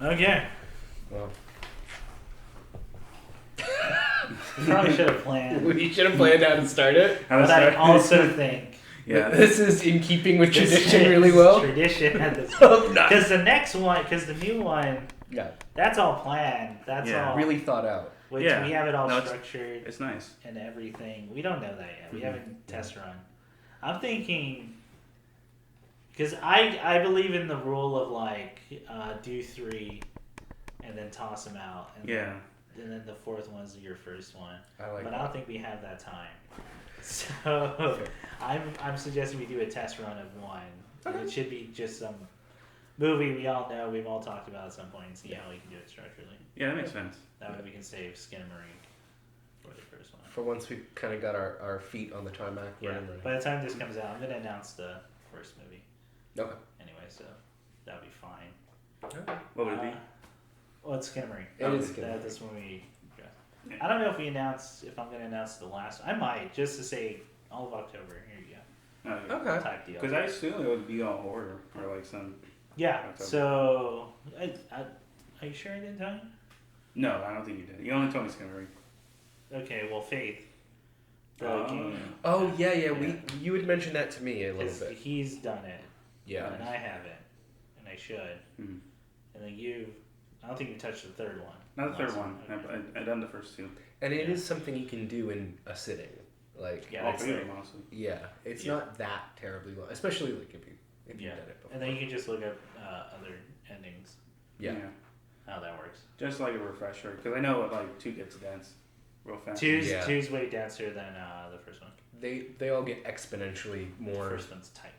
Okay. Well, We probably should have planned. we should have planned how to start it. But I also think This is in keeping with this tradition is really well. Tradition at this Oh, nice. Because the next one, because the new one, Yeah, that's all planned. That's all. really thought out. Which Yeah. we have it all No, structured It's nice. and everything. We don't know that yet. We haven't test run. I'm thinking, because I believe in the rule of like do 3 and then toss them out. And then the fourth one's your first one. I like But that. I don't think we have that time. So I'm suggesting we do a test run of one. Okay. It should be just some movie we all know, we've all talked about at some point, and see how we can do it structurally. Yeah, that makes sense. That way we can save Skinamarink for the first one. For once we've kind of got our feet on the tarmac. Yeah. Running. By the time this comes out, I'm going to announce the first movie. Okay. Anyway, so that'll be fine. What would it be? Well, it's Skinamarink. It is Skinamarink. That's when we. I don't know if I'm going to announce the last. I might, just to say all of October. Here you go. Okay. Type deal. Because I assume it would be all horror or like some. Yeah. October. So, are you sure I didn't tell you? No, I don't think you did. You only told me Skinamarink. Okay. Well, Faith. The Oh. game. Oh yeah. You had mentioned that to me a little Because bit. he's done it, Yeah. and I haven't, and I should. Mhm. And then I don't think you touched the third one. Not the third Last one. Okay. I've done the first two. And it is something you can do in a sitting. Like Yeah, All that's three of it. them, honestly. yeah, it's not that terribly long, especially like if you've Yeah. done it before. And then you can just look up other endings, Yeah. how that works. Just like a refresher. Because I know like 2 gets dense real fast. Two's way denser than the first one. They all get exponentially more. First one's tight.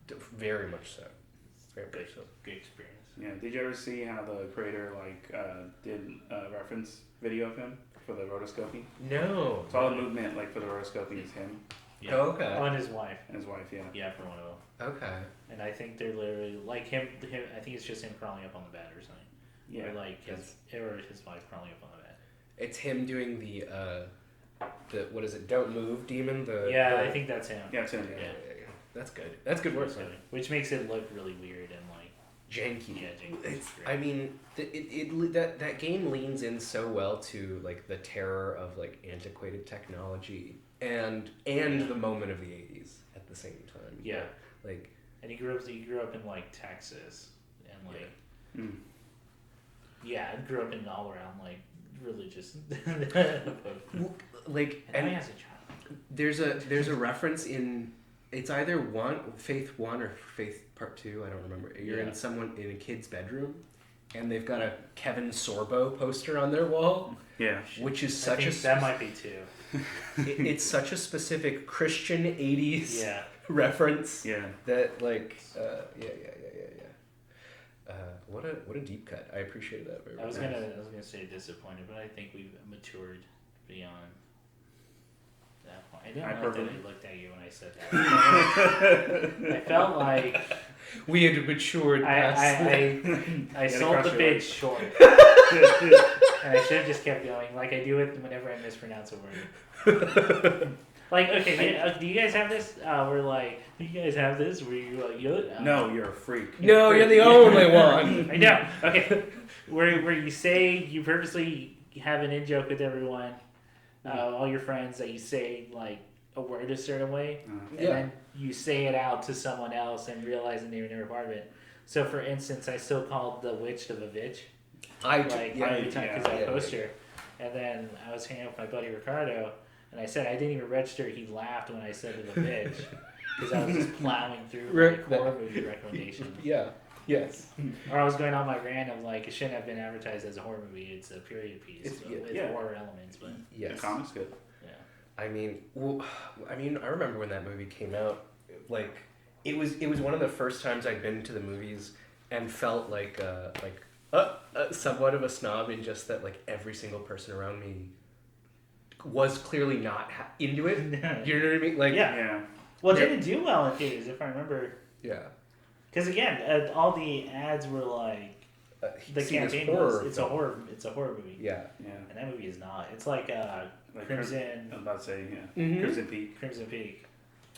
Very much so. Very Good, much so. good experience. Yeah. Did you ever see how the creator did a reference video of him for the rotoscoping? No. So all the movement like for the rotoscoping is him Yeah. Oh, okay. Oh, and his wife. and his wife. Yeah. Yeah, for one of them. Okay. And I think they're literally like him. I think it's just him crawling up on the bed or something. Yeah. Or like his wife crawling up on the bed. It's him doing the what is it? Don't move, demon. I think that's him. Yeah, it's him. Yeah. That's good. That's good work. Man. Which makes it look really weird and like Janky. Yeah, janky. It's. I mean, that game leans in so well to like the terror of like antiquated technology and the moment of the '80s at the same time. Yeah. Like. And he grew up in like Texas and like I grew up in all around like religious. Like and I as a child. There's a reference in. It's either Faith 1 or Faith Part 2, I don't remember. You're in a kid's bedroom, and they've got a Kevin Sorbo poster on their wall. Yeah. Which is that might be 2. It's such a specific Christian 80s Yeah. reference. Yeah. That like yeah. What a deep cut. I appreciate that very much. I was gonna say disappointed, but I think we've matured beyond that point. I didn't like that I looked at you when I said that. I felt like we had matured past I sold the bid short. And I should have just kept going, like I do it whenever I mispronounce a word. Like, okay, do you guys have this? We're like, do you guys have this? Where you like, no, you're a freak. No, you're the only one. I know. Okay, where you say you purposely have an in joke with everyone, all your friends, that you say like a word a certain way, and then you say it out to someone else and realizing they were never part of it. So, for instance, I still called the witch of a bitch. Every time because that poster, and then I was hanging out with my buddy Ricardo. And I said I didn't even register. He laughed when I said to the bitch because I was just plowing through horror movie recommendations. Yeah. Yes. Or I was going on my rant of like it shouldn't have been advertised as a horror movie. It's a period piece with horror elements, but yes, the comic's good. Yeah. I mean, I remember when that movie came out. Like, it was one of the first times I'd been to the movies and felt like somewhat of a snob in just that like every single person around me was clearly not into it. You know what I mean? Like, yeah. Well, it didn't do well in theaters, if I remember. Yeah. Because again, all the ads were like the campaign was it's a horror movie. Yeah. Yeah. And that movie is not. It's like Crimson. I was about to say Mm-hmm. Crimson Peak.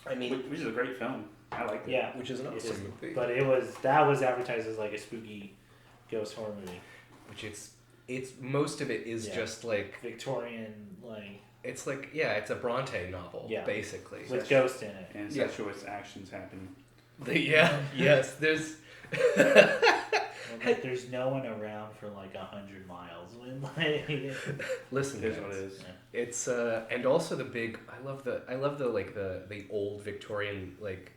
I mean, which is a great film. I like it. Yeah. Which is an awesome movie. But that was advertised as like a spooky ghost horror movie. Which it's most of it is just like Victorian, like it's like it's a Bronte novel, basically, with ghosts in it and sexuous actions happening. Yes, there's. Like, there's no one around for like 100 miles. When like Listen, here's what it is. Yeah. It's and also the big. I love the like the old Victorian, like.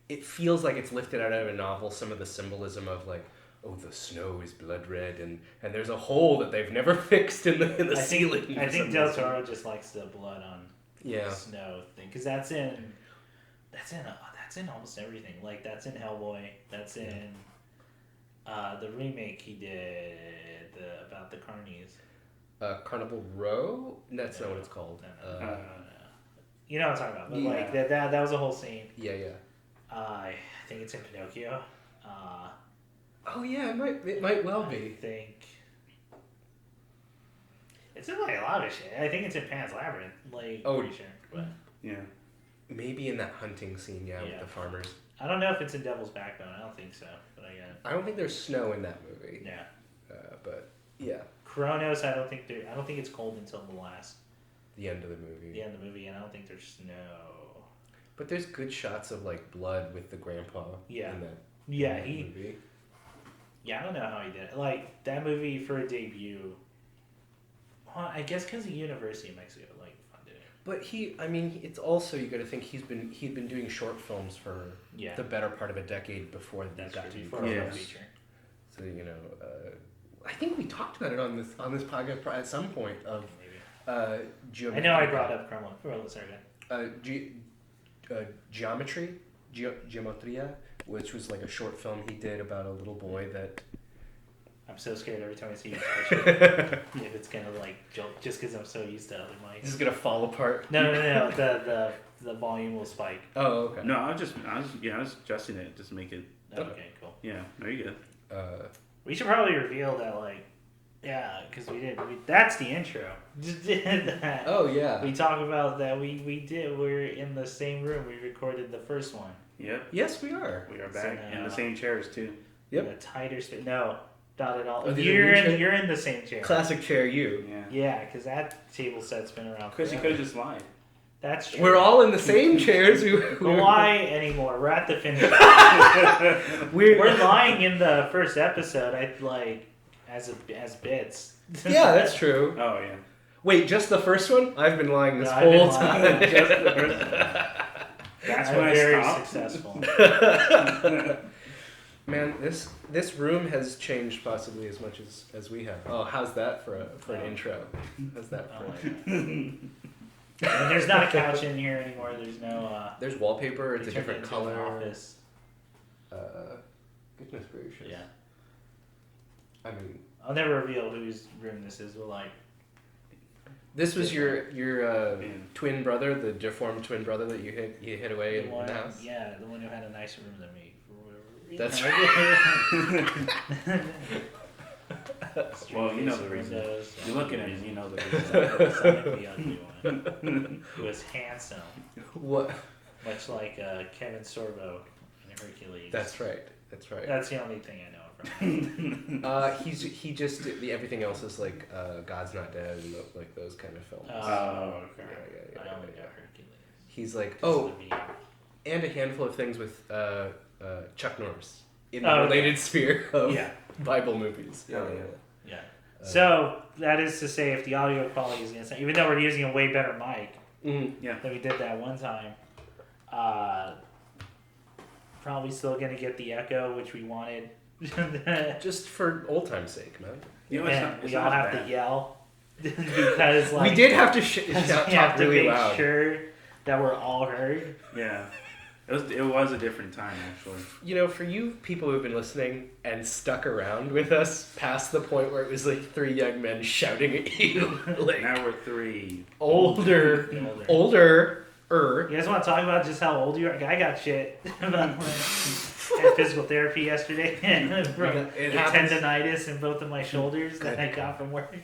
It feels like it's lifted out of a novel. Some of the symbolism of like, oh, the snow is blood red, and there's a hole that they've never fixed in the ceiling. I think Del Toro just likes the blood on Yeah. snow thing, because that's in almost everything. Like that's in Hellboy. That's in the remake he did about the Carnies. Carnival Row? That's not what it's called. No. You know what I'm talking about. But like that was a whole scene. Yeah. I think it's in Pinocchio. Oh yeah, it might well be. I think it's in like a lot of shit. I think it's in Pan's Labyrinth. Like, pretty sure. But yeah, maybe in that hunting scene. With the farmers. I don't know if it's in Devil's Backbone. I don't think so. But I don't think there's snow in that movie. Yeah. But yeah. Kronos, I don't think it's cold until the end of the movie. The end of the movie, and I don't think there's snow. But there's good shots of like blood with the grandpa. Yeah. In that movie. Yeah, I don't know how he did it. Like that movie for a debut. Well, I guess because the University of Mexico funded it. But it's also, you got to think he'd been doing short films for the better part of a decade before that got to be feature. So I think we talked about it on this podcast at some point of geometry. I know I brought up Kremlin. Sorry. Geometria, which was like a short film he did about a little boy that. I'm so scared every time I see you touch it. If it's gonna jolt, just because I'm so used to other mics. This is gonna fall apart. No. The volume will spike. Oh, okay. No, I was adjusting it just to make it. Okay, cool. Yeah, there you go. We should probably reveal that, because that's the intro. Just did that. Oh, yeah. We talk about that. We're in the same room. We recorded the first one. Yep. Yes, we are. We are back in the same chairs, too. Yep. In a tighter space. No, not at all. Oh, you're in the same chair. Classic chair, you. Yeah. Yeah, because that table set's been around. Chris, you could have just lied. That's true. We're all in the same chairs. We're lying anymore. We're at the finish. We're lying in the first episode. As bits. Yeah, that's true. Oh yeah. Wait, just the first one? I've been lying this whole time. Just the first one. That's when I very stopped. Successful. Man, this room has changed possibly as much as we have. Oh, how's that for an intro? How's that for? And there's not a couch in here anymore. There's no. There's wallpaper. It's a different color. Office. Goodness gracious. Yeah. I mean, I'll never reveal whose room this is, but this was your twin brother, the deformed twin brother that you hid away in the house. Yeah, the one who had a nicer room than me. That's right. Well, you know the reason. You're looking at him, you know the reason. The ugly one. Who was handsome. What? Much like Kevin Sorbo in Hercules. That's right. That's the only thing I know from him. He just everything else is like God's Not Dead and like those kind of films. Oh, okay. Yeah. I only know Hercules. He's like and a handful of things with Chuck Norris in the related sphere of Bible movies. Yeah. So that is to say, if the audio quality is gonna, even though we're using a way better mic than we did that one time, probably still gonna get the echo which we wanted. Just for old time's sake, man. You know, we all have to yell because we did have to talk really loud. Make sure that we're all heard. Yeah. It was a different time, actually. You know, for you people who've been listening and stuck around with us past the point where it was like three young men shouting at you. Now we're three. Older. You guys want to talk about just how old you are? I got shit about had physical therapy yesterday from tendonitis in both of my shoulders that I got from work.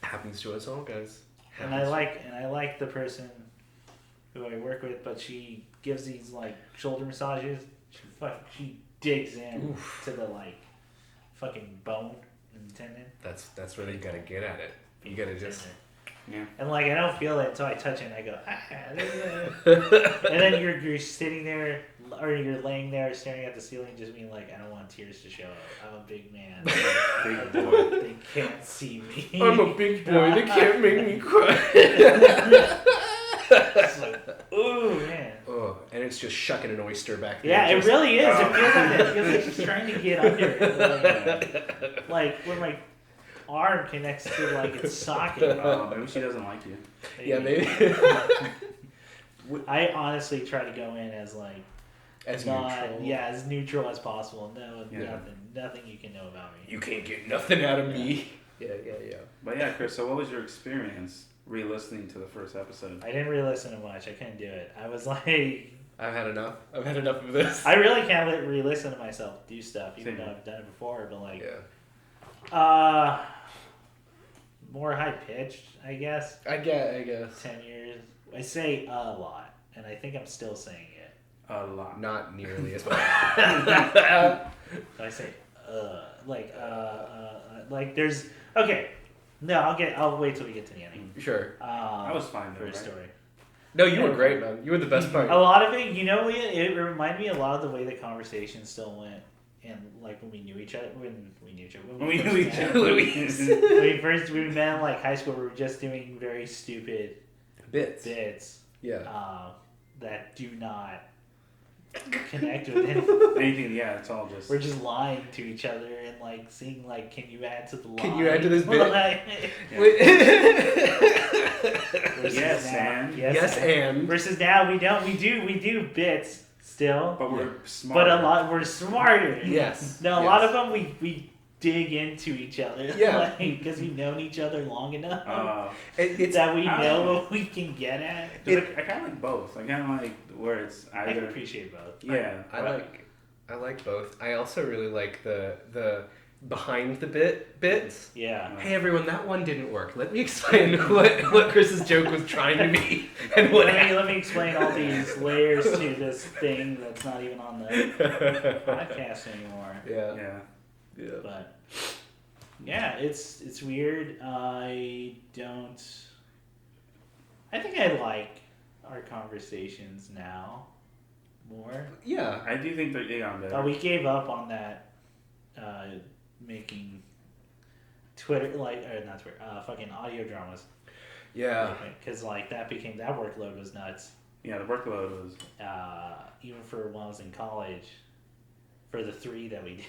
Happens to us all, guys. And I like the person who I work with, but she gives these shoulder massages. She digs in to the fucking bone and tendon. That's where you gotta get at it. You gotta just. Yeah. And like I don't feel it until I touch it and I go, and then you're sitting there or you're laying there staring at the ceiling just being like, I don't want tears to show up. I'm a big man. Big boy. They can't see me. I'm a big boy. They can't make me cry. It's like, ooh man. Oh, and it's just shucking an oyster back there. Yeah, it just- really is. It feels like that. It feels like she's trying to get under it. Like where my arm connects to like its socket. Maybe she doesn't like you. Yeah, maybe. I honestly try to go in as like As not, neutral. yeah, as neutral as possible. No, Yeah. nothing you can know about me. You can't get nothing out of me. Yeah. But yeah, Chris. So what was your experience re-listening to the first episode? I didn't re-listen to much. I couldn't do it. I was like, I've had enough. I've had enough of this. I really can't re-listen to myself do stuff, even Same. though I've done it before. But like, Yeah. more high pitched, I guess. I guess. 10 years. I say a lot, and I think I'm still saying it. A lot. Not nearly as much. So I say like there's okay. No, I'll wait till we get to the ending. Sure. I was fine for though, a right? story. No, you were great, man. You were the best part. A lot of it, it reminded me a lot of the way the conversation still went, and like when we knew each other, when we first we met in like high school, we were just doing very stupid Bits. Yeah. That do not connect with anything. Anything, yeah, it's all just. We're just lying to each other and like seeing like, can you add to the line? Can you add to this bit? Like, Yes, now, and. Yes, and. versus now we do bits still, But we're Yeah. smart. we're smarter. Yes. No, a Yes. lot of them we dig into each other. Yeah. Because we've known each other long enough It's that we I know don't know. what we can get at. I kind of like both. I kind of like where it's I can either. appreciate both. Yeah. I like both. I also really like the behind the bits. Yeah. Hey everyone, that one didn't work. Let me explain what Chris's joke was trying to be and what Let me explain all these layers to this thing that's not even on the podcast anymore. Yeah. Yeah. But yeah, it's weird. I think I like our conversations now more. Yeah. I do think they got better. We gave up on that making Twitter not Twitter, fucking audio dramas. Yeah. Because like that workload was nuts. Yeah, the workload was. Even for when I was in college, for the 3 that we did.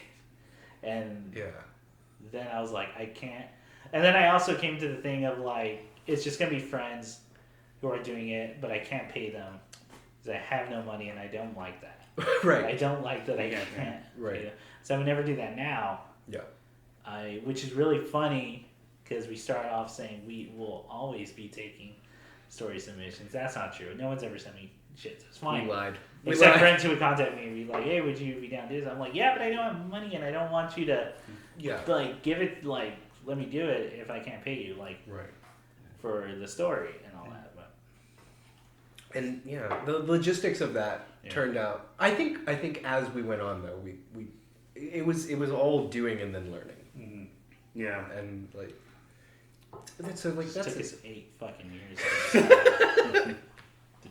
And Yeah. then I was like, I can't. And then I also came to the thing of like, it's just going to be friends who are doing it, but I can't pay them because I have no money and I don't like that. Right. I don't like that I Yeah, can't. right. You know? So I would never do that now. Yeah. Which is really funny because we start off saying we will always be taking story submissions. That's not true. No one's ever sent me shit. So it's fine. We lied. Except friends who would contact me and be like, hey, would you be down to do this? I'm like, yeah, but I don't have money and I don't want you to Yeah. like give it, like let me do it if I can't pay you, like Right. for the story and all that. But And yeah, the logistics of that Yeah. turned out. I think as we went on though, it was all doing and then learning. Mm-hmm. Yeah. And like so like it that's took it. us 8 fucking years to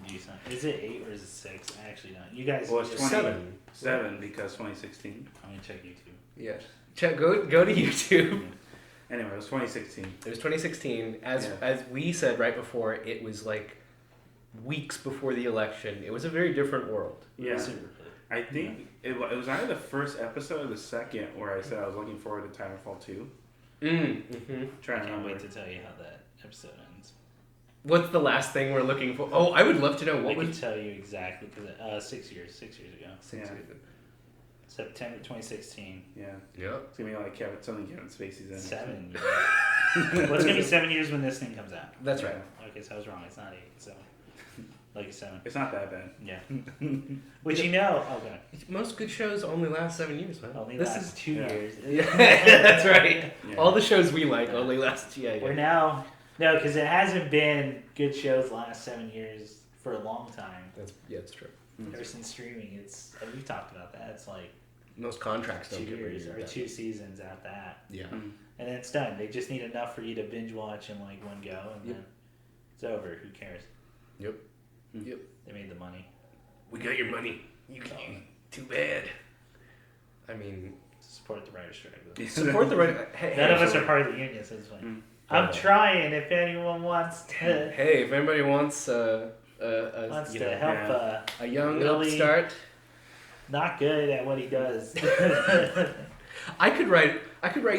do something. Is it 8 or is it 6? I actually don't. You guys, Well, it's 7. 7 because 2016. I'm gonna check YouTube. Yeah. Go to YouTube. Anyway, it was 2016. It was 2016. As we said right before, it was like weeks before the election. It was a very different world. Yeah. Super. I think it was either the first episode or the second where I said I was looking forward to Titanfall 2. Mm-hmm. Trying I to can't remember. wait to tell you how that episode ends. What's the last thing we're looking for? Oh, I would love to know I what can was. tell you exactly because 6 years ago, Yeah. September 2016. Yeah. Yep. It's going to be like Kevin Spacey's in it. 7 years. Well, it's gonna be 7 years when this thing comes out. That's right. Okay, so I was wrong. It's not 8. So, like it's 7. It's not that bad. Yeah. Which you know. Okay. Most good shows only last 7 years, man. Only this last is 2 yeah. years. Yeah, that's right. Yeah. All the shows we like only last. Yeah. We're now because it hasn't been good shows last 7 years for a long time. That's true. Ever since streaming, we've talked about that. It's like Most contracts don't 2 get years renewed. or that. 2 seasons at that. Yeah. Mm. And then it's done. They just need enough for you to binge watch in like one go, and then it's over. Who cares? Yep. They made the money. We got your money. You too bad. I mean, Support the writer's strike. support the right. Hey, None of us are part of the union, so it's fine. Mm. I'm trying. If anyone wants to, Hey, if anybody wants to help, a young really upstart, not good at what he does. I could write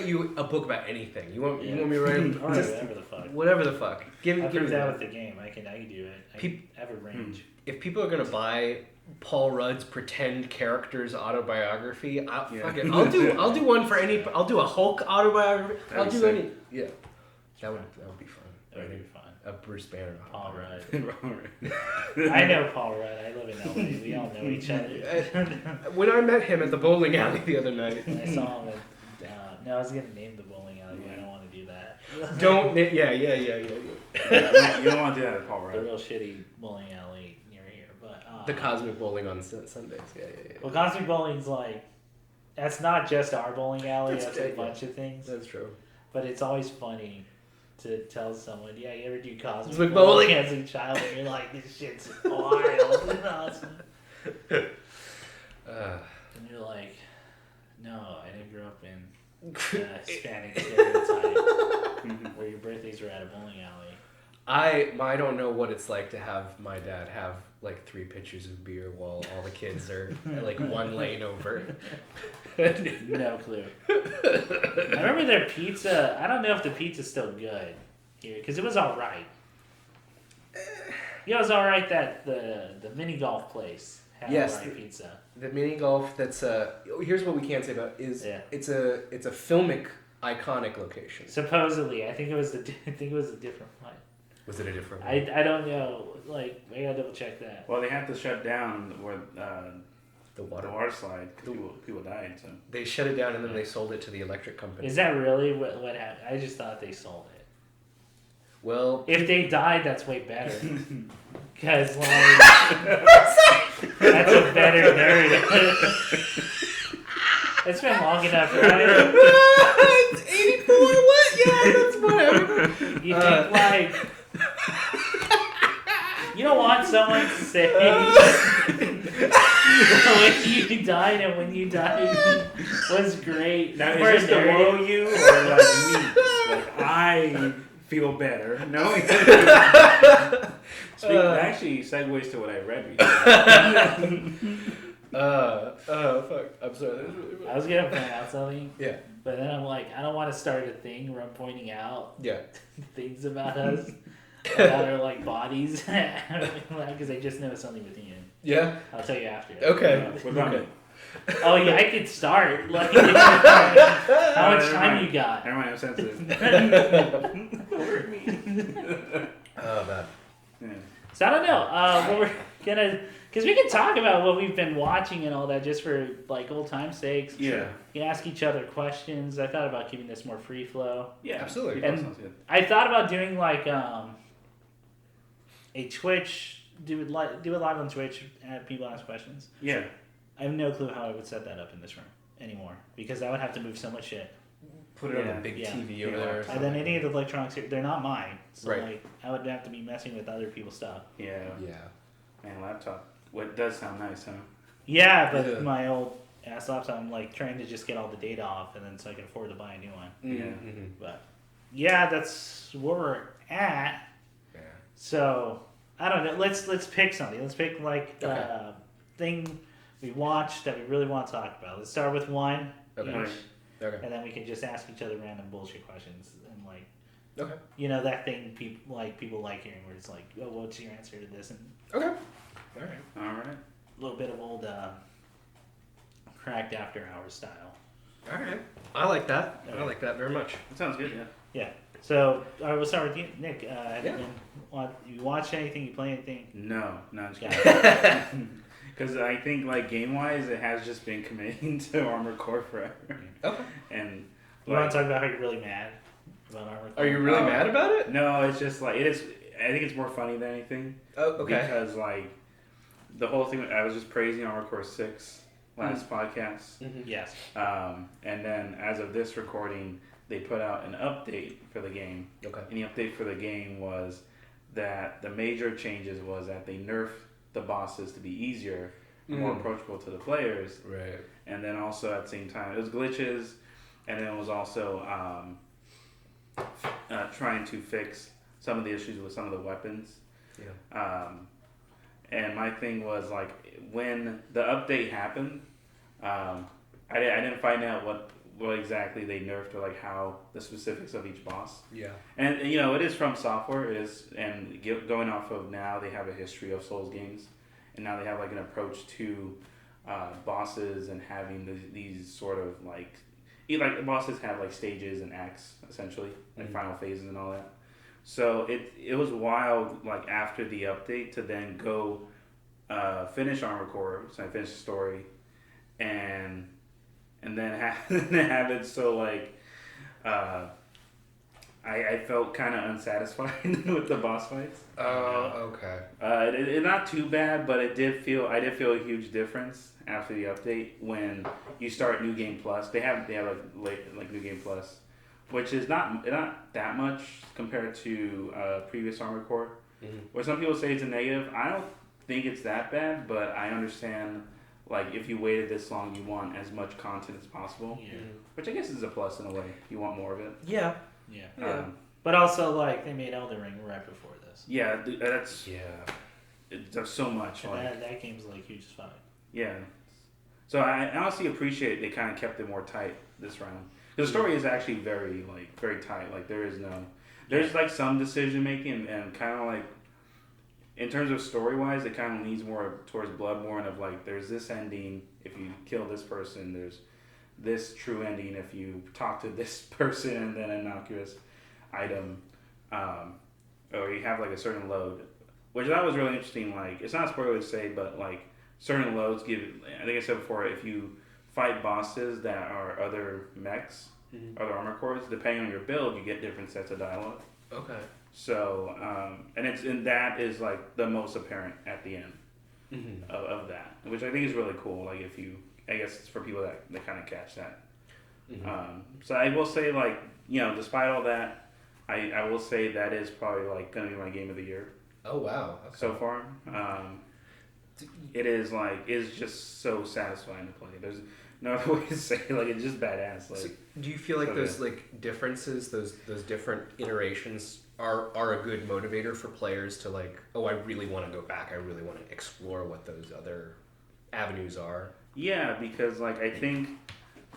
you a book about anything. You want me to write Or just whatever the fuck. whatever the fuck. Give I me proved that that. with the game. I can do it. I have a range. If people are gonna buy Paul Rudd's pretend character's autobiography, I'll do one for any. I'll do a Hulk autobiography. I'll do any. Yeah, that would be fun. That would be fun. A Bruce Banner. Paul Rudd. I know Paul Rudd. I live in LA. We all know each other. When I met him at the bowling alley the other night, I saw him. No, I was gonna name the bowling alley, but I don't want to do that. don't. Yeah. You don't want to do that at Paul The Rudd. real shitty bowling alley near here, but The Cosmic Bowling on Sundays. Yeah. well, Cosmic Bowling's like that's not just our bowling alley. That's a yeah. bunch of things. That's true. But it's always funny to tell someone, yeah, you ever do Cosmic Cosmic Bowling bowling? as a child, and you're like, this shit's wild and awesome. And you're like, no, I didn't grow up in Hispanic stereotype where your birthdays were at a bowling alley. I don't know what it's like to have my dad have like 3 pitchers of beer while all the kids are like one lane over. No clue. I remember their pizza. I don't know if the pizza's still good here because it was all right. Yeah, it was all right that the mini golf place had Yes, all right pizza. The mini golf. That's here's what we can't say about is it's a filmic iconic location. Supposedly, I think it was a different one. Was it a different one? I don't know. Like, I gotta double check that. Well, they had to shut down where the water slide because people died. So they shut it down and then they sold it to the electric company. Is that really what happened? I just thought they sold it. Well, If they died, that's way better. Because, like, that's a better narrative. It's been long enough, right? It's 84. What? Yeah, that's whatever. You think, like, you don't want someone to say when you died and when you died was great. now For a is this to narrative. blow you or like me? Like I feel better knowing. Actually, segues to what I read. Fuck. I'm sorry. I was gonna point out something, Yeah. but then I'm like, I don't want to start a thing where I'm pointing out Yeah. things about us, about our like bodies, because I just know something with Ian. Yeah. I'll tell you after. Okay. What about me? Oh yeah, I could start. Like, how much time you got? Never mind, I'm sensitive. Oh man. Yeah. So I don't know. What we're gonna, because we can talk about what we've been watching and all that, just for like old time's sakes. Yeah. We can ask each other questions. I thought about keeping this more free flow. Yeah. Absolutely. That And- sounds good. I thought about doing like a Twitch, do it live on Twitch, have people ask questions. Yeah. I have no clue how I would set that up in this room anymore because I would have to move so much shit. Put it on Yeah. a big Yeah. TV over there. And then any of the electronics here, they're not mine. So Right. like I would have to be messing with other people's stuff. Yeah. Yeah. Man, laptop. What does sound nice, huh? Yeah, but Yeah. my old ass laptop, I'm like trying to just get all the data off and then so I can afford to buy a new one. Mm-hmm. But yeah, that's where we're at. Yeah. So I don't know. Let's pick something. Let's pick like Okay. thing we watched that we really want to talk about. Let's start with one Okay. each, Okay. and then we can just ask each other random bullshit questions and like Okay. that thing people like hearing where it's like, oh, what's your answer to this? And Okay. All right. All right. a little bit of old cracked after hours style. All right. I like that. I like that very much. That sounds good, yeah. Yeah. So we'll start with you, Nick. Have Yeah. you watched anything? You play anything? No, just Yeah. kidding. Because I think, like, game-wise, it has just been committing to Armored Core forever. Okay. And, You want to talk about how you're really mad about Armored Core? Are you really mad about it? No, it's just, like, it is... I think it's more funny than anything. Oh, okay. Because, like, the whole thing... I was just praising Armored Core 6 last podcast. Mm-hmm. Yes. And then as of this recording, they put out an update for the game. Okay. And the update for the game was that the major changes was that they nerfed the bosses to be easier and more approachable to the players. Right. And then also at the same time, it was glitches, and then it was also trying to fix some of the issues with some of the weapons. Yeah. And my thing was like when the update happened, I didn't find out what exactly they nerfed or like how the specifics of each boss. Yeah. And you know, it is from software. It is, and going off of now, they have a history of Souls games, and now they have like an approach to bosses and having these sort of like the bosses have like stages and acts essentially, like final phases and all that. So it was wild, like after the update, to then go finish Armored Core. So I finished the story, and then have it so like I felt kind of unsatisfied with the boss fights. Oh, okay. It not too bad, but I did feel a huge difference after the update when you start New Game Plus. They have like New Game Plus, which is not that much compared to previous Armored Core. Mm-hmm. Where some people say it's a negative, I don't think it's that bad, but I understand. Like, if you waited this long, you want as much content as possible. Yeah. Which I guess is a plus in a way. You want more of it. Yeah. Yeah. But also, like, they made Elden Ring right before this. Yeah, that's... Yeah. There's so much. And like, that game's, like, huge as fuck. Yeah. So I honestly appreciate they kind of kept it more tight this round. Because the story is actually very tight. Like, there is no... There's, like, some decision-making and kind of, like... In terms of story-wise, it kind of leans more towards Bloodborne of, like, there's this ending if you kill this person. There's this true ending if you talk to this person and then an innocuous item. Or you have, like, a certain load. Which I thought was really interesting. Like, it's not a spoiler to say, but, like, certain loads give... I think I said before, if you fight bosses that are other mechs, other armor cores, depending on your build, you get different sets of dialogue. Okay. So, and that is like the most apparent at the end of that, which I think is really cool. Like I guess it's for people that kind of catch that. So I will say, like, you know, despite all that, I will say that is probably like going to be my game of the year. Oh wow. Okay. So far, it is like it's just so satisfying to play. There's no other way to say it. Like, it's just badass. Like, so do you feel like those like differences, those different iterations are a good motivator for players to like, oh, I really want to go back. I really want to explore what those other avenues are. Yeah, because like I think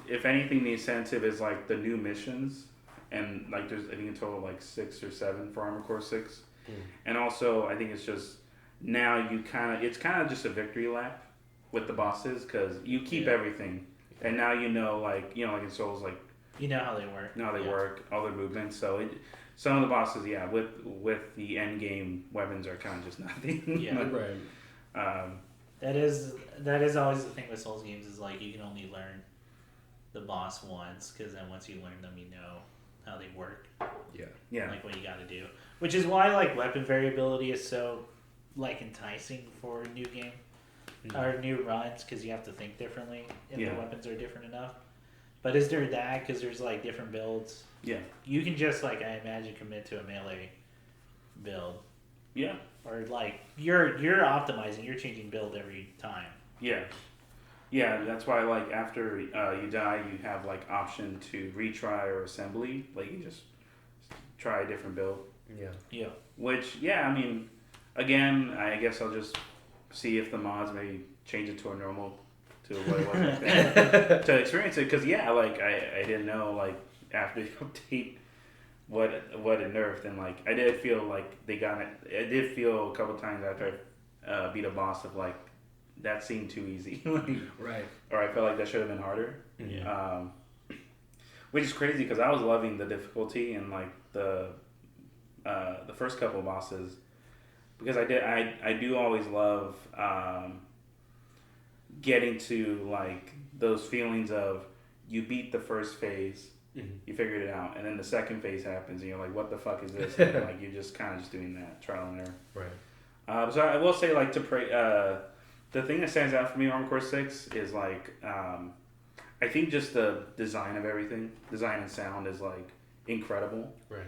if anything, the incentive is like the new missions, and like there's I think in total like 6 or 7 for Armored Core 6, and also I think it's just now it's kind of just a victory lap with the bosses because you keep everything, and now like like in Souls, like you know how they work. Know how they work, all their movements. So some of the bosses, with the end game weapons are kind of just nothing. Yeah, right. That is always the thing with Souls games is like you can only learn the boss once, because then once you learn them, you know how they work. Yeah. Like what you got to do, which is why like weapon variability is so like enticing for a new game or new runs, because you have to think differently if the weapons are different enough. But is there that because there's like different builds? Yeah. You can just like I imagine commit to a melee build. Yeah. Or like you're optimizing, you're changing build every time. Yeah. Yeah, that's why like after you die, you have like option to retry or assembly. Like you just try a different build. Yeah. Yeah. Which I mean, again, I guess I'll just see if the mods maybe change it to a normal to what it was to experience it. Because like I didn't know like after the update what it nerfed, and like I did feel like they got it. I did feel a couple times after I beat a boss of like that seemed too easy. Right. Or I felt like that should have been harder. Yeah. Which is crazy because I was loving the difficulty and like the first couple of bosses, because I do always love getting to like those feelings of you beat the first phase, you figured it out, and then the second phase happens and you're like, what the fuck is this? And like you're just kind of just doing that trial and error. Right. So I will say like the thing that stands out for me, Armored Core 6, is like I think just the design of everything, design and sound is like incredible. Right.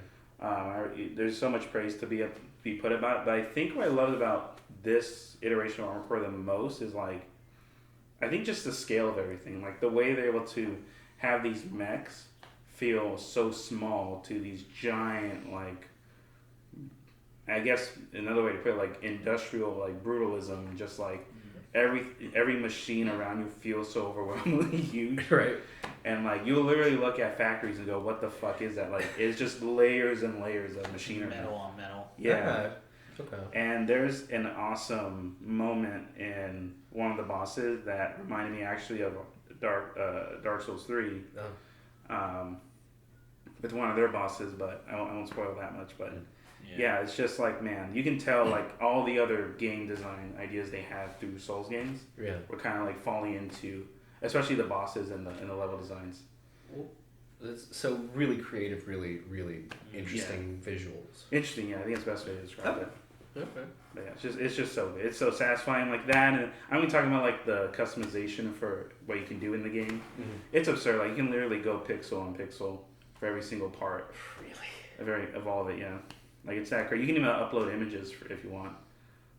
There's so much praise to be put about it, but I think what I loved about this iteration of Armored Core the most is like I think just the scale of everything, like the way they're able to have these mechs feel so small to these giant, like, I guess another way to put it, like industrial, like brutalism, just like every machine around you feels so overwhelmingly huge. Right. And like you'll literally look at factories and go, what the fuck is that? Like it's just layers and layers of machinery. Metal on metal. Yeah. Okay. And there's an awesome moment in one of the bosses that reminded me actually of Dark Souls 3. Oh. With one of their bosses, but I won't spoil that much. But yeah, it's just like, man, you can tell like all the other game design ideas they had through Souls games were kind of like falling into, especially the bosses and the level designs. So really creative, really, really interesting visuals. Interesting, yeah. I think it's the best way to describe it. Okay. But yeah, it's just so good. It's so satisfying like that, and I'm only talking about like the customization for what you can do in the game. Mm-hmm. It's absurd. Like you can literally go pixel on pixel for every single part. Really? Of all of it, yeah. Like it's that great. You can even upload images if you want,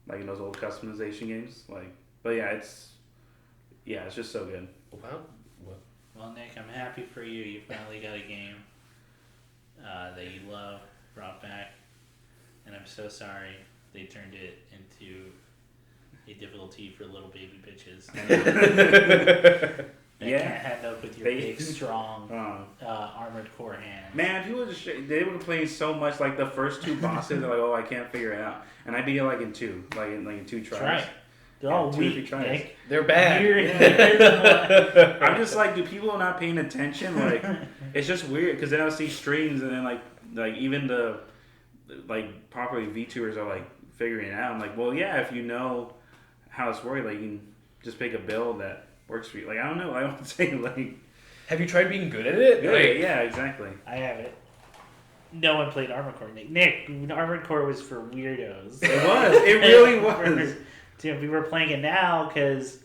like in those old customization games. Like, but yeah, it's just so good. Wow. Well, Nick, I'm happy for you. You finally got a game that you love brought back, and I'm so sorry they turned it into a difficulty for little baby bitches. They can't handle up with your big, strong, armored core hands. Man, people they were complaining so much. Like the first two bosses, they're like, "Oh, I can't figure it out," and I beat it like in two tries. Right. They're all weak, tries. Nick. They're bad. I'm just like, do people not paying attention? Like, it's just weird because then I'll see streams and then like even the like properly VTubers are like figuring it out. I'm like, well, yeah, if you know how it's working, like you can just pick a build that works for you. Like I don't know. I don't say like. Have you tried being good at it? Good. Yeah, exactly. I haven't. No one played Armored Core. Nick, Armored Core was for weirdos. It was. It really was. Dude, we were playing it now because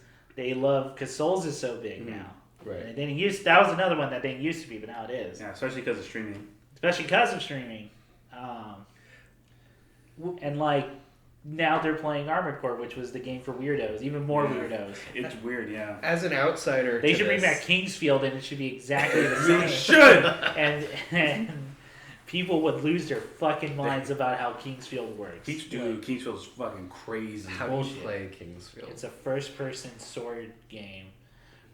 Souls is so big now. Right. And that was another one that didn't used to be, but now it is. Yeah, especially because of streaming. Especially because of streaming. And like now they're playing Armored Core, which was the game for weirdos, even more weirdos. It's weird, yeah. As an outsider, they should bring back Kingsfield, and it should be exactly the same. They should. And people would lose their fucking minds about how Kingsfield works. Kingsfield's fucking crazy. How do you play Kingsfield? It's a first-person sword game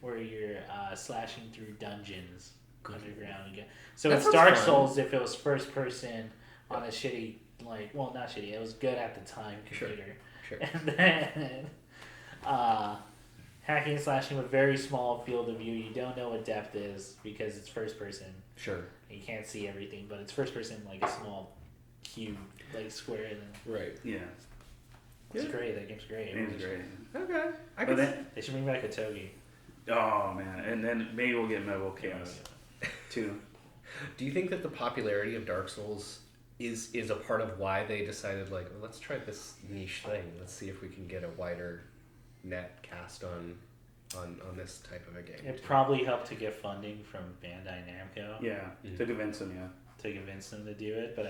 where you're slashing through dungeons underground again. So it's Dark Souls if it was first-person on a shitty, not shitty. It was good at the time computer. Sure. And then hacking and slashing with very small field of view. You don't know what depth is because it's first-person. Sure. You can't see everything, but it's first person, like a small cube, like square. And then right. Yeah. It's great. That game's great. It's great. Okay. They should bring back a Togi. Oh man, and then maybe we'll get Metal Chaos too. Do you think that the popularity of Dark Souls is a part of why they decided let's try this niche thing. Let's see if we can get a wider net cast on this type of a game. It probably helped to get funding from Bandai Namco. Yeah, to convince them. Yeah, to convince them to do it. But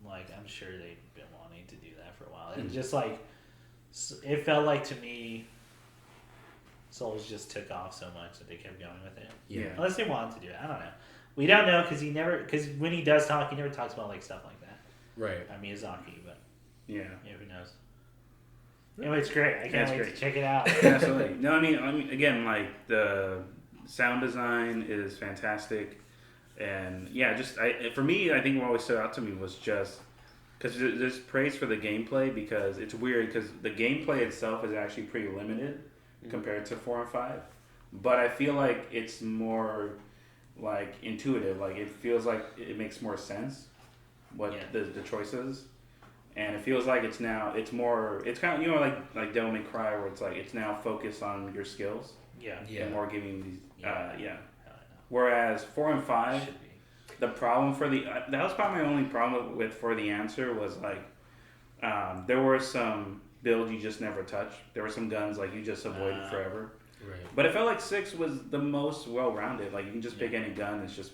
I'm sure they've been wanting to do that for a while. And just it felt like to me, Souls just took off so much that they kept going with it. Yeah. Unless they wanted to do it, I don't know. We don't know because when he does talk, he never talks about stuff like that. Right. Miyazaki, but yeah, who knows. Anyway, it's great. I can't wait to check it out. Absolutely. No, I mean, again, the sound design is fantastic, and yeah, for me, I think what always stood out to me was just because there's praise for the gameplay because it's weird because the gameplay itself is actually pretty limited compared to 4 and 5, but I feel like it's more intuitive. It feels like it makes more sense the choices. And it feels like it's kind of like Devil May Cry where it's now focused on your skills. Yeah. And more giving these Whereas 4 and 5, the problem that was probably my only problem for the answer was there were some build you just never touch. There were some guns like you just avoided forever. Right. But I felt like 6 was the most well-rounded. Like you can just pick any gun. It's just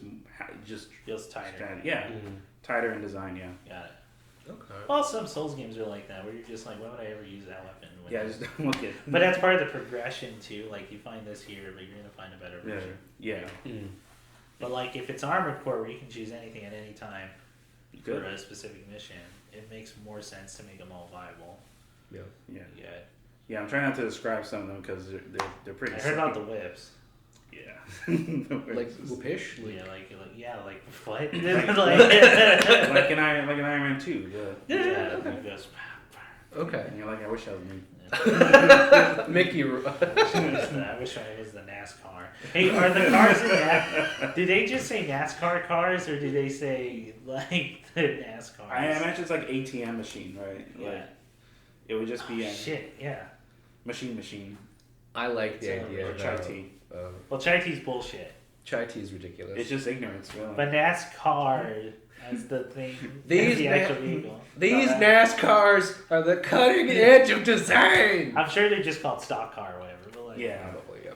feels tighter. Yeah, tighter in design. Yeah. Got it. Okay. Well, some Souls games are like that, where you're just like, why would I ever use that weapon? Yeah, just don't look at. But that's part of the progression too. Like you find this here, but you're gonna find a better version. Yeah. But like if it's Armored Core, where you can choose anything at any time Good. for a specific mission, it makes more sense to make them all viable. Yeah. Yeah. Yeah, I'm trying not to describe some of them because they're pretty. I heard about the whips. Yeah. Like whoopish. Yeah, like what? like an Iron Man 2. Yeah, it goes. Okay. And you're like, I wish I was me. Mickey. I wish I was the NASCAR. Hey, are the cars in that? Did they just say NASCAR cars, or did they say like the NASCAR? I imagine it's like ATM machine, right? Yeah. Like, it would just be shit. Yeah. Machine. I like the idea Or chai tea. Well, chai tea's bullshit. Chai tea is ridiculous. It's just ignorance, really. But NASCAR as the thing. These the actual vehicle. NASCARs are the cutting edge of design. I'm sure they're just called stock car or whatever. But like, yeah. Probably, yeah.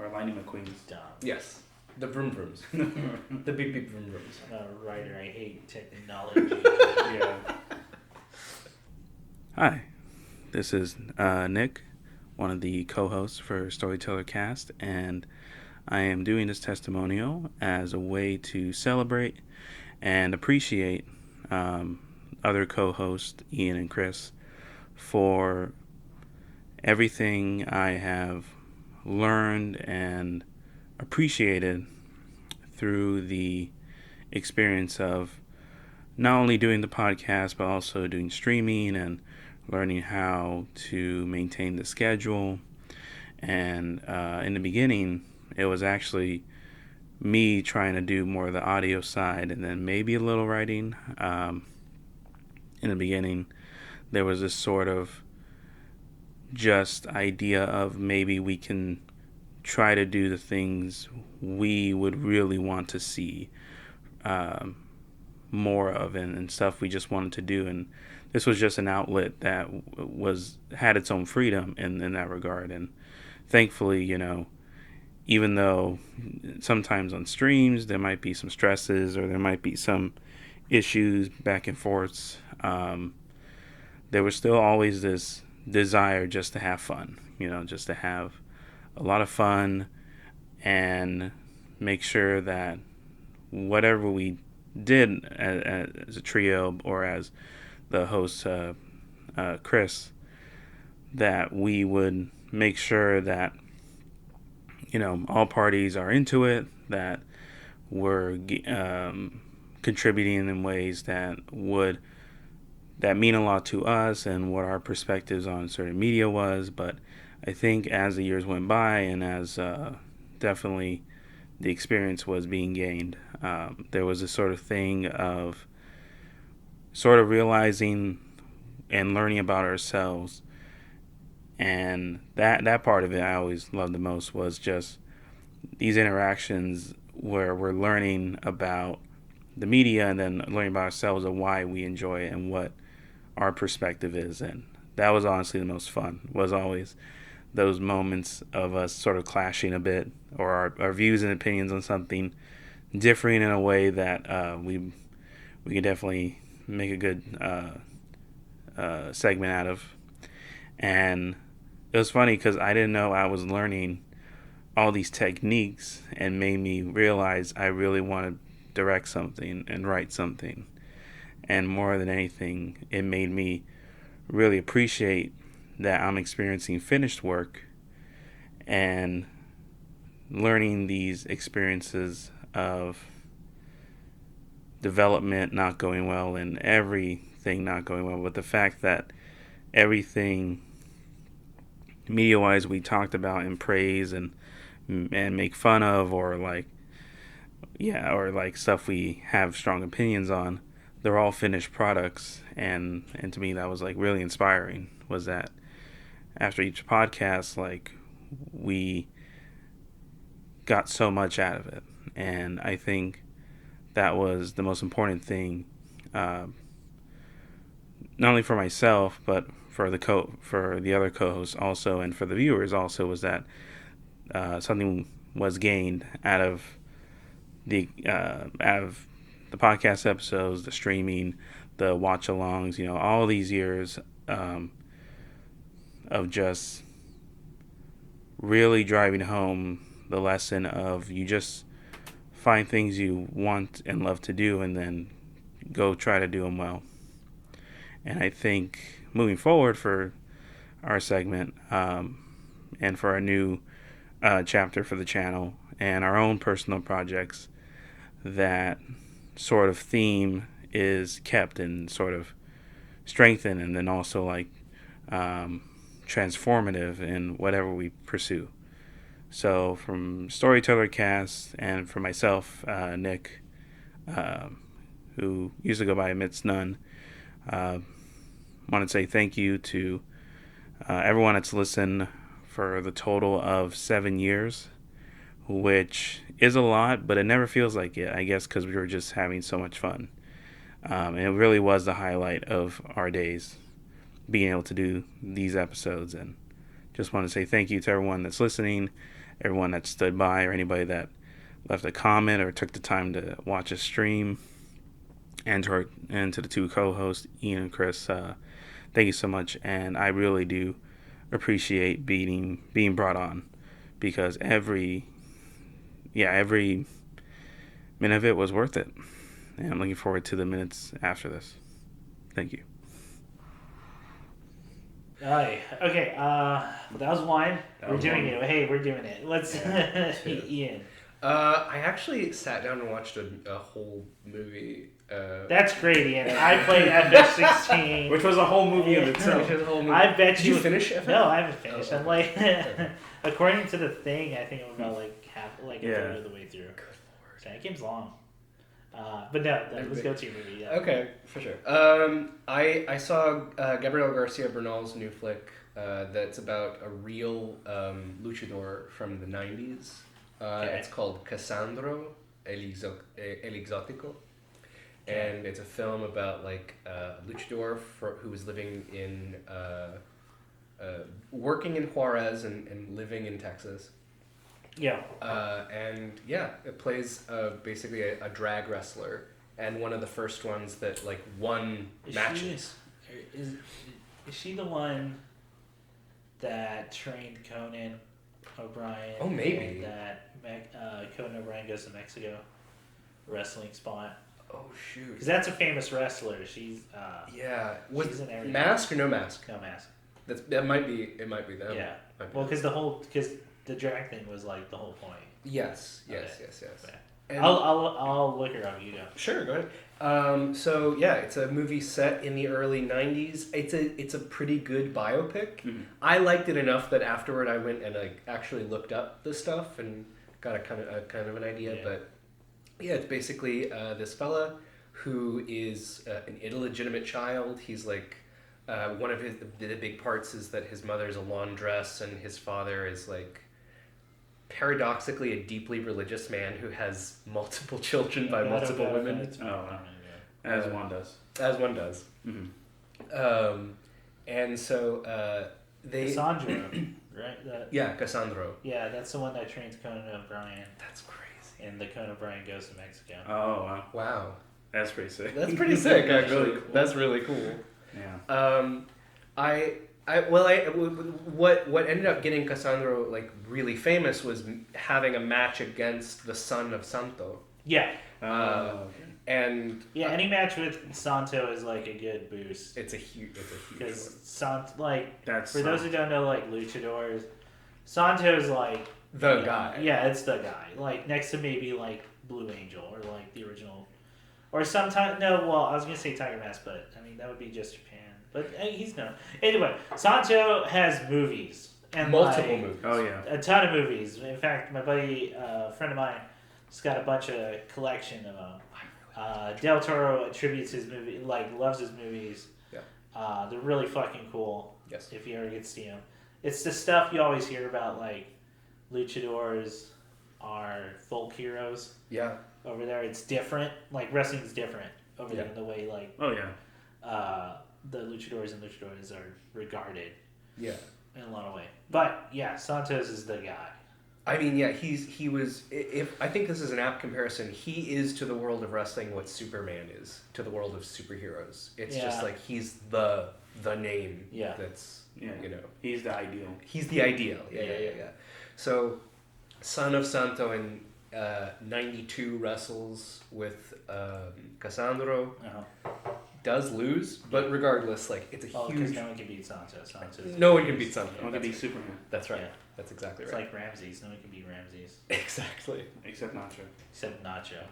Or Lightning McQueen's. Dumb. Yes. The vroom vrooms. The beep beep vroom vrooms. I'm not a writer. I hate technology. Yeah. Hi, this is Nick, one of the co-hosts for Storyteller Cast, and I am doing this testimonial as a way to celebrate and appreciate other co-hosts, Ian and Chris, for everything I have learned and appreciated through the experience of not only doing the podcast, but also doing streaming and learning how to maintain the schedule. And in the beginning, it was actually me trying to do more of the audio side and then maybe a little writing. In the beginning, there was this sort of just idea of maybe we can try to do the things we would really want to see more of and stuff we just wanted to do. And this was just an outlet that had its own freedom in that regard. And thankfully, even though sometimes on streams there might be some stresses or there might be some issues back and forths, there was still always this desire just to have fun, just to have a lot of fun and make sure that whatever we did as a trio or as the host, Chris, that we would make sure that all parties are into it, that we're contributing in ways that mean a lot to us and what our perspectives on certain media was. But I think as the years went by and as definitely the experience was being gained, there was a sort of thing of sort of realizing and learning about ourselves. And that part of it I always loved the most was just these interactions where we're learning about the media and then learning about ourselves and why we enjoy it and what our perspective is. And that was honestly the most fun, was always those moments of us sort of clashing a bit or our views and opinions on something differing in a way that we could definitely make a good segment out of. And it was funny because I didn't know I was learning all these techniques and made me realize I really want to direct something and write something. And more than anything, it made me really appreciate that I'm experiencing finished work and learning these experiences of development not going well and everything not going well, but the fact that everything media-wise we talked about and praise and make fun of or stuff we have strong opinions on, they're all finished products. And to me that was really inspiring, was that after each podcast we got so much out of it. And I think that was the most important thing, not only for myself but for the other co-hosts also, and for the viewers also, was that something was gained out of the podcast episodes, the streaming, the watch-alongs, all these years of just really driving home the lesson of you just find things you want and love to do and then go try to do them well. And I think moving forward for our segment and for our new chapter for the channel and our own personal projects, that sort of theme is kept and sort of strengthened, and then also like transformative in whatever we pursue. So from Storyteller Casts and for myself, Nick, who used to go by Amidst None, wanted to say thank you to everyone that's listened for the total of 7 years, which is a lot, but it never feels like it, I guess, because we were just having so much fun. And it really was the highlight of our days, being able to do these episodes. And just want to say thank you to everyone that's listening, everyone that stood by, or anybody that left a comment or took the time to watch a stream, and to the two co-hosts, Ian and Chris. Thank you so much, and I really do appreciate being brought on, because every minute of it was worth it, and I'm looking forward to the minutes after this. Thank you. Alright, okay, that was one. We're doing it. Hey, we're doing it. Let's, Ian. I actually sat down and watched a whole movie. That's great, Ian. I played FF16. Which was a whole movie in itself. I bet Did you finish FF? No, I haven't finished. Oh, I'm like, according to the thing, I think I'm about like a third of the way through. Good lord. So that game's long. But no, let's go to your movie. Yeah. Okay, for sure. I saw Gabriel Garcia Bernal's new flick that's about a real luchador from the 90s. Okay. It's called Cassandro El Exótico. And it's a film about like a luchador who was living in, working in Juarez and living in Texas. Yeah. It plays basically a drag wrestler, and one of the first ones that like won matches. Is she the one that trained Conan O'Brien? Oh, maybe. That Conan O'Brien goes to Mexico wrestling spot. Oh shoot! Because that's a famous wrestler. She's Was she's in everything. mask or no mask? No mask. That might be. It might be them. Yeah. Might be Well, them. because the drag thing was like the whole point. Yes. Okay. Yes. Yeah. And I'll look her up. You go. Sure, go ahead. So yeah, it's a movie set in the early '90s. It's a pretty good biopic. Mm-hmm. I liked it enough that afterward I went and I actually looked up the stuff and got a kind of an idea. Yeah. But yeah, it's basically this fella who is an illegitimate child. He's like one of the big parts is that his mother's a laundress and his father is like paradoxically a deeply religious man who has multiple children by multiple women. As one does. As one does. Mm-hmm. And so they... Cassandra, right? Yeah, Cassandro. Yeah, that's the one that trains Conan O'Brien. That's crazy. And the Conan O'Brien goes to Mexico. Oh, wow. Wow. That's pretty sick. That's pretty sick, actually. Really cool. That's really cool. Yeah. What ended up getting Cassandro like really famous was having a match against the son of Santo. Yeah. And any match with Santo is like a good boost. It's a huge because Santo, like, That's for those who don't know, like luchadors, Santo's like the guy. Yeah, it's the guy. Like next to maybe like Blue Angel or like the original, or sometimes I was gonna say Tiger Mask, but I mean that would be just Japan. But he's known. Anyway, Santo has movies. And multiple like, movies. Oh, yeah. A ton of movies. In fact, my buddy, a friend of mine, has got a bunch of collection of them. Del Toro attributes his movie, like, loves his movies. Yeah. They're really fucking cool. Yes. If you ever get to see them. It's the stuff you always hear about, like, luchadors are folk heroes. Yeah. Over there, it's different. Like, wrestling's different over there in the way, like... Oh, yeah. the luchadors and luchadoras are regarded. Yeah. In a lot of ways. But yeah, Santos is the guy. I mean, yeah, he was. If I think this is an apt comparison, he is to the world of wrestling what Superman is to the world of superheroes. It's just like he's the name. Yeah. That's he's the ideal. He's the ideal. Yeah. So, son of Santo in 92 wrestles with Cassandro. Does lose, but regardless, like it's a huge. Because no one can beat Santos. No one can beat Santos. No one can beat Superman. That's right. Yeah. That's exactly right. It's like Ramses. No one can beat Ramses. Exactly. Except Nacho. Except Nacho.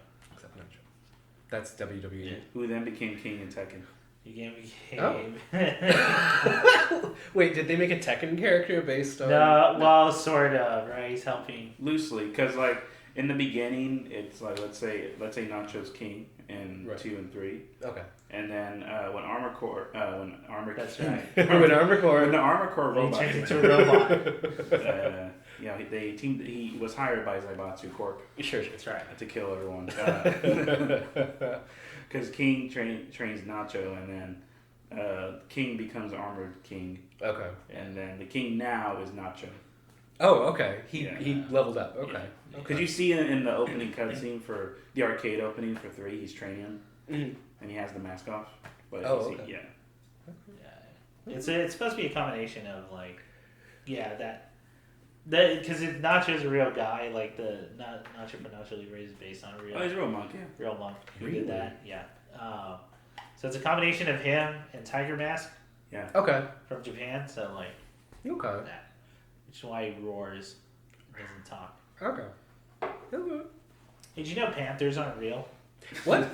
That's WWE. Yeah. Who then became king in Tekken. He became. Oh. Wait, did they make a Tekken character based on? No, well, sort of, right? He's helping loosely, because like in the beginning, it's like let's say Nacho's king in 2 and 3. Okay. And then when Armor Core, that's right. when the Armor Core robot turned into a robot. They teamed. He was hired by Zaibatsu Corp. Sure, that's right. To kill everyone. Because King trains Nacho, and then King becomes Armored King. Okay. And then the King now is Nacho. Oh, okay. He leveled up. Okay. Because you see in the opening cutscene for the arcade opening for 3, he's training, and he has the mask off. But it's supposed to be a combination of like, because Nacho's a real guy. Like the Nacho for Nacho Libre is based on a real. Oh, he's a real monk. Yeah. Real monk who Really? did that. Yeah. So it's a combination of him and Tiger Mask. Yeah. Okay. From Japan. So like. Okay. That. Which is why he roars, doesn't talk. Okay. Did you know panthers aren't real? What?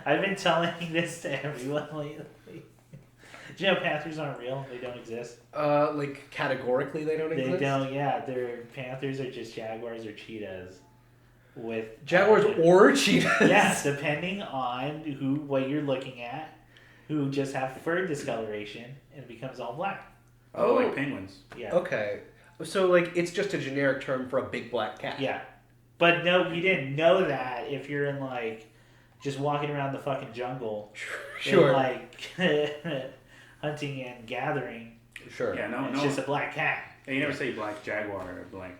I've been telling this to everyone lately. Did you know panthers aren't real? They don't exist. Like categorically, they don't exist. They don't. Yeah, panthers are just jaguars or cheetahs. With jaguars or cheetahs. Yeah, depending on what you're looking at, who just have fur discoloration and it becomes all black. Oh, like penguins. Yeah. Okay. So, like, it's just a generic term for a big black cat. Yeah. But no, you didn't know that if you're in, like, just walking around the fucking jungle. Sure. And, like, hunting and gathering. Sure. Yeah, it's just a black cat. Yeah, you never say black jaguar or black.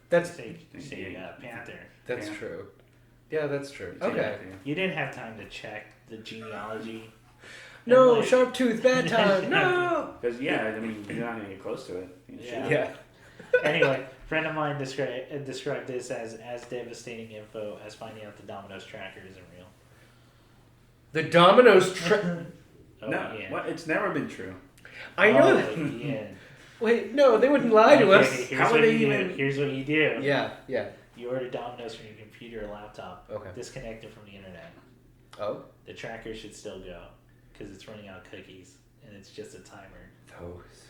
That's panther. That's true. Yeah, that's true. Okay. You didn't have time to check the genealogy. No, like, sharp tooth, bad time. No. Because I mean, you're not gonna get close to it. Yeah. Anyway, a friend of mine described this as devastating info as finding out the Domino's tracker isn't real. The Domino's tracker. No, what? It's never been true. I know. Yeah. Wait, no, they wouldn't lie to us. How would they even? Here's what you do. Yeah. You order Domino's from your computer or laptop. Okay. Disconnect it from the internet. Oh. The tracker should still go. Because it's running out of cookies, and it's just a timer. Those.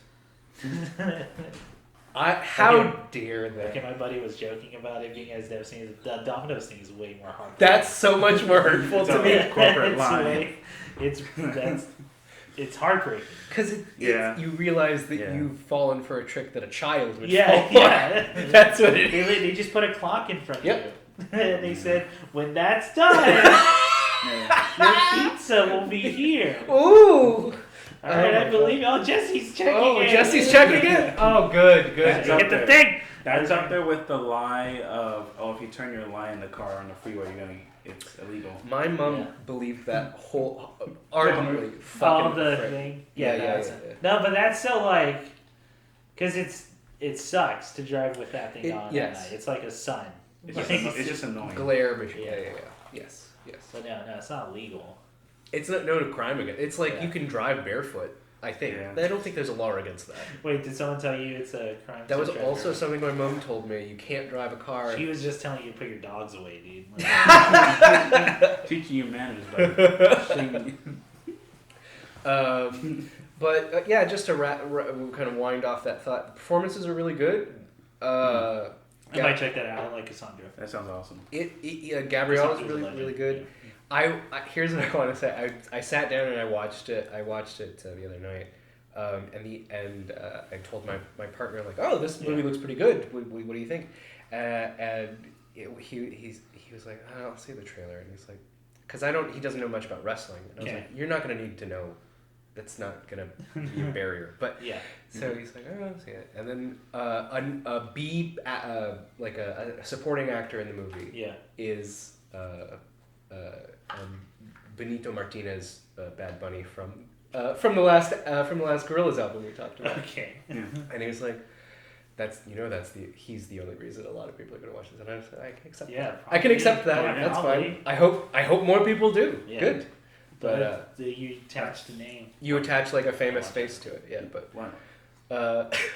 How dare they? Okay, my buddy was joking about it being as devastating. The Domino's thing is way more hard. That's so much more hurtful to me. Corporate lie. It's heartbreaking. Because you realize that you've fallen for a trick that a child would fall for. Yeah. That's what it is. They just put a clock in front of you. And they said, when that's done... Your pizza will be here. Ooh. All right, I believe. Oh, Jesse's checking. Oh, Jesse's checking again. Oh, good. Get the thing. That's up there with the lie of if you turn your light in the car on the freeway, it's illegal. My mom believed that whole ardently. Fucking the thing. Yeah. No, but that's so like, because it sucks to drive with that thing on. Yes. At night. It's like a sun. It's just annoying. Glare machine. Yeah. Yes. But no, it's not legal. It's not known a crime against. It's like you can drive barefoot. I think. Yeah. I don't think there's a law against that. Wait, did someone tell you it's a crime? That was also something my mom told me. You can't drive a car. She was just telling you to put your dogs away, dude. Teaching you manners, buddy. But just to kind of wind off that thought, the performances are really good. I might check that out. I like Cassandra. That sounds awesome. Gabrielle is really good. I here's what I want to say. I sat down and I watched it. The other night. And I told my partner, like, oh, this movie looks pretty good. What do you think? He was like, oh, I'll see the trailer. And he's like, because he doesn't know much about wrestling. And I was like, you're not going to need to know. That's not going to be a barrier. But so he's like, oh, see it. And then like a supporting actor in the movie is Benito Martinez, Bad Bunny from the last Gorillaz album we talked about. Okay. And he was like, he's the only reason a lot of people are going to watch this. And I said, I can accept that. I can accept that. That's fine. I hope more people do. Yeah. Good. But you attach the name. You attach like a famous face to it. Yeah, but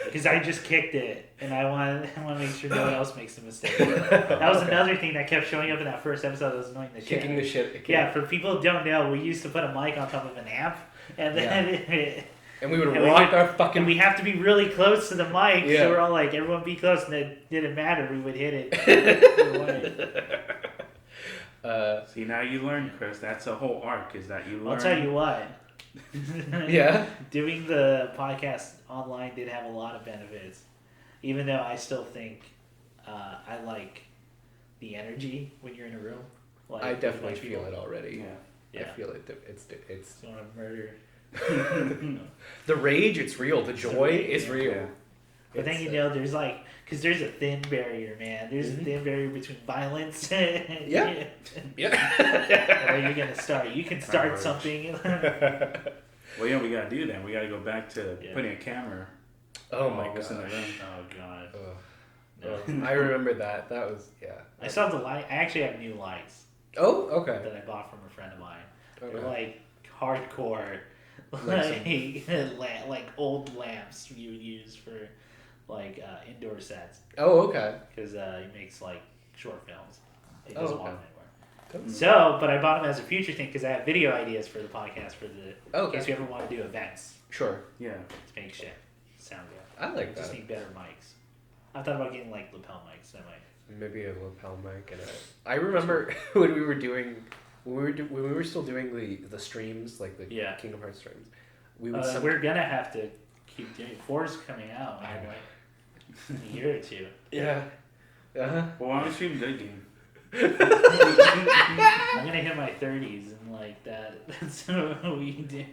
because I just kicked it, and I want to make sure no one else makes the mistake. That was another thing that kept showing up in that first episode. That was annoying the shit. Kicking the shit. Yeah, for people who don't know, we used to put a mic on top of an amp, and then and we would rock our fucking. And we have to be really close to the mic, so we're all like, everyone be close, and it didn't matter. We would hit it. See, now you learn, Chris. That's a whole arc. Is that you learn? I'll tell you what. Doing the podcast online did have a lot of benefits, even though I still think I like the energy when you're in a room. Like, I definitely feel it already. I feel it. It's want to murder. The rage, it's real. The joy is real. Yeah. But then there's like, because there's a thin barrier, man. There's a thin barrier between violence and and where you're gonna start. You can start something. Well, we gotta do that. We gotta go back to putting a camera. Oh my god! In the room. Oh god! No. I remember that. That was I saw the light. I actually have new lights. Oh, okay. That I bought from a friend of mine. Okay. They're like hardcore, like old lamps you would use for like indoor sets. Oh, okay. Because he makes like short films. He doesn't want them anymore. Cool. So, but I bought them as a future thing because I have video ideas for the podcast in case we ever want to do events. Sure. Yeah. To make shit sound good. I like that. Just need better mics. I thought about getting like lapel mics. So maybe a lapel mic and I remember when we were still doing the streams, like the Kingdom Hearts streams. We're gonna have to keep doing. 4's coming out in a year or two. Yeah. Uh-huh. Well, why don't you stream good game? I'm gonna hit my 30s and like that. That's what we do.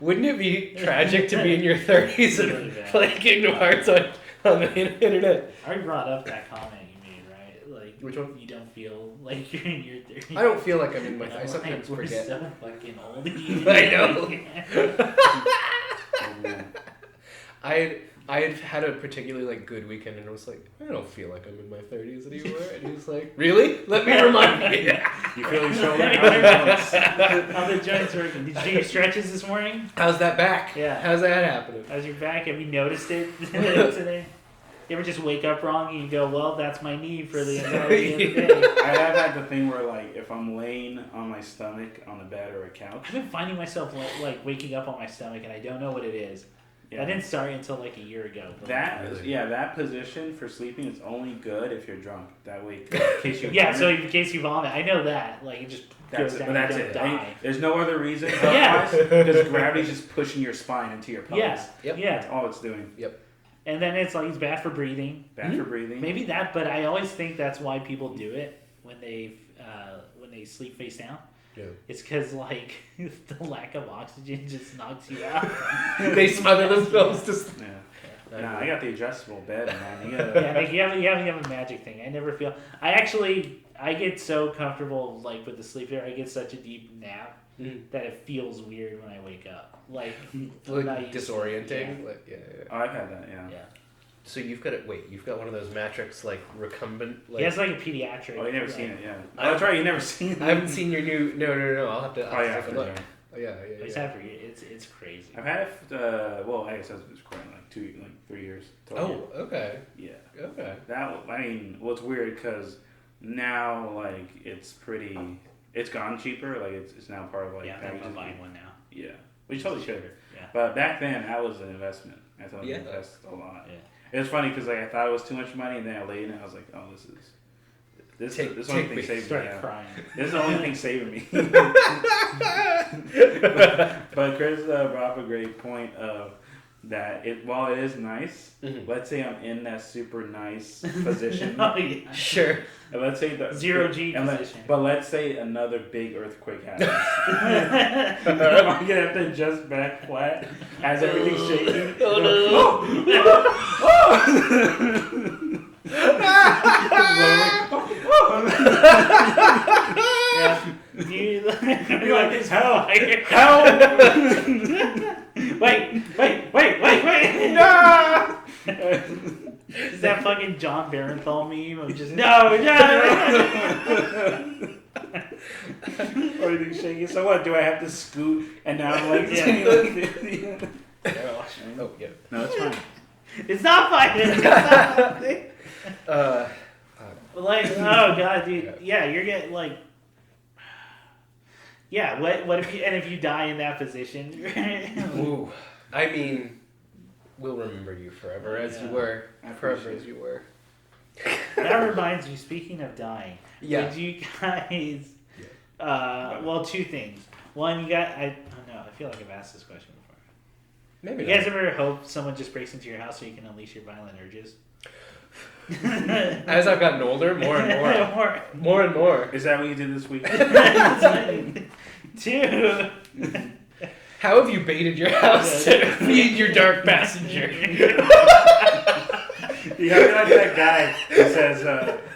Wouldn't it be tragic to be in your 30s and play Kingdom Hearts on the internet? I already brought up that comment you made, right? Like, which one? You don't feel like you're in your 30s. I don't feel like I'm in my 30s. I sometimes forget. We're so fucking old. I know. I had had a particularly like good weekend and I was like, I don't feel like I'm in my 30s anymore. And he was like, really? Let me remind you. You feel your shoulder? How the joints working? Did you do your stretches this morning? How's that back? Yeah. How's that happening? How's your back? Have you noticed it today? You ever just wake up wrong and you go, well, that's my knee for the entirety of the day? I have had the thing where, like, if I'm laying on my stomach on a bed or a couch. I've been finding myself, like waking up on my stomach and I don't know what it is. Yeah. That didn't start until, like, a year ago. That position for sleeping is only good if you're drunk. That way, in case you so in case you vomit. I know that. Like, it just goes down and don't die. There's no other reason. Because gravity's just pushing your spine into your pelvis. Yeah. That's all it's doing. Yep. And then it's like, it's bad for breathing. For breathing. Maybe that, but I always think that's why people do it when they sleep face down. Yeah. It's because, like, the lack of oxygen just knocks you out. They smother themselves just... Yeah. Nah, I got the adjustable bed, man. You have a magic thing. I never feel... I get so comfortable, like, with the sleep there. I get such a deep nap that it feels weird when I wake up. Like disorienting? Oh, I've had that, yeah. So you've got one of those Matrix, like, recumbent... Like... He has, like, a pediatric. Oh, you never seen it, yeah. Oh, that's right, you never seen it. I haven't seen your new... No, I'll have to take a look. Oh, yeah. It's had for you. It's crazy. I've had it, I guess I was recording, like 3 years. Oh, okay. Yeah. Okay. It's weird, because now, like, it's gone cheaper, like, it's now part of, like... Yeah, I'm buying one now. Yeah. We totally should. Yeah. But back then, that was an investment. I thought I invested a lot. Yeah. It was funny because, like, I thought it was too much money, and then I laid in it. I was like, "Oh, this only thing saving me." Crying. This is the only thing saving me. But Chris brought up a great point of that while it is nice, let's say I'm in that super nice position. Oh, yeah. Sure. And let's say the Zero G position. But let's say another big earthquake happens. I'm gonna have to adjust back flat as everything's shaking. Oh Yeah. You're like, it's hell. Wait. No! Is that fucking John Barenthal meme of just no. Everything's shaking. So what? Do I have to scoot? And now I'm like, Oh, yeah. No, it's fine. It's not fine. Like, oh god, dude. Yeah, you're getting like. Yeah, what if you die in that position? Ooh. I mean, we'll remember you forever as you were. Forever as you were. That reminds me, speaking of dying, would you guys... well, two things. One, I don't know, I feel like I've asked this question before. Maybe you guys ever hope someone just breaks into your house so you can unleash your violent urges? As I've gotten older, more and more. More and more. Is that what you did this week? Two. How have you baited your house to feed your dark passenger? You gotta be like that guy who says,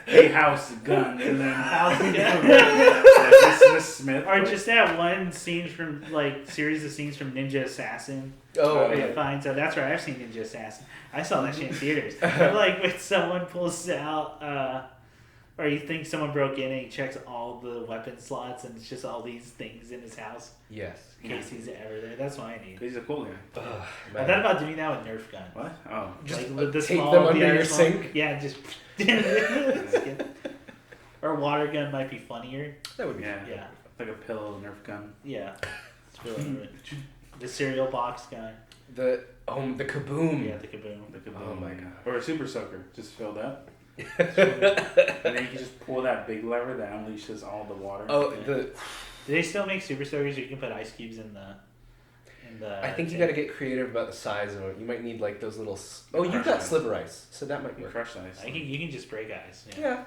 hey, house, gun, and then house, gun. Mr. Smith. Or just that one scene from, series of scenes from Ninja Assassin. Oh, yeah. Fine. So that's where I've seen Ninja Assassin. I saw that shit in theaters. But when someone pulls out, or you think someone broke in and he checks all the weapon slots and it's just all these things in his house. Yes. In case he's ever there. That's what I need. He's a cool guy. I thought about doing that with Nerf gun. What? Oh. Just with the tape small, them under your sink? Yeah, just... Or water gun might be funnier. That would be Yeah. Like a pillow Nerf gun. Yeah. It's really the cereal box gun. The kaboom. Yeah, the kaboom. Oh my god. Or a super soaker, just filled up. And then you can just pull that big lever that unleashes all the water. Oh, Do they still make super soakers where you can put ice cubes in the I think you got to get creative about the size of it. You might need like those little. You've got sliver ice, so that might be crushed ice. You can just break ice. Yeah.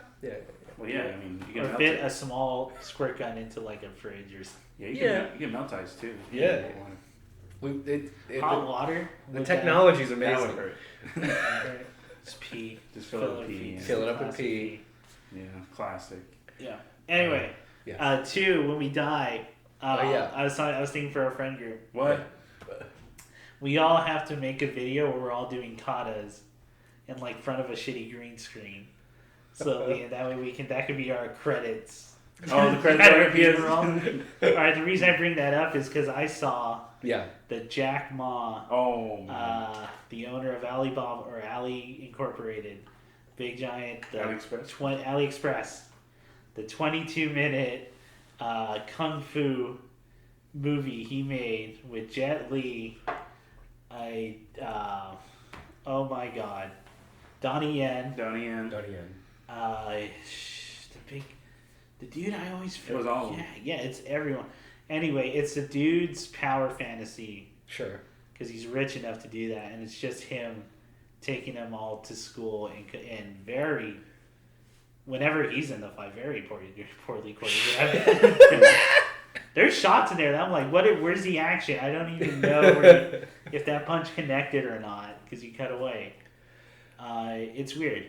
Well, yeah. I mean, you can or fit a small squirt gun into like a fridge or something. Yeah, you can melt ice too. Yeah. Hot water. The technology's amazing. That would hurt. Just pee. Just fill it with pee. Fill it up with pee. Yeah, classic. Yeah. Anyway, two, when we die. I was thinking for our friend group. What? We all have to make a video where we're all doing katas in front of a shitty green screen. So that way that could be our credits. Oh, the credits are all right. The reason I bring that up is because I saw the Jack Ma, the owner of Alibaba or Ali Incorporated, big giant AliExpress, the 22-minute kung fu movie he made with Jet Li. Oh my god, Donnie Yen. The dude I always forget. It was all. Yeah, it's everyone. Anyway, it's the dude's power fantasy. Sure. Because he's rich enough to do that, and it's just him taking them all to school and very. Whenever he's in the fight, very poorly choreographed. There's shots in there that I'm like, where's the action? I don't even know if that punch connected or not because you cut away. It's weird.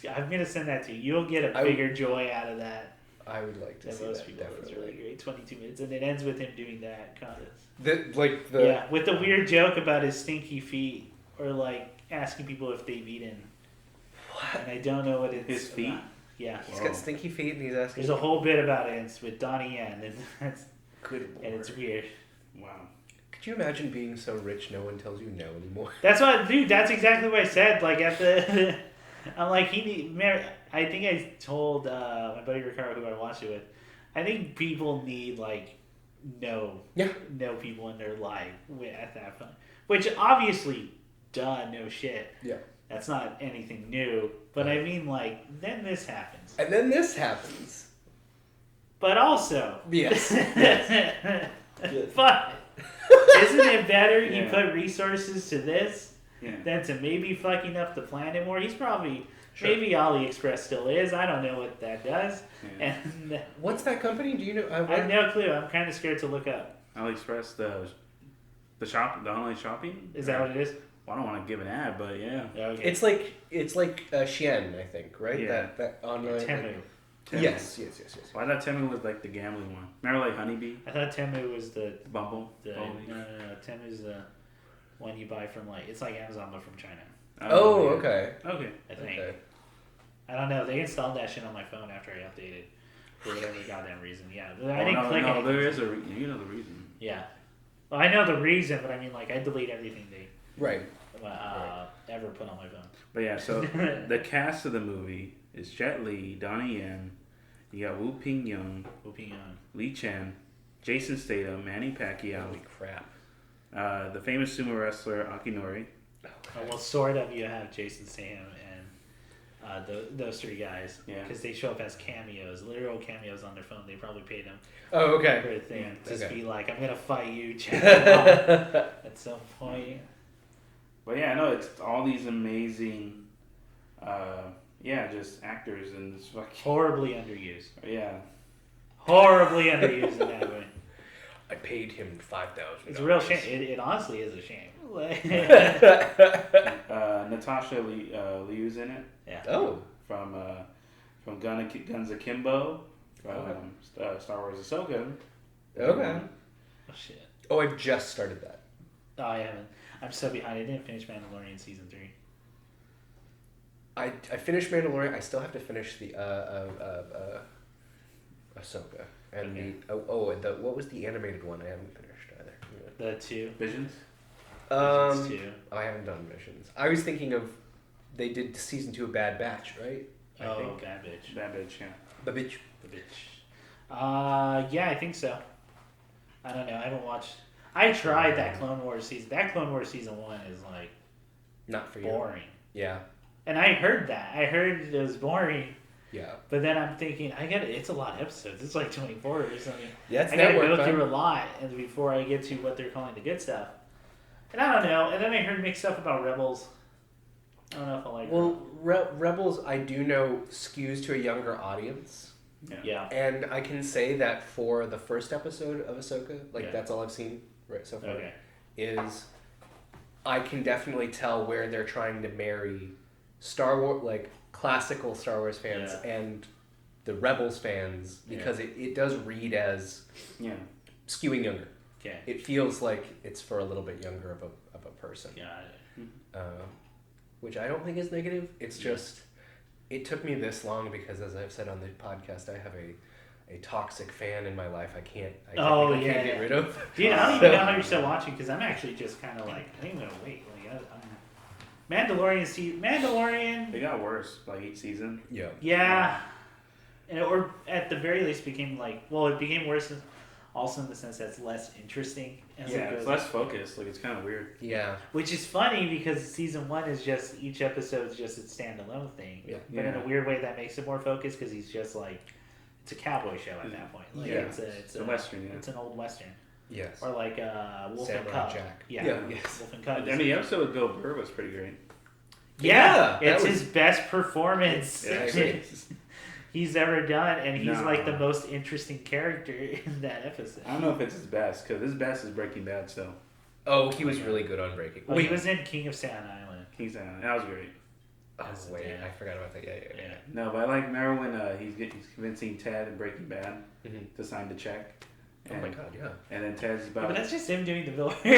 I'm gonna send that to you. You'll get a bigger joy out of that. I would like to see most that. people. It's really great. 22 minutes, and it ends with him doing that contest. With the weird joke about his stinky feet, or asking people if they've eaten. What? And I don't know what it's his feet. About. Yeah, he's got stinky feet, and he's asking. There's a whole bit about it. It's with Donnie Yen, and that's good. Lord. And it's weird. Wow. Could you imagine being so rich no one tells you no anymore? That's that's exactly what I said. I'm like, I think I told my buddy Ricardo, who I watched it with, I think people need no people in their life at that point. Which obviously, no shit. Yeah. That's not anything new. But I mean, then this happens. And then this happens. But also. Yes. But Isn't it better you Yeah. put resources to this Yeah. than to maybe fucking up the planet more? He's probably Sure. maybe AliExpress still is. I don't know what that does. Yeah. And What's that company? Do you know? I have no clue. I'm kind of scared to look up. AliExpress, the online shopping. Is that what it is? Well, I don't want to give an ad, but yeah. Okay. It's like Shein, I think, right? Yeah. That online. Temu. Temu. Yes. Well, I thought Temu was like the gambling one. Remember like Honeybee, I thought Temu was the Bumble. no. Temu's the one you buy from it's like Amazon but from China. Oh, yeah. okay. Okay. I think. Okay. I don't know. They installed that shit on my phone after I updated for whatever goddamn reason. Yeah, I Oh, didn't click no, it. there is you know the reason. Yeah. Well, I know the reason, but I mean, I delete everything they Right. ever put on my phone. But yeah, so the cast of the movie is Jet Li, Donnie Yen, you got Wu Ping Young, Lee Chen, Jason Statham, Manny Pacquiao, Holy crap. the famous sumo wrestler Akinori. Well, sort of. You have Jason Statham and those three guys. Yeah. Because they show up as cameos, literal cameos on their phone. They probably paid them Oh, for okay. a thing. Just Okay. be like, I'm gonna fight you, Chad, at some point. But yeah, I know it's all these amazing, just actors and this fucking Horribly underused. yeah. Horribly underused in that way. I paid him $5,000. It's a real shame. It honestly is a shame. Natasha Liu's in it. Yeah. Oh. From Guns Akimbo, from Star Wars Ahsoka. Okay. Oh shit. Oh, I've just started that. Oh, I haven't. I'm so behind. I didn't finish Mandalorian season 3. I finished Mandalorian. I still have to finish the Ahsoka and Okay. and what was the animated one? I haven't finished either. The 2. Visions. Visions 2. I haven't done Missions. I was thinking of they did season 2 of Bad Batch, right? I Oh, think. bad bitch. That bitch, yeah. The bitch. The bitch. Yeah, I think so. I don't know. I haven't watched. I tried that Clone Wars season. That Clone Wars season 1 is Not for you. boring. Yeah. And I heard that. I heard it was boring. Yeah. But then I'm thinking, it's a lot of episodes. It's like 24 or something. Yeah, it's I gotta network, go man. through a lot and before I get to what they're calling the good stuff. And I don't know. And then I heard mixed stuff about Rebels. I don't know if I like Well, Rebels, I do know, skews to a younger audience. Yeah. And I can say that for the first episode of Ahsoka, Yeah. that's all I've seen right so far, Okay. is I can definitely tell where they're trying to marry Star Wars, classical Star Wars fans and the Rebels fans, because it does read as skewing younger. Okay. It feels like it's for a little bit younger of a person. Got it. Which I don't think is negative. It's just, it took me this long because, as I've said on the podcast, I have a toxic fan in my life. I can't get rid of. Dude, I don't even know how you're still watching because I'm actually just kind of I think I'm gonna wait. Mandalorian. They got worse, each season. Yeah. Yeah. Or at the very least became it became worse also in the sense that it's less interesting. As it It's goes. less focused. It's kind of weird. Yeah. Which is funny because season 1 is just each episode's just its standalone thing. Yeah. But in a weird way that makes it more focused because he's just it's a cowboy show at that point. It's a western. Yeah. It's an old western. Yes. Or Wolf and Samurai Cub. Jack. Yeah. Yes. Wolf and Cub. I mean, the episode with Bill Burr was pretty great. Yeah, Yeah, it's that was- his best performance Yeah, I agree. he's ever done, and he's No. the most interesting character in that episode. I don't know if it's his best, because his best is Breaking Bad still. Oh, he was really good on Breaking. He was in King of Staten Island. That was great. Oh, wait, I forgot about that. Yeah. No, but remember when he's convincing Ted in Breaking Bad Mhm. to sign the check? Oh my god, yeah. And then Ted's Yeah, about. but that's just him doing the villain. and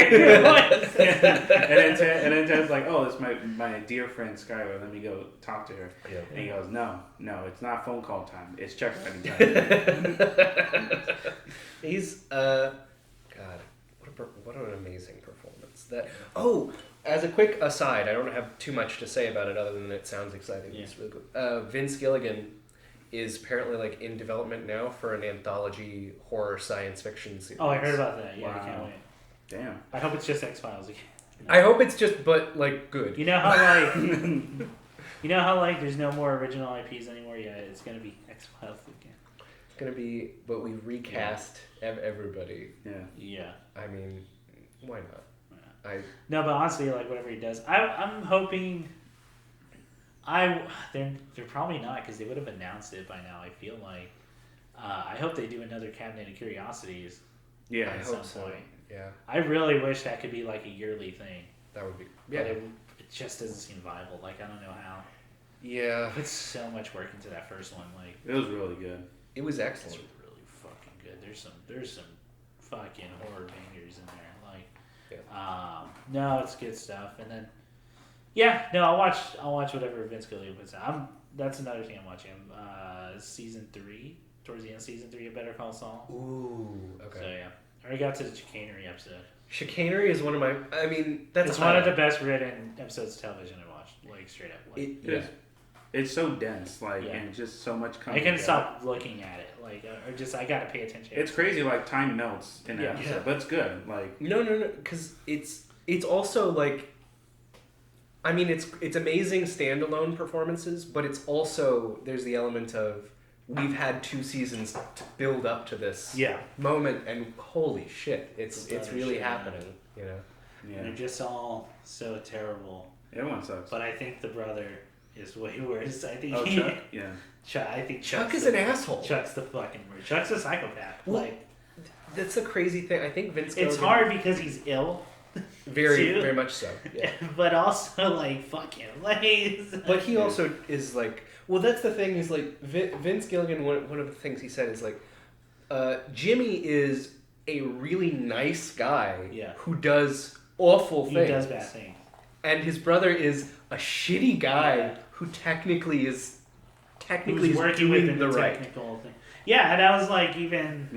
then Ted's like, "Oh, it's my dear friend Skylar. Let me go talk to her." Yeah. And he goes, "No, it's not phone call time. It's check writing time." He's God, what an amazing performance. As a quick aside, I don't have too much to say about it other than it sounds exciting. Yeah. It's really good. Vince Gilligan is apparently in development now for an anthology horror science fiction series. Oh, I heard about that. Yeah, I Wow. can't wait. Damn. I hope it's just X-Files again. I hope it's just good. You know how there's no more original IPs anymore. Yeah, it's gonna be X-Files again. It's gonna be, but we recast everybody. Yeah. I mean, why not? No, but honestly, like whatever he does, I'm hoping. They're probably not, because they would have announced it by now. I feel like. I hope they do another Cabinet of Curiosities. Yeah, I at hope some so. point. Yeah, I really wish that could be like a yearly thing. that would be. But Yeah, it just doesn't seem viable. Like, I don't know how. yeah. I put so much work into that first one. Like, it was really good. It was it's excellent. really fucking good. There's some fucking horror bangers in there. Like, no, it's good stuff. And then, I'll watch whatever Vince Gilligan puts out. That's another thing I'm watching. Season 3, towards the end of season 3 of Better Call Saul. Ooh, okay. So I already got to the chicanery episode. Chicanery is one of my. I mean, It's one of the best written episodes of television I watched. Like, straight up. Like, It's so dense, like, and just so much I can stop looking at it, like, or just I gotta pay attention. It's crazy, like time melts in that episode, but it's good. Like, no, because it's also like. I mean, it's amazing standalone performances, but it's also there's the element of we've had 2 seasons to build up to this moment, and holy shit, it's really happening, you know. Yeah. They're just all so terrible. Everyone sucks. But I think the brother is way worse. I think Chuck? Yeah. I think Chuck is an asshole. Chuck's the fucking worst. Chuck's a psychopath. Well, like, that's the crazy thing. I think Vince. It's hard because he's ill. Very much so. Yeah. But also, like, fuck him. Like, but he also is like. Well, that's the thing. Is like Vince Gilligan. One of the things he said is like, Jimmy is a really nice guy. Yeah. Who does awful things. He does bad things. And his brother is a shitty guy who technically is working doing the right technical thing. Yeah, and I was like, even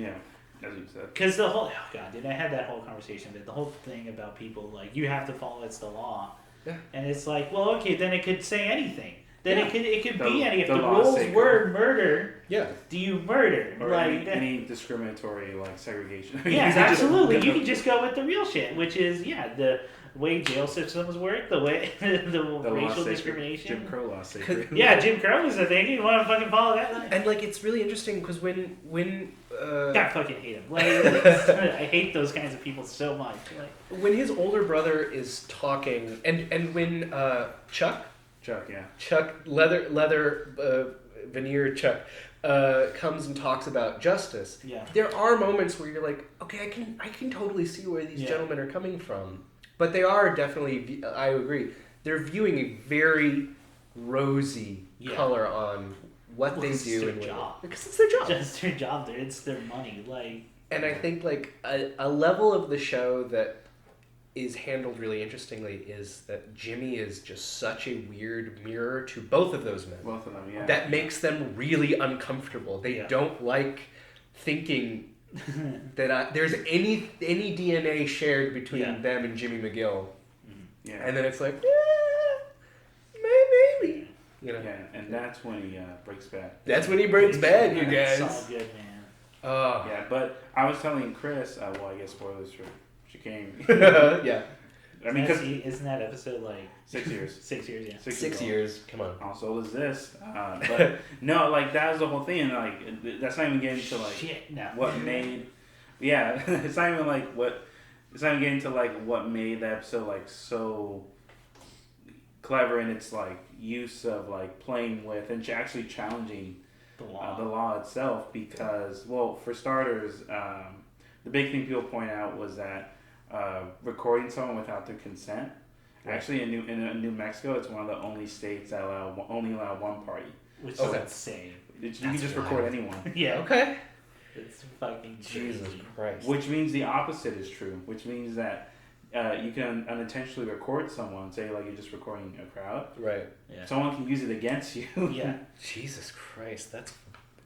as you said, because the whole dude, I had that whole conversation. But the whole thing about people like you have to follow it's the law, and it's like, well, okay, then it could say anything. Then it could be any. If the rules were murder, do you murder? Or like any discriminatory like segregation? Yeah, absolutely. You can just go with the real shit, which is the way jail systems work, the way the racial discrimination. Jim Crow law sacred. Yeah, Jim Crow was the thing. You want to fucking follow that? And like, it's really interesting because when I fucking hate him. Like, I hate those kinds of people so much. Like, when his older brother is talking, and when Chuck, leather veneer Chuck, comes and talks about justice. Yeah. There are moments where you're like, okay, I can totally see where these gentlemen are coming from, but they are definitely. I agree. They're viewing a very rosy color on what they do and because it's their job. Just their job. It's their money. Like. And I think like a level of the show that is handled really interestingly is that Jimmy is just such a weird mirror to both of those men. Both of them, yeah. That makes them really uncomfortable. They don't like thinking that there's any DNA shared between them and Jimmy McGill. Yeah. And then it's like, maybe. You know? Yeah, and that's when he breaks bad. That's when he breaks bad, you guys. It's all good, man. Yeah, but I was telling Chris, well, I guess spoilers for Chicane. Yeah. I mean, because isn't that episode like 6 years? 6 years, yeah. 6 years. Come on. Also, is this? But no, like that was the whole thing. Like that's not even getting to like what made. Yeah, it's not even like what. It's not even getting to like what made the episode like so clever in its like use of like playing with and actually challenging the law itself. Because, well, for starters, the big thing people point out was that recording someone without their consent. Actually, in New Mexico, it's one of the only states that only allow one party. Which is insane. You can just record anyone. Yeah. Okay. It's fucking Jesus crazy. Christ. Which means the opposite is true. Which means that you can unintentionally record someone. Say like you're just recording a crowd. Right. Yeah. Someone can use it against you. Yeah. Jesus Christ.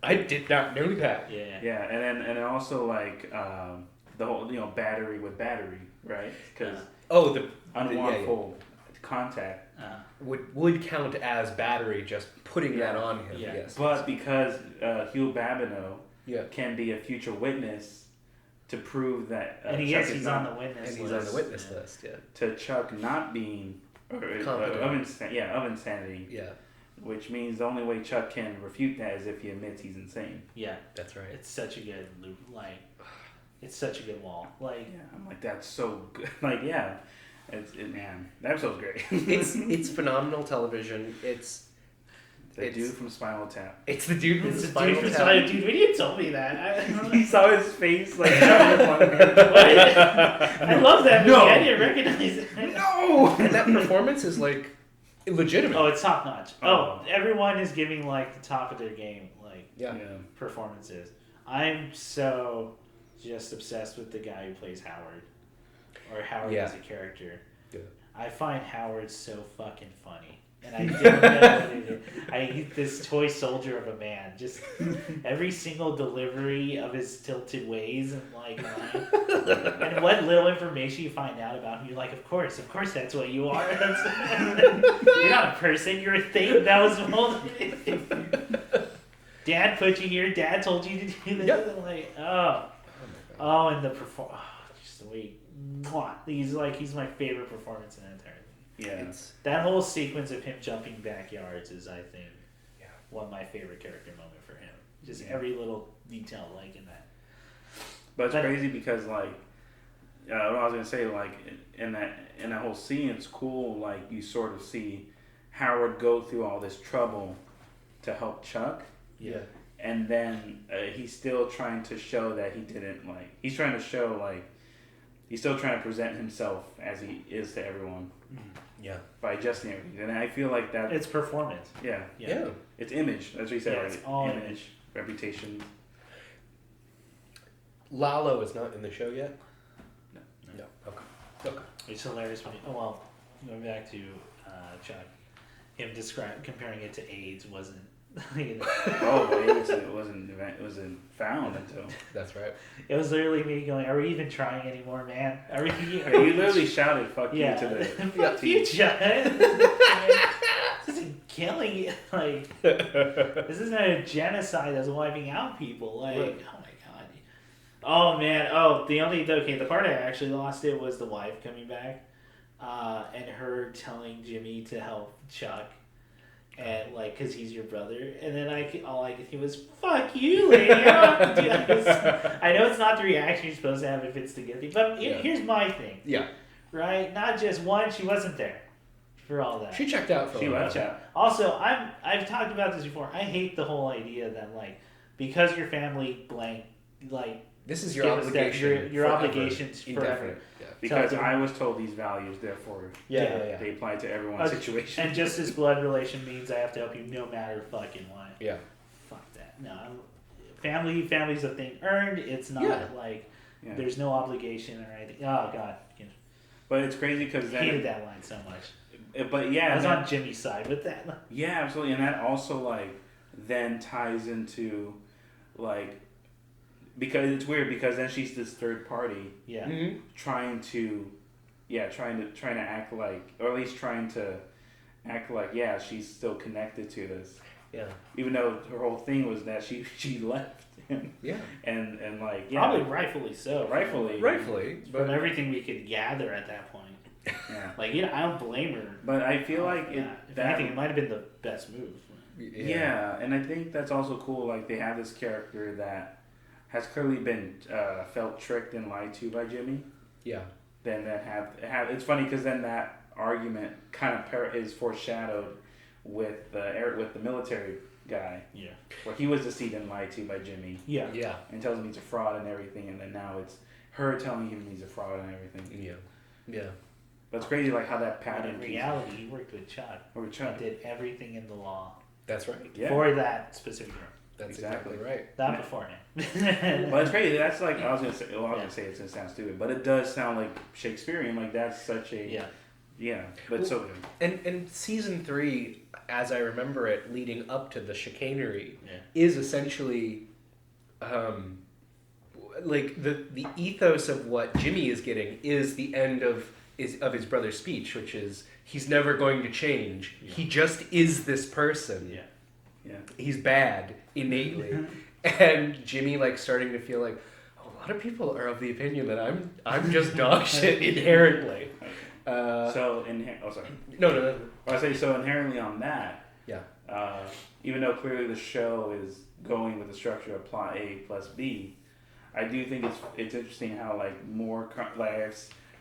I did not know that. Yeah. Yeah, and then also like the whole battery with battery, right? Because the unlawful contact would count as battery, just putting that on him. Yeah. Yes. But because Hugh Babineau can be a future witness to prove that and he's on the witness list. And he's on the witness list. Yeah. To Chuck not being of insanity. Yeah. which means the only way Chuck can refute that is if he admits he's insane. Yeah, that's right. it's such a good loop. Like, it's such a good wall. Like, yeah, I'm like, that's so good. Like, yeah, man, that episode's great. It's phenomenal television. It's the dude from Spinal Tap. It's the dude from Spinal Tap. Dude, when you told me that, You saw his face like. I love that movie. No. I didn't recognize it. No, and that performance is like legitimate. Oh, it's top notch. Oh, everyone is giving like the top of their game, like performances. I'm so just obsessed with the guy who plays Howard, or Howard as a character. Yeah. I find Howard so fucking funny, and I don't know what it is. He's this toy soldier of a man. Just every single delivery of his tilted ways and like line. And what little information you find out about him, you're like, of course, that's what you are. You're not a person, you're a thing. That was Dad put you here. Dad told you to do this. Yep. Like, and the just the way he's my favorite performance in the entire thing. Yeah, that whole sequence of him jumping backyards is, I think, one of my favorite character moment for him. Just every little detail, like in that. But it's crazy because like, what I was gonna say, like in that whole scene, it's cool. Like you sort of see Howard go through all this trouble to help Chuck. Yeah. And then he's still trying to show that he didn't like. He's trying to show like he's still trying to present himself as he is to everyone. Yeah. By adjusting everything, and I feel like that. It's performance. Yeah. It's image. That's what you said. Yeah, right? It's all image, reputation. Lalo is not in the show yet. No. Okay. It's hilarious when going back to Chuck, him comparing it to AIDS wasn't. It wasn't found until. That's right. It was literally me going, "Are we even trying anymore, man? Are we?" You literally shouted "fuck you" to the. Fuck you, Chuck. This isn't killing you. Like, this isn't a genocide that's wiping out people. Like, right. Oh my god. Oh man. The part I actually lost it was the wife coming back, and her telling Jimmy to help Chuck. And like, cause he's your brother, and then all I could hear was "fuck you, lady." I know it's not the reaction you're supposed to have if it's the good thing, but here's my thing. Yeah. Right. Not just one. She wasn't there for all that. She checked out for a while. Also, I've talked about this before. I hate the whole idea that like because your family blank like this is your obligation. Your obligations forever. Yeah. Because I was told these values, therefore they apply to everyone's situation. And just as blood relation means I have to help you no matter fucking what. Yeah. Fuck that. No, family's a thing earned. It's not there's no obligation or anything. Oh god. But it's crazy because I hated that line so much. But I was on Jimmy's side with that. Yeah, absolutely, and that also like then ties into like. Because it's weird because then she's this third party, trying to act like, or at least trying to act like, she's still connected to this. Yeah. Even though her whole thing was that she left him. Yeah. And like probably rightfully so. Rightfully. From everything we could gather at that point. Yeah. Like I don't blame her. But I feel like if anything, it might have been the best move. Yeah, and I think that's also cool. Like they have this character that has clearly been felt tricked and lied to by Jimmy. Yeah. Then that have it's funny because then that argument kind of is foreshadowed with the military guy. Yeah. Where he was deceived and lied to by Jimmy. Yeah. Yeah. And tells him he's a fraud and everything, and then now it's her telling him he's a fraud and everything. Yeah. Yeah. But it's crazy like how that pattern. But in reality, he worked with Chuck. And did everything in the law. That's right. Yeah. For that specific room. That's exactly right. Not beforehand. Well, it's crazy. That's like I was gonna say. Well, I was gonna say it's gonna sound stupid, but it does sound like Shakespearean. Like that's such a But so good. And season 3, as I remember it, leading up to the chicanery, is essentially, like the ethos of what Jimmy is getting is the end of his brother's speech, which is he's never going to change. Yeah. He just is this person. Yeah. Yeah. He's bad innately. And Jimmy like starting to feel like a lot of people are of the opinion that I'm just dog shit inherently. No. I say so inherently on that. Yeah. even though clearly the show is going with the structure of plot A plus B, I do think it's interesting how like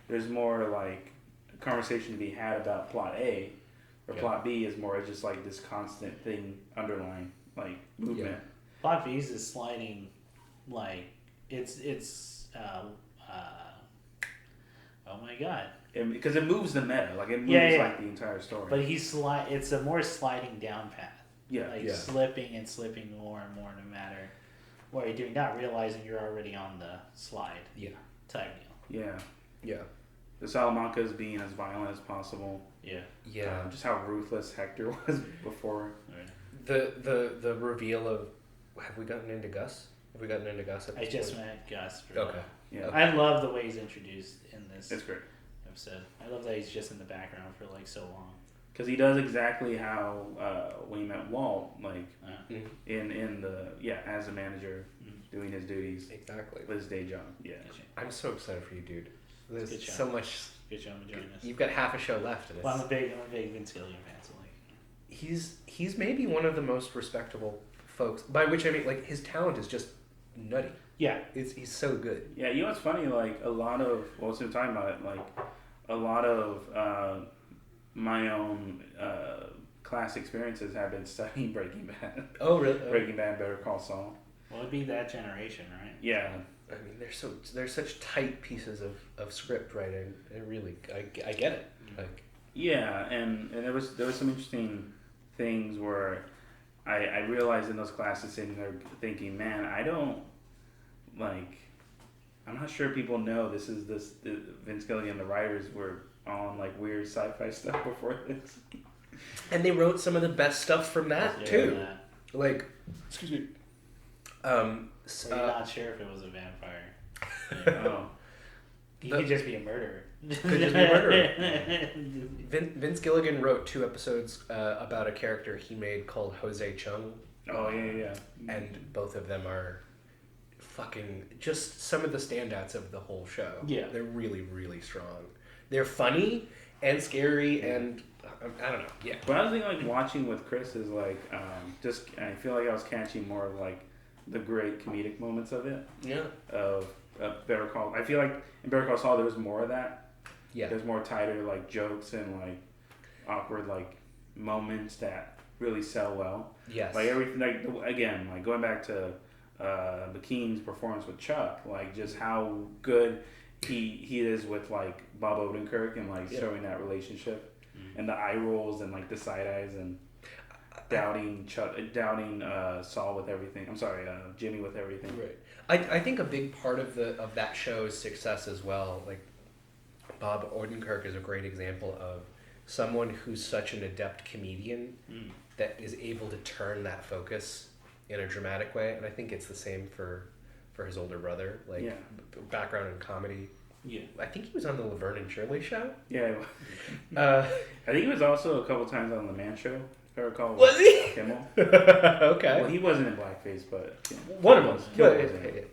there's more like conversation to be had about plot A, or plot B is more just like this constant thing underlying like movement. Yeah. Plot B is sliding, like it's oh my god. Because it moves the meta, like it moves like the entire story. But it's a more sliding down path. Yeah. Like slipping and slipping more and more, no matter what you're doing, not realizing you're already on the slide. Yeah. Type deal. Yeah. Yeah. The Salamancas being as violent as possible. Yeah. Yeah. Just how ruthless Hector was before. Right. The reveal of have we gotten into Gus? Have we gotten into Gus? I just met Gus. Okay. Yeah. I love the way he's introduced in this. It's great. Episode. I love that he's just in the background for like so long. Because he does exactly how when he met Walt, like in the as a manager, doing his duties. Exactly. With his day job. Yeah. I'm so excited for you, dude. There's Good so much. Good job enjoying this. You've got half a show left, and well, I'm a big Vince Gilligan fan, so like. He's maybe one of the most respectable folks. By which I mean, like, his talent is just nutty. Yeah. He's so good. Yeah, you know what's funny? Like a lot of what's we're talking about it, like a lot of my own class experiences have been studying Breaking Bad. Oh, really? Breaking Bad, Better Call Saul. Well, it'd be that generation, right? Yeah. I mean, they're such tight pieces of script writing. It really, I get it. Like, yeah, and there was some interesting things where I realized in those classes sitting there thinking, man, I'm not sure people know this Vince Gilligan, the writers were on like weird sci-fi stuff before this. and they wrote some of the best stuff from that too. Like, excuse me. So you're not sure if it was a vampire. Oh. He could just be a murderer. Could just be a murderer. Vince Gilligan wrote 2 episodes about a character he made called Jose Chung. Oh yeah. And both of them are fucking just some of the standouts of the whole show. Yeah. They're really, really strong. They're funny and scary and I don't know. Yeah. But I was thinking like watching with Chris is like I feel like I was catching more of like the great comedic moments of it. Yeah. Of Better Call. I feel like in Better Call Saul there was more of that. Yeah. There's more tighter like jokes and like awkward like moments that really sell well. Yes. Like everything like again like going back to McKean's performance with Chuck, like just how good he is with like Bob Odenkirk and like showing that relationship and the eye rolls and like the side eyes and doubting Saul with everything. I'm sorry, Jimmy with everything. Right. I think a big part of that show's success as well, like Bob Odenkirk is a great example of someone who's such an adept comedian that is able to turn that focus in a dramatic way, and I think it's the same for his older brother, like background in comedy. Yeah, I think he was on the Laverne and Shirley show. Yeah, I think he was also a couple times on the Man Show. If I recall, was he? Kimmel. Okay. Well, he wasn't in blackface, but one of them. Kimmel was in it.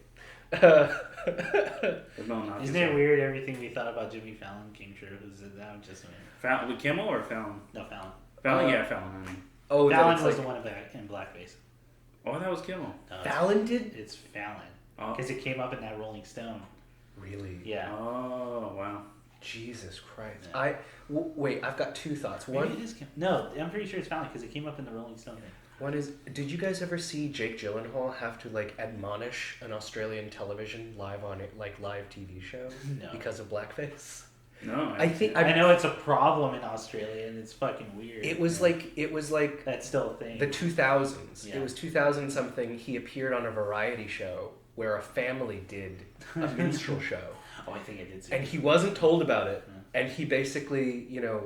Isn't it weird? Everything we thought about Jimmy Fallon came true. Is it that just Fallon with Kimmel or Fallon? No, Fallon. Fallon, Fallon. I mean. Oh, Fallon was the one in blackface. Oh, that was Kimmel. No, Fallon did? It's Fallon. Because it came up in that Rolling Stone. Really? Yeah. Oh, wow. Jesus Christ. Yeah. Wait, I've got 2 thoughts. Maybe it is No, I'm pretty sure it's Fallon because it came up in the Rolling Stone thing. One is, did you guys ever see Jake Gyllenhaal have to like admonish an Australian television live TV show because of blackface? No, I know it's a problem in Australia and it's fucking weird. It was like that's still a thing. The 2000s. Yeah. It was 2000 something. He appeared on a variety show where a family did a minstrel show. Oh, I think I did see and it. he wasn't told about it, and he basically, Yeah.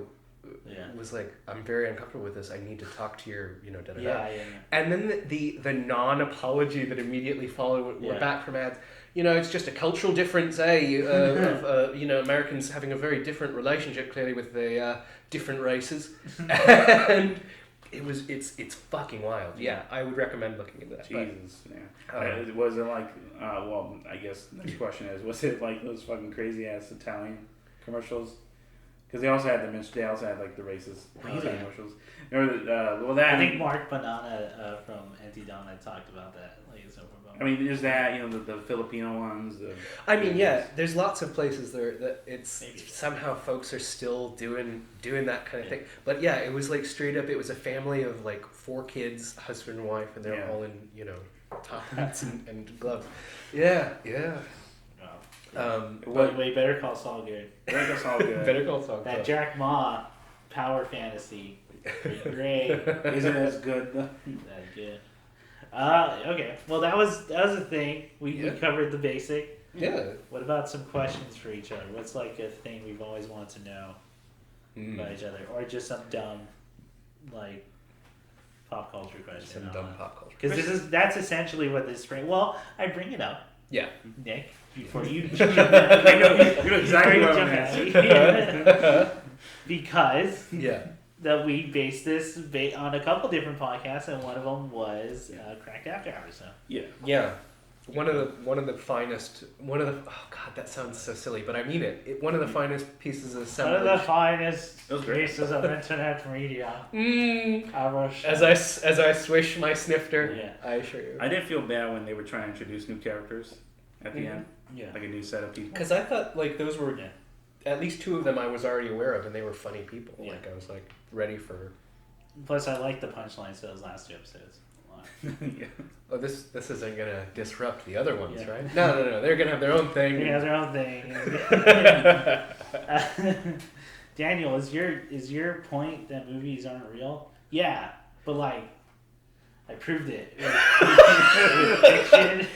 was like, I'm very uncomfortable with this. I need to talk to your, da-da-da. Yeah. And then the non-apology that immediately followed, we're back from ads. It's just a cultural difference, of Americans having a very different relationship, clearly, with the different races. And it's fucking wild. Yeah, I would recommend looking into that. Jesus, yeah. Was it like, I guess the next question is, was it like those fucking crazy-ass Italian commercials? Because they also had they also had like the racist commercials. I think Mark Banana from NT Don had talked about that. Like, I mean, there's that, the Filipino ones. There's lots of places there that it's somehow folks are still doing that kind of thing. But yeah, it was like straight up. It was a family of like 4 kids, husband and wife, and they're all in top hats and gloves. Yeah. Wait, Better Call Saul good. Better Call Saul good. Better Call Saul. That Jack Ma power fantasy, great. Isn't as good though. That good. Okay. Well, that was a thing. We covered the basic. Yeah. What about some questions for each other? What's like a thing we've always wanted to know about each other, or just some dumb, like, pop culture question? Some dumb pop culture. Because that's essentially what this spring. Well, I bring it up. Yeah. Nick, before you. You know exactly what I'm asking. Because. Yeah. That we based this on a couple different podcasts, and one of them was Cracked After Hours. So yeah, one of the finest. Oh God, that sounds so silly, but I mean it. One of the finest pieces of assemblage. One of the finest pieces of internet media. As I swish my snifter, I assure you. I didn't feel bad when they were trying to introduce new characters at the end. Yeah, like a new set of people. Because I thought like those were. At least 2 of them I was already aware of, and they were funny people. Yeah. Like I was like ready for. Plus, I like the punchlines to those last 2 episodes a lot. Yeah. Oh, this isn't gonna disrupt the other ones, right? No. They're gonna have their own thing. They have their own thing. Daniel, is your point that movies aren't real? Yeah, but like, I proved it with fiction.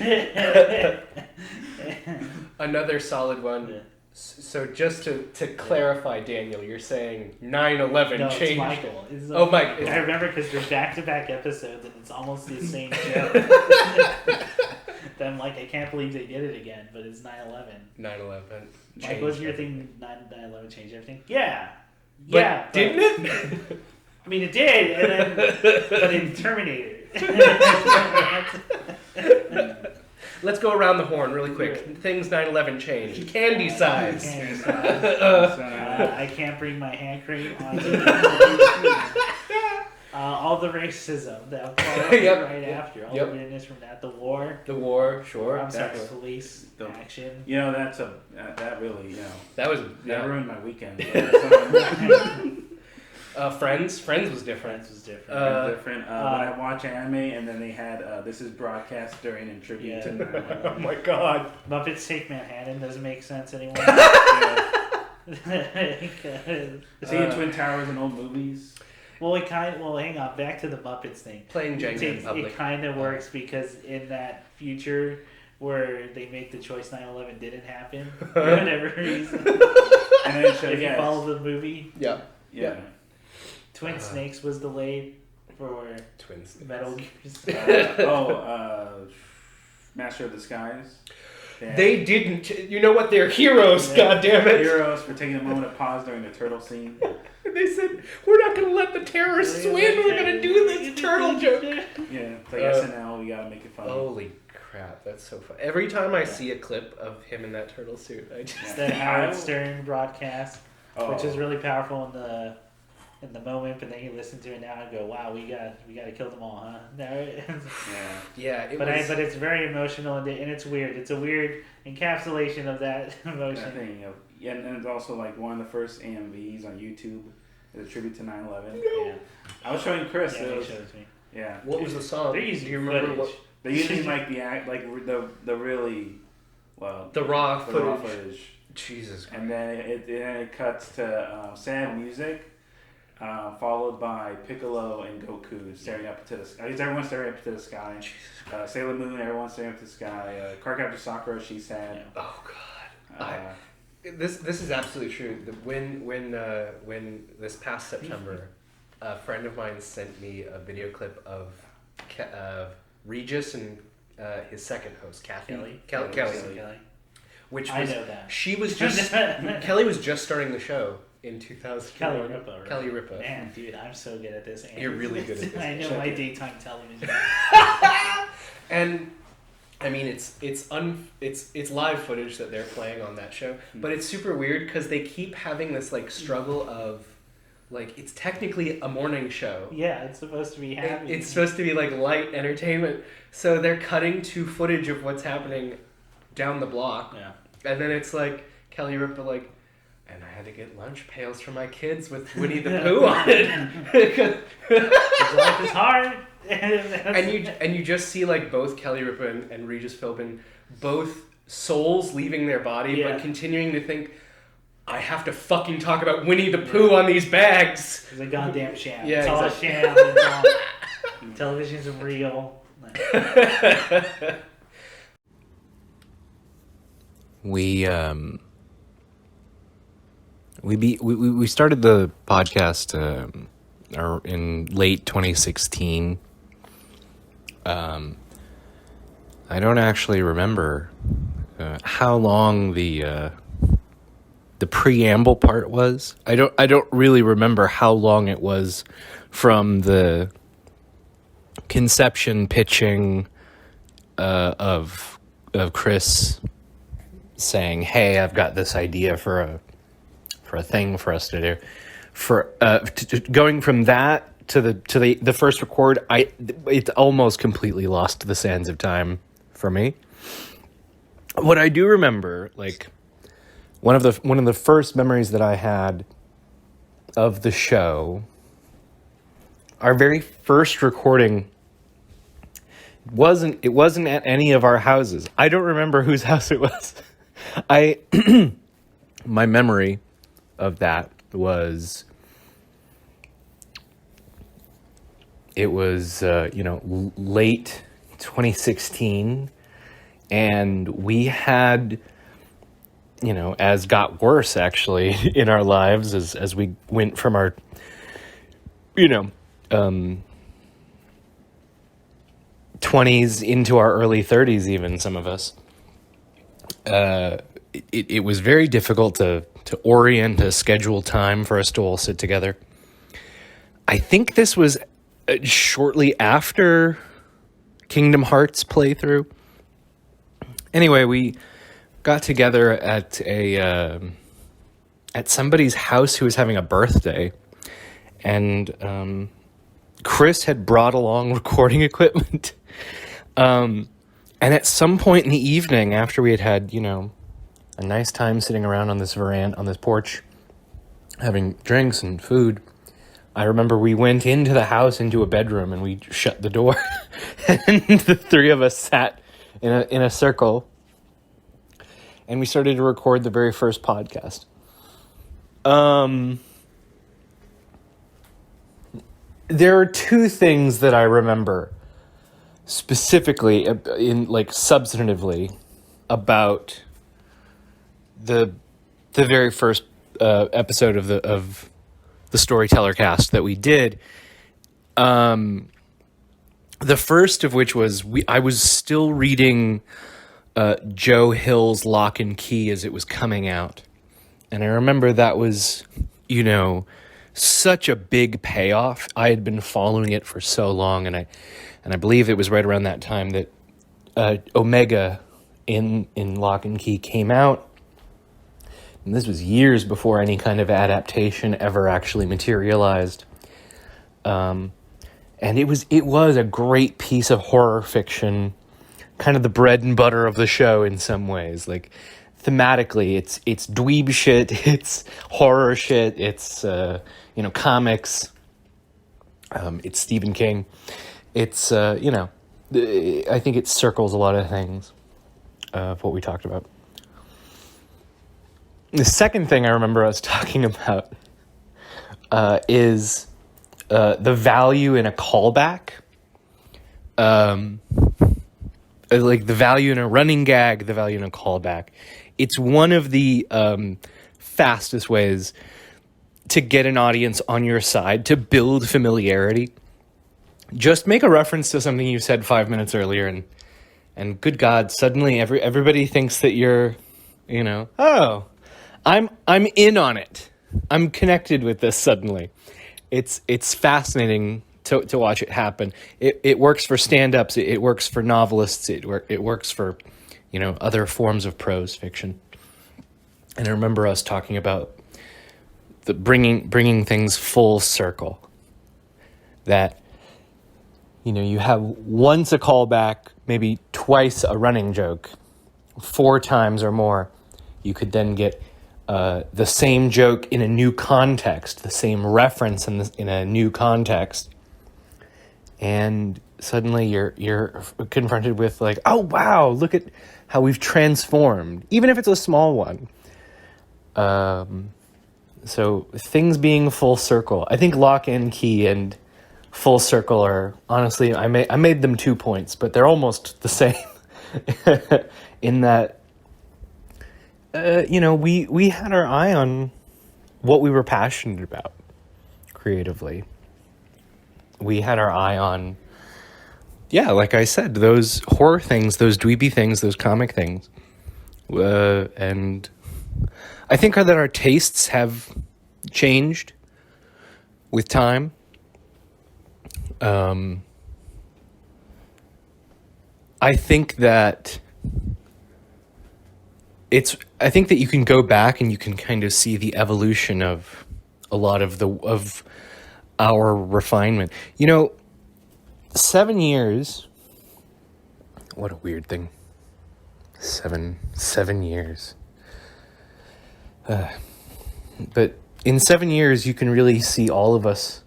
Another solid one. Yeah. So just to clarify, Daniel, you're saying 9/11 no, changed. It's Michael. It's Mike. I remember because they're back-to-back episodes and it's almost the same joke. Then like I can't believe they did it again, but it's 9/11. 9/11. Mike, was your thing 9/11 changed everything? Yeah. But yeah. Didn't it? I mean, it did, and then but it terminated. Let's go around the horn really quick. Things 9/11 changed. Candy size. I can't bring my hand cream on. All the racism that followed right after. All the weirdness from that. The war. The war, sure. I'm sorry, police action. That really, That was that ruined my weekend. Friends was different. When I watch anime and then they had this is broadcast during and tribute to 9/11. Oh my God. Muppets Take Manhattan doesn't make sense anymore. Seeing Twin Towers in old movies. Well, hang on. Back to the Muppets thing. Playing Jenga in public. It kind of works because in that future where they make the choice 9/11 didn't happen for whatever reason. And then if you follow the movie. Yeah. Twin Snakes was delayed for Twin Snakes. Metal Gears. Master of the Skies. They didn't. You know what? They're heroes. God damn it! Heroes for taking a moment of pause during the turtle scene. They said, "We're not going to let the terrorists win. We're going to do this turtle joke." Yeah, it's like SNL. We got to make it funny. Holy crap! That's so fun. Every time I see a clip of him in that turtle suit, I just the Howard Stern broadcast, which is really powerful in the moment, but then you listen to it now and go, "Wow, we got to kill them all, huh?" But it's very emotional and it's weird. It's a weird encapsulation of that emotion. And it's also like one of the first AMVs on YouTube is a tribute to 9/11. Yeah. I was showing Chris. Yeah, he shows me. Yeah. What was the song? They're using Do you remember footage. They're using like the really the raw footage. Jesus Christ. And then it cuts to sad music. Followed by Piccolo and Goku staring up into the sky. Everyone's staring up into the sky. Sailor Moon, everyone's staring up into the sky. Cardcaptor Sakura, she's sad. Yeah. Oh God. This is absolutely true. When this past September, a friend of mine sent me a video clip of Regis and his second host, Kelly. Which was, I know that. She was just Kelly was just starting the show in 2000. Kelly Ripa, right? Kelly Ripa. Man, dude, I'm so good at this. You're really good at this. I know my daytime television. And I mean, it's live footage that they're playing on that show, but it's super weird because they keep having this like struggle of, like, it's technically a morning show. Yeah, it's supposed to be happy. It's supposed to be like light entertainment, so they're cutting to footage of what's happening down the block. Yeah. And then it's like Kelly Ripa like, and I had to get lunch pails for my kids with Winnie the Pooh on it. Life is hard. and you just see like both Kelly Ripa and Regis Philbin, both souls leaving their body, but continuing to think, I have to fucking talk about Winnie the Pooh on these bags. It's a goddamn sham. Yeah, it's all exactly. a sham. It's all, television's real. We started the podcast in late 2016. I don't actually remember how long the preamble part was. I don't really remember how long it was from the conception pitching of Chris saying, "Hey, I've got this idea for a thing for us to do." Going from that to the first record, it almost completely lost the sands of time for me. What I do remember, like one of the first memories that I had of the show, our very first recording wasn't at any of our houses. I don't remember whose house it was. My memory of that was it was late 2016, and we had, as got worse actually in our lives as we went from our 20s into our early 30s, even some of us, it was very difficult to orient a scheduled time for us to all sit together. I think this was shortly after Kingdom Hearts playthrough. Anyway, we got together at somebody's house who was having a birthday, and Chris had brought along recording equipment. And at some point in the evening, after we had a nice time sitting around on this veranda, on this porch, having drinks and food, I remember we went into the house, into a bedroom, and we shut the door, and the three of us sat in a circle, and we started to record the very first podcast. There are two things that I remember specifically, substantively, about the very first episode of the Storyteller Cast that we did. The first of which was I was still reading Joe Hill's Lock and Key as it was coming out, and I remember that was such a big payoff. I had been following it for so long, and I believe it was right around that time that Omega in Lock and Key came out. And this was years before any kind of adaptation ever actually materialized. And it was a great piece of horror fiction, kind of the bread and butter of the show in some ways. Like, thematically, it's dweeb shit, it's horror shit, it's comics, it's Stephen King. It's I think it circles a lot of things of what we talked about. The second thing I remember us talking about is the value in a callback. Like the value in a running gag, the value in a callback. It's one of the fastest ways to get an audience on your side, to build familiarity. Just make a reference to something you said 5 minutes earlier, and good God, suddenly everybody thinks that you're, oh, I'm in on it. I'm connected with this suddenly. It's fascinating to watch it happen. It works for stand-ups. It works for novelists. It works for, other forms of prose fiction. And I remember us talking about the bringing things full circle. That, you have once a callback, maybe twice a running joke, 4 times or more. You could then get the same joke in a new context, the same reference in a new context, and suddenly you're confronted with like, oh wow, look at how we've transformed, even if it's a small one. So things being full circle. I think Lock and Key and full circle are, honestly, I made them 2 points, but they're almost the same in that. We had our eye on what we were passionate about creatively. We had our eye on, like I said, those horror things, those dweeby things, those comic things. And I think that our tastes have changed with time. I think that you can go back and you can kind of see the evolution of a lot of our refinement. 7 years. What a weird thing. 7 years. But in 7 years, you can really see all of us,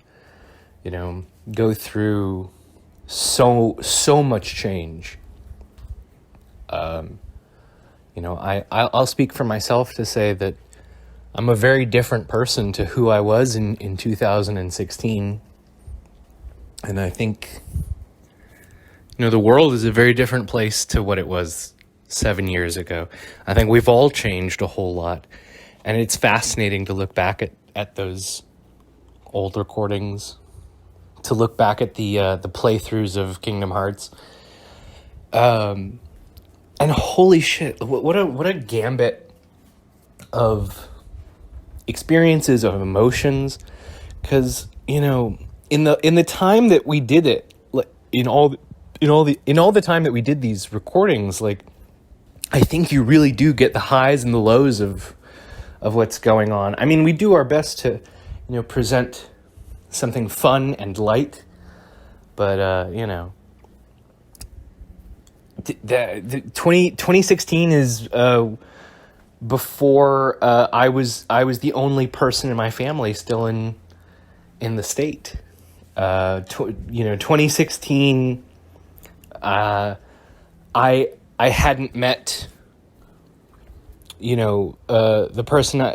go through so much change. I'll speak for myself to say that I'm a very different person to who I was in 2016. And I think, the world is a very different place to what it was 7 years ago. I think we've all changed a whole lot. And it's fascinating to look back at those old recordings, to look back at the playthroughs of Kingdom Hearts. And holy shit, what a gambit of experiences, of emotions. Because, in the time that we did it, in all the time that we did these recordings, I think you really do get the highs and the lows of what's going on. I mean, we do our best to, present something fun and light, but, the 2016 is before I was the only person in my family still in the state. 2016, I hadn't met, the person that.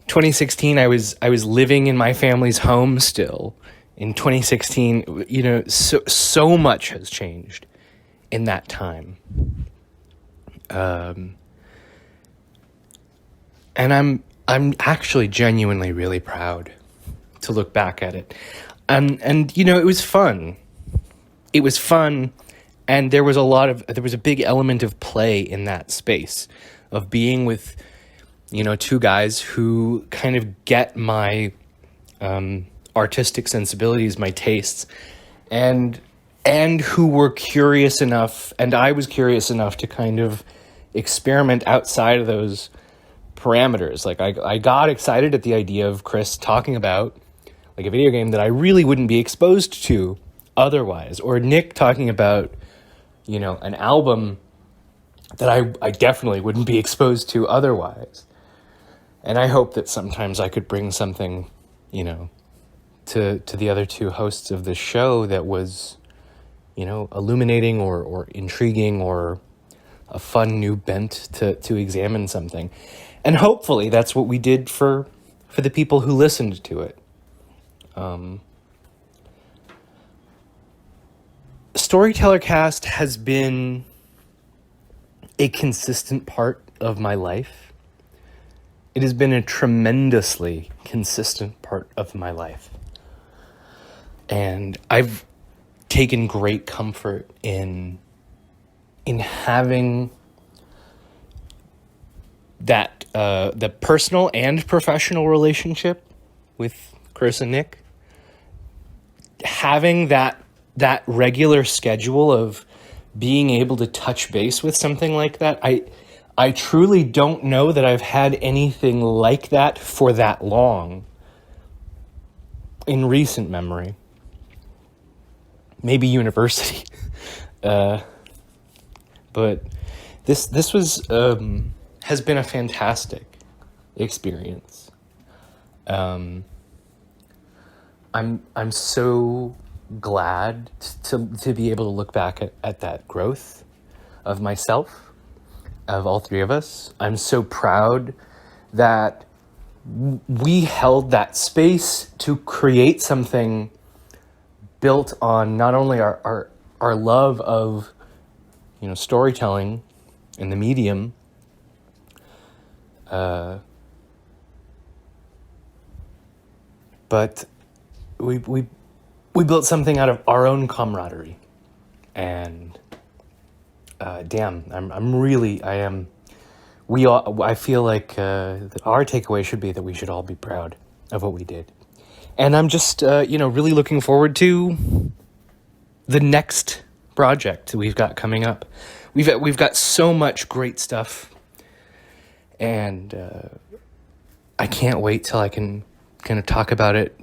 2016, I was living in my family's home still. In 2016, so much has changed in that time. And I'm actually genuinely really proud to look back at it. And it was fun. It was fun, and there was a big element of play in that space of being with 2 guys who kind of get my artistic sensibilities, my tastes, and who were curious enough, and I was curious enough to kind of experiment outside of those parameters. I got excited at the idea of Chris talking about a video game that I really wouldn't be exposed to otherwise, or Nick talking about an album that I definitely wouldn't be exposed to otherwise. And I hope that sometimes I could bring something, to the other 2 hosts of this show that was, illuminating or intriguing or a fun new bent to examine something. And hopefully that's what we did for the people who listened to it. Storyteller Cast has been a consistent part of my life. It has been a tremendously consistent part of my life. And I've taken great comfort in having that the personal and professional relationship with Chris and Nick, having that regular schedule of being able to touch base with something like that, I truly don't know that I've had anything like that for that long in recent memory. Maybe university. But this was has been a fantastic experience. I'm so glad to be able to look back at that growth of myself, of all three of us. I'm so proud that we held that space to create something built on not only our love of, storytelling and the medium, but we built something out of our own camaraderie, and damn, I am. We all. I feel like that our takeaway should be that we should all be proud of what we did, and I'm just really looking forward to the next project we've got coming up. We've got so much great stuff, and I can't wait till I can kind of talk about it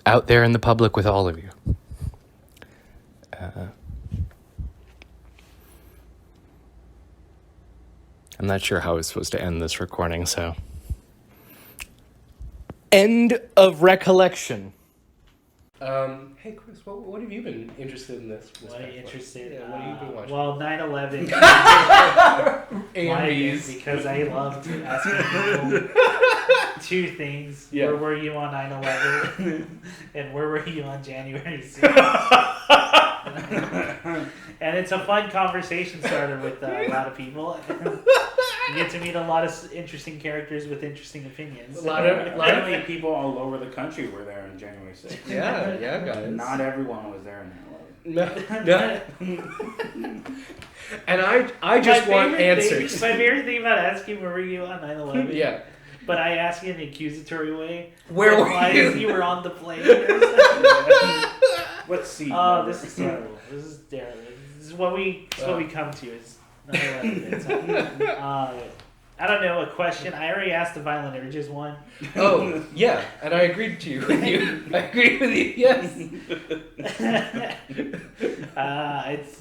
out there in the public with all of you. I'm not sure how I was supposed to end this recording, so. End of recollection. Hey Chris, what have you been interested in this? What are you interested in? Yeah, what have you been watching? Well, 9/11. AMVs. Because I loved asking people two things. Yeah. Where were you on 9/11? And where were you on January 6th? And it's a fun conversation starter with a lot of people. You get to meet a lot of interesting characters with interesting opinions. Apparently, people all over the country were there on January 6th. Yeah, guys. Not everyone was there in No. And I just want answers. My favorite thing about asking where were you on 9/11? Yeah. But I ask in an accusatory way. Where were you? You were on the plane. What seat? Oh, this is terrible. This is terrible. This is what we come to. It's 9/11. I don't know, a question. I already asked the Violent Urges one. Oh, yeah, and I agreed with you. I agree with you, yes.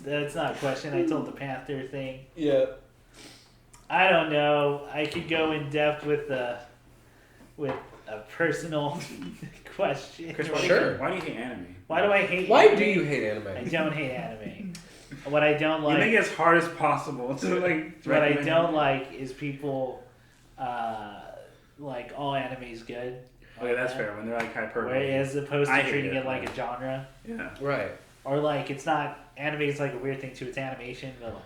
It's not a question. I told the Panther thing. Yeah. I don't know. I could go in depth with a personal question. Chris, Sure. Why do you hate anime? Why do I hate Why anime? do you hate anime? I don't hate anime. What I don't like... You make it as hard as possible to What I don't like is people like all anime is good. Okay, that's fair. When they're like hyperbole. As opposed to treating it like a genre. Yeah. Right. Or like it's not... Anime is like a weird thing too. It's animation. But,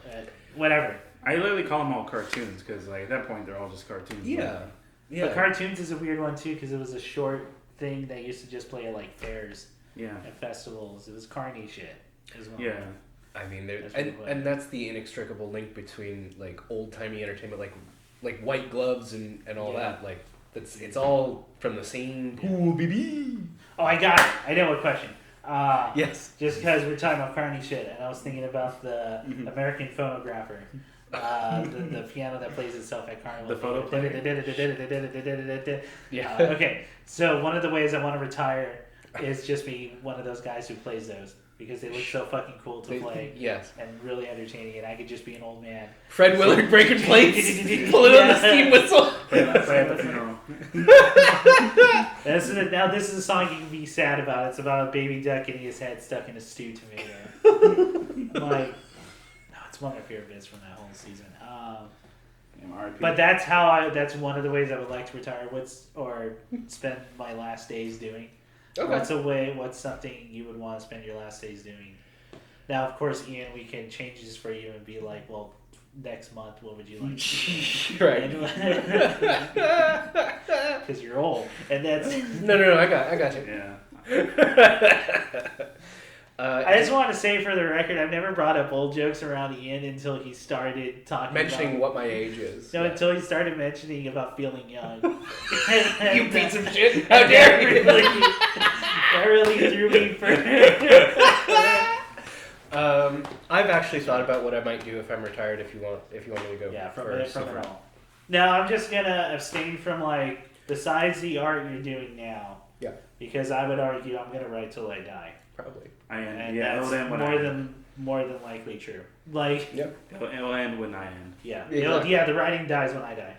whatever. I literally call them all cartoons because like at that point they're all just cartoons. Yeah. But cartoons is a weird one too because it was a short thing that used to just play at like fairs and festivals. It was carny shit as well. Yeah. I mean, and that's the inextricable link between like old timey entertainment, like White Gloves and all that. Like it's all from the same pool, baby. Oh, I got it. I know what question. Yes. Just because we're talking about carny shit, and I was thinking about the American phonographer. The piano that plays itself at Carnival. The photo player? Yeah. Okay, so one of the ways I want to retire is just be one of those guys who plays those. Because they look so fucking cool to play. Yes. And really entertaining, and I could just be an old man. Fred Willard breaking plates, pulling on the steam whistle. Now this is a song you can be sad about. It's about a baby duck getting his head stuck in a stewed tomato. It's one of my favorite bits from that whole season. But that's that's one of the ways I would like to retire. Or spend my last days doing. Okay. What's something you would want to spend your last days doing? Now, of course, Ian, we can change this for you and be like, well, next month, what would you like to do? Right. Because you're old. And that's... No, I got you. Yeah. I just want to say for the record, I've never brought up old jokes around Ian until he started talking mentioning about, what my age is. No, until he started mentioning about feeling young. You piece of shit! How dare you! That really threw me for. I've actually thought about what I might do if I'm retired. If you want me to go. Yeah, from first. it all. No, I'm just gonna abstain from like besides the art you're doing now. Yeah. Because I would argue I'm gonna write till I die. Probably. And it'll that's end when more than likely true. Like. Yep. It'll end when I end. Yeah. Exactly. The writing dies when I die.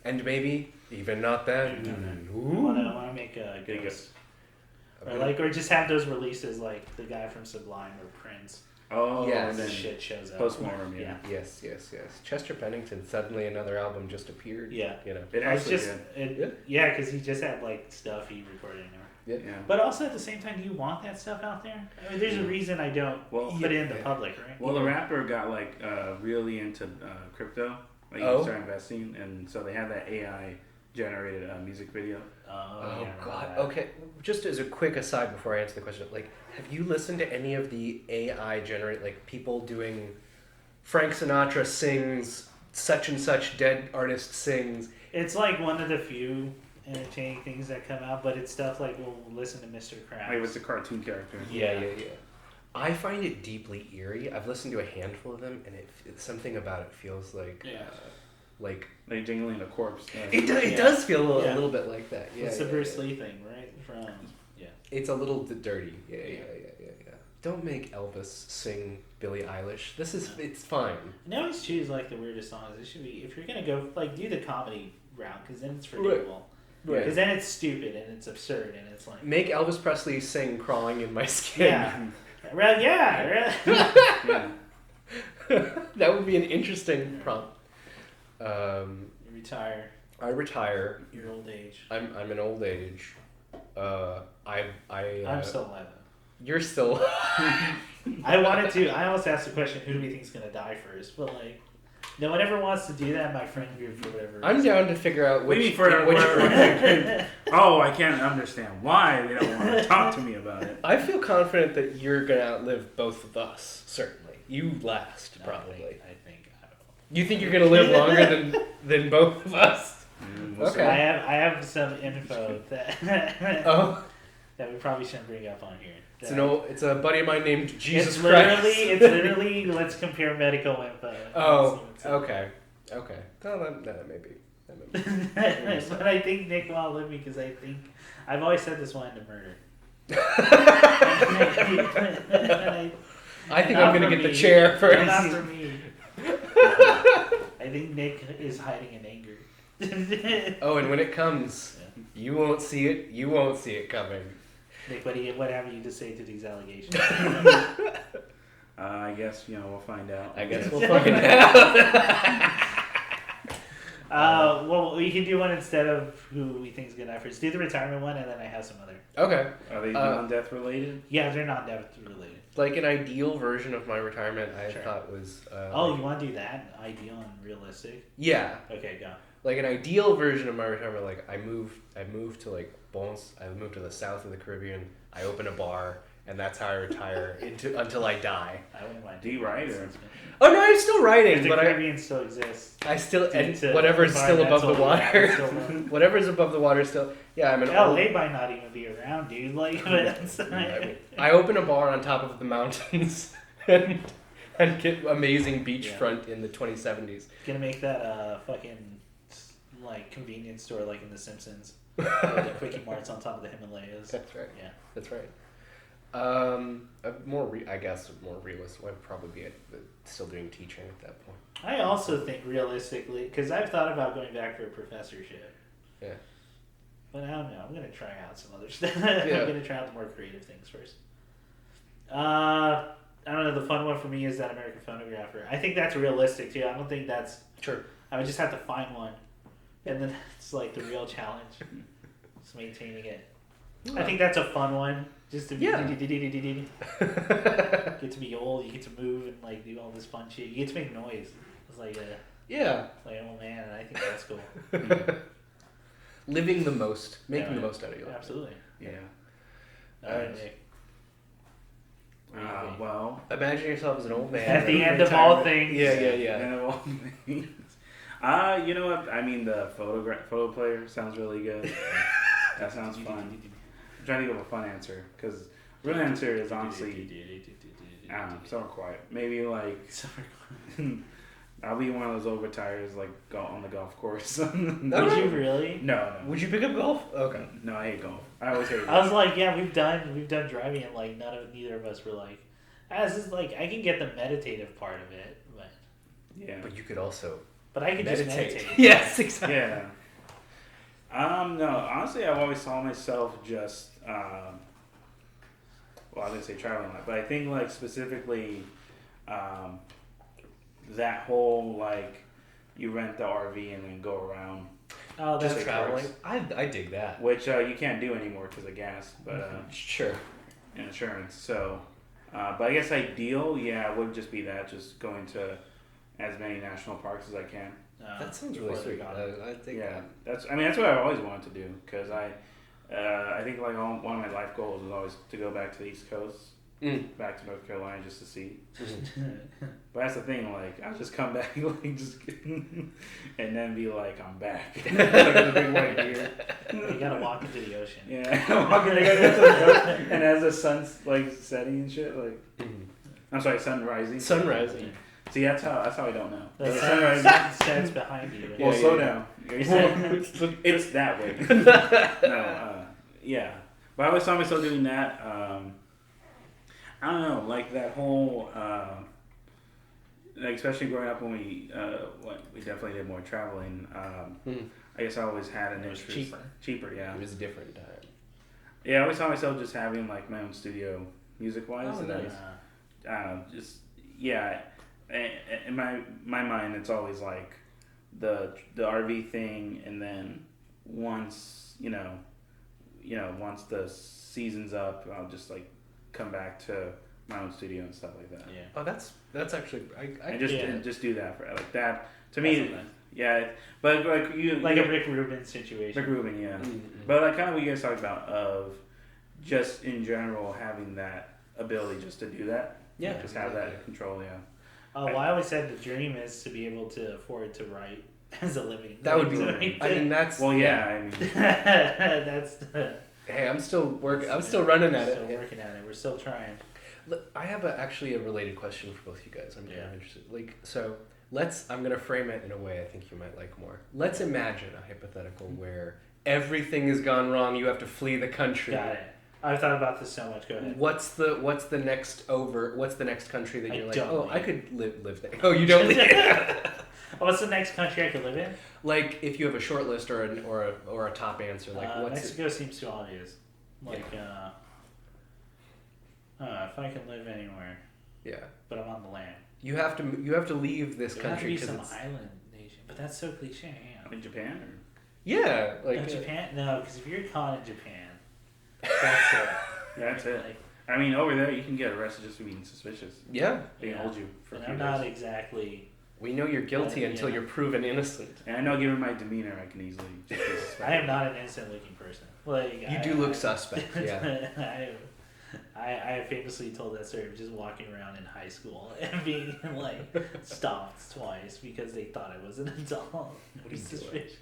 And maybe even not then. I want to make a ghost. Or just have those releases like the guy from Sublime or Prince. Oh, yes. and then shit shows up. Postmortem, yeah. Yes. Chester Bennington, suddenly another album just appeared. Yeah. You know. It actually did. Yeah, because he just had like stuff he recorded. Yeah. But also at the same time, do you want that stuff out there? I mean, there's a reason I don't put it in the public, right? Well, the rapper got like really into crypto. Like he started investing, and so they have that AI generated music video. Oh God. Okay. Just as a quick aside before I answer the question, like, have you listened to any of the AI generate like people doing Frank Sinatra sings such and such dead artist sings? It's like one of the few entertaining things that come out, but it's stuff like we'll listen to Mr. Krabs. Like it's a cartoon character. Yeah. I find it deeply eerie. I've listened to a handful of them, and it's something about it feels like like jingling a corpse. It does feel a little bit like that. Yeah, it's the Bruce Lee thing, right? It's a little dirty. Yeah. Don't make Elvis sing Billie Eilish. It's fine. And they always choose like the weirdest songs. It should be if you're gonna go like do the comedy route because then it's forgivable. Right. Because then it's stupid and it's absurd and it's like make Elvis Presley sing "Crawling in My Skin." Yeah. Well, yeah. That would be an interesting prompt. You retire. I retire. Your old age. I'm an old age. I'm still alive though. You're still. I wanted to. I almost asked the question, who do we think is gonna die first? But like, no one ever wants to do that in my friend group for whatever. I'm down to figure out which. Oh, I can't understand why they don't want to talk to me about it. I feel confident that you're gonna outlive both of us. Certainly, you last probably. I think. I don't know. You think you're gonna live longer than both of us? We'll Okay. I have some info that that we probably shouldn't bring up on here. It's a buddy of mine named Jesus it's Christ. It's literally let's compare medical info. Oh, okay. No, that may be. But I think Nick will outlive me because I've always said this one to murder. I think I'm gonna get the chair first. Not for me. I think Nick is hiding in anger. And when it comes, you won't see it. You won't see it coming. Nick, what have you to say to these allegations? I guess we'll find out. I guess we'll find out. Well, we can do one instead of who we think is gonna die first. Do the retirement one, and then I have some other. Okay. Are they non-death related? Yeah, they're not death related. Like an ideal version of my retirement, I thought was. You want to do that? Ideal and realistic? Yeah. Okay, go. Like an ideal version of my retirement, like I moved to like I moved to the south of the Caribbean. I open a bar, and that's how I retire until I die. I wouldn't mind. Do you write or? Oh no, I'm still writing, The but Caribbean still exists. I still whatever's still above the water. Whatever's above the water still. Yeah, I'm an. They might not even be around, dude. Like, I open a bar on top of the mountains and get amazing beachfront in the 2070s. Gonna make that fucking like convenience store like in The Simpsons. The Quickie Marts on top of the Himalayas. That's right. Yeah, that's right. More realistic. I'd probably be still doing teaching at that point. I also think realistically, because I've thought about going back for a professorship. Yeah. But I don't know. I'm gonna try out some other stuff. Yeah. I'm gonna try out the more creative things first. I don't know. The fun one for me is that American Phonographer. I think that's realistic too. I don't think that's. Sure. I would just have to find one, and then it's like the real challenge. Just maintaining it. I think that's a fun one. Just to get to be old, you get to move and like do all this fun shit. You get to make noise. It's like oh man, I think that's cool. Living the most, making the most out of your life. Absolutely. Yeah. All right, Nick. Well, Imagine yourself as an old man. At the end of all things. Yeah. End of all things. You know what? I mean, the photo player sounds really good. That sounds fun. I'm trying to think of a fun answer because real answer is honestly, I don't know, summer quiet. Maybe like I'll be one of those old retires like go on the golf course. Would you really? No. Would you pick up golf? Okay. No, I hate golf. I always hate golf. I was like, yeah, we've done driving, and like neither of us were like, this is like I can get the meditative part of it, but Yeah. But you could also I can just meditate. Yes, exactly. Yeah. No, honestly, I've always saw myself just, well, I didn't say traveling a lot, but I think like specifically, that whole like you rent the RV and then go around, Oh, that's Just Traveling. I dig that. which you can't do anymore because of gas, but Sure. and insurance. So, but I guess ideal, yeah, would just be that, just going to as many national parks as I can. That sounds really before they're sweet. gone. I think Yeah, that's what I've always wanted to do because I think like one of my life goals is always to go back to the East Coast, back to North Carolina just to see. But that's the thing, like I'll just come back like just and then be like I'm back. Like with a big white beard. You gotta walk into the ocean. Yeah, I'm walking into the ocean, and as the sun's like setting and shit, like I'm sorry, sun rising. Sunrising. See, that's how I don't know. The The sun sunrise. sets behind you. Well, Yeah, slow yeah. down. Yeah. It's that way. No, yeah. But I always saw myself doing that. I don't know, like that whole, like especially growing up when we definitely did more traveling. I guess I always had an interest. Cheaper, yeah. It was a different time. Yeah, I always saw myself just having like my own studio, music wise, Oh, and nice. then just yeah. In my mind, it's always like the RV thing, and then once once the season's up, I'll just like come back to my own studio and stuff like that. Yeah. Oh, that's actually And just do that for like that to me. Yeah, but like Like a Rick Rubin situation. Rick Rubin, yeah. But like kind of what you guys talked about of just in general having that ability just to do that. Yeah, Just have that control. Yeah. Oh, well, I always said the dream is to be able to afford to write as a living. That would be. Right. I mean, that's. Well, yeah. I mean, That's Hey, I'm still working. I'm still running at still it. working at it. We're still trying. Look, I have actually a related question for both you guys. I'm kind of Yeah. interested. Like, so I'm gonna frame it in a way I think you might like more. Let's imagine a hypothetical where everything has gone wrong. You have to flee the country. Got it. I've thought about this so much. Go ahead. What's the next country that I you're like, don't oh, leave. I could live there. Oh, you don't live. What's the next country I could live in? Like, if you have a short list or a top answer, like what's Mexico seems too obvious. Like, if I can live anywhere, yeah. but I'm on the land. You have to leave this There has to country be because some it's island nation, but that's so cliche. Yeah. in Japan. Or? yeah, like Japan? No, because if you're caught in Japan, that's it. That's it. Like, I mean, over there you can get arrested just for being suspicious. yeah. They can Yeah. hold you for a and few I'm days. not exactly. We know you're guilty until Yeah. you're proven innocent. And I know, given my demeanor, I can easily. Just be I suspected. am not an innocent-looking person. Like You do look suspect. Yeah. I famously told that story of just walking around in high school and being like stopped twice because they thought I was an adult. What are you Suspicious.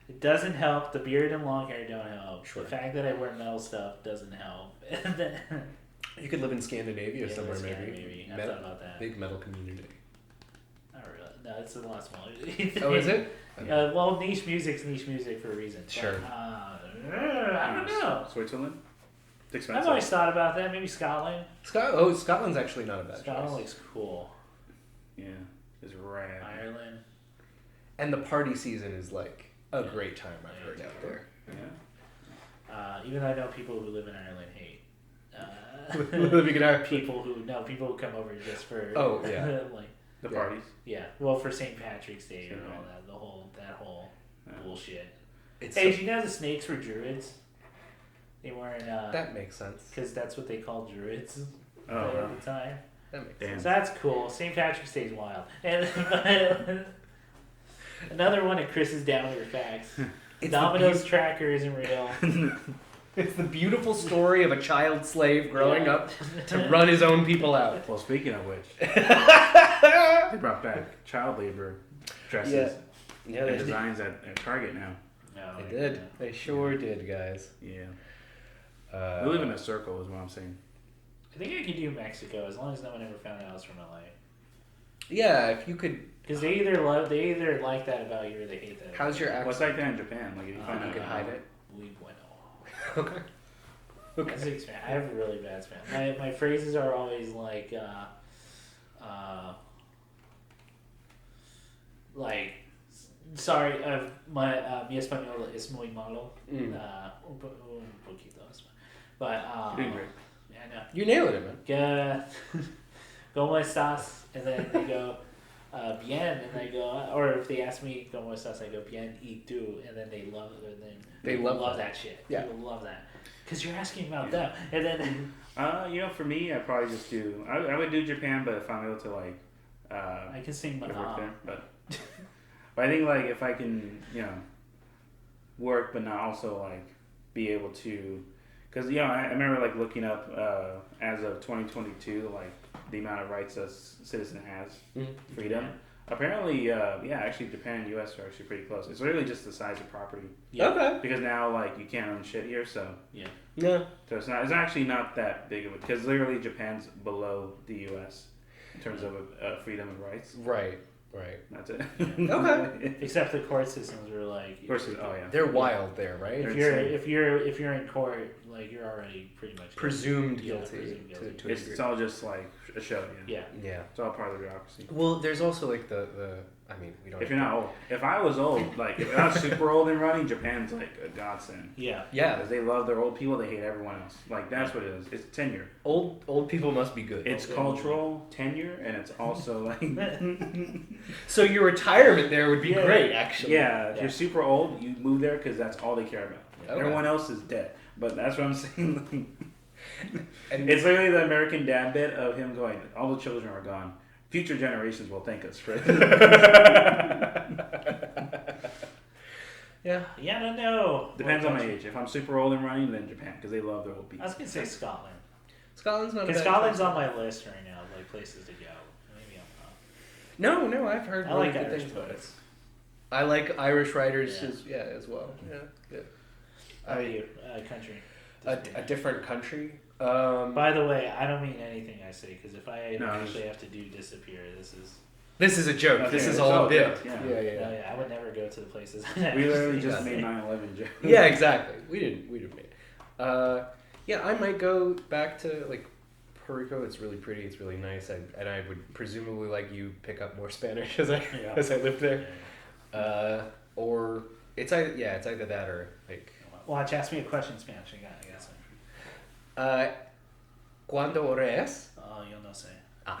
It doesn't help. The beard and long hair don't help. Sure. The fact that I wear metal stuff doesn't help. You could live in Scandinavia Yeah, somewhere, maybe. I've thought about that. Big metal community. Not really. No, it's a lot smaller. Oh, is it? Well, niche music's niche music for a reason. Sure. But, I don't know. Switzerland. It's I've expensive. always thought about that. Maybe Scotland. Scotland's actually not a bad Scotland choice. looks cool. Yeah, it's rad. Ireland. And the party season is like a great time, I've heard out there. Yeah. Even though I know people who live in Ireland hate. Living in Ireland. people who come over just for. Oh, yeah. like The Yeah. parties. yeah, well for St. Patrick's Day and Sure. all that whole Yeah. bullshit. It's Hey, did you know the snakes were druids? They weren't. that makes sense. Because that's what they called druids Oh, at wow. the time. That makes Damn. So that's cool. St. Patrick's Day's wild. And another one of Chris's downer facts. It's Domino's the tracker isn't real. It's the beautiful story of a child slave growing up to run his own people out. Well, speaking of which, they brought back child labor dresses Yeah, and designs at Target now. No, They did. They sure did, guys. Yeah. We live in a circle, is what I'm saying. I think I could do Mexico as long as no one ever found out I was from LA. Yeah, if you could. Because they either like that about you or they hate that. How's your What's accent? like that in Japan? Like, if you find You out, can hide it. Muy bueno. Okay. I speak Spanish. I have a really bad Spanish. My phrases are always like sorry, mi español es muy malo. Un poquito. But you're doing great. yeah, I know. You're nailing it, man. ¿Cómo estás? And then they go, bien, and I go, or if they ask me, ¿Cómo estás? I go, bien, y tú, and then they love it. And then They people love that shit. Yeah. People love that. Because you're asking about them. And then, For me, I probably just do. I would do Japan, but if I'm able to like, I can sing work Manam. there, but I think like if I can, work, but not also like be able to, because I remember like looking up as of 2022, like the amount of rights a citizen has, freedom. Apparently, actually Japan and U.S. are actually pretty close. It's really just the size of property. Yeah. Okay. Because now like you can't own shit here, so Yeah. Yeah. so it's actually not that big of a, because literally Japan's below the U.S. in terms of freedom of rights. Right. Right. That's it. Okay. Except the court systems are like, Of course, oh yeah. They're wild there, right? if you're in court, like you're already pretty much Presumed Yeah, guilty. presumed guilty. To a It's degree. all just like a show. Yeah. Yeah. Yeah. It's all part of the bureaucracy. Well, there's also like the I mean, we don't. If you're not old, if I was old, like if I was super old and running, Japan's like a godsend. Yeah. Yeah. Because they love their old people, they hate everyone else. Like that's what it is. It's tenure. Old people must be good. It's cultural tenure, and it's also like So your retirement there would be Yeah. great, actually. yeah. If Yeah. you're super old, you move there because that's all they care about. Okay. Everyone else is dead. But that's what I'm saying. And It's literally the American Dad bit of him going, "All the children are gone. Future generations will thank us for it." yeah. Yeah, I don't know. Depends on my age. If I'm super old and running, then Japan, because they love their old I people. was gonna say Scotland. Scotland's not. a Because bad Scotland's choice. on my list right now, like places to go. Maybe I'm not. No, I've heard I really like good Irish things about it. poets. I like Irish writers Yeah. as well. Yeah, good. How about you? Country. A different country. By the way, I don't mean anything I say because if I No, actually have to do disappear, this is. This is a joke. Okay, This is it's all all a bit. good, yeah. No, yeah, I would never go to the places. We literally just Yeah. made 9/11 jokes. Yeah, exactly. We didn't make it. Yeah, I might go back to like Puerto Rico. It's really pretty. It's really nice. And I would presumably like you pick up more Spanish as I live there. Or it's either that or like. Watch, ask me a question in Spanish. I got some. ¿Cuándo hora es? Oh, yo no sé. Ah.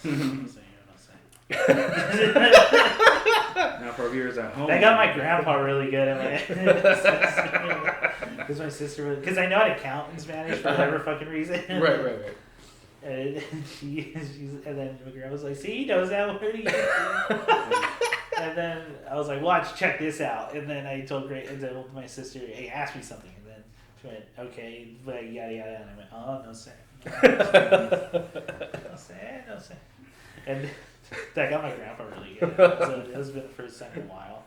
No sé, yo no sé. Now for viewers at home, I got my grandpa really good at my. Because my sister, because I know how to count in Spanish for whatever fucking reason. Right. And and then my grandma was like, "See, he knows that word again." And then I was like, "Watch, check this out." And then I told my sister, "Hey, ask me something." And then she went, "Okay, but yada yada." And I went, "Oh, no sé, no sé." And I got my grandpa really good. So it has been the first time in a while.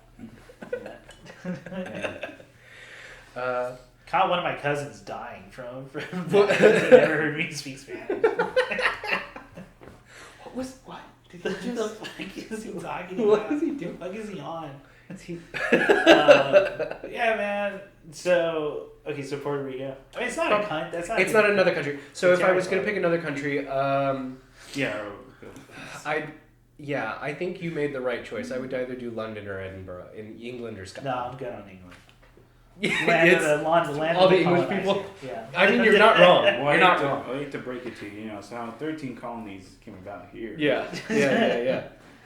Caught one of my cousins dying from that because they never heard me speak Spanish. What? Did The he just... fuck is he talking about? What is he doing? What the fuck is he on? Is he... Yeah, man. So Puerto Rico. I mean, it's not a country. That's not. It's not another country. So It's if I was going to territory. pick another country, I think you made the right choice. I would either do London or Edinburgh in England or No, Scotland. I'm good on England. It's- Land all of the English colonizers. people? Yeah. I mean, you're not wrong. Well, You're not wrong. I hate to break it to you, so 13 colonies came about here. Yeah.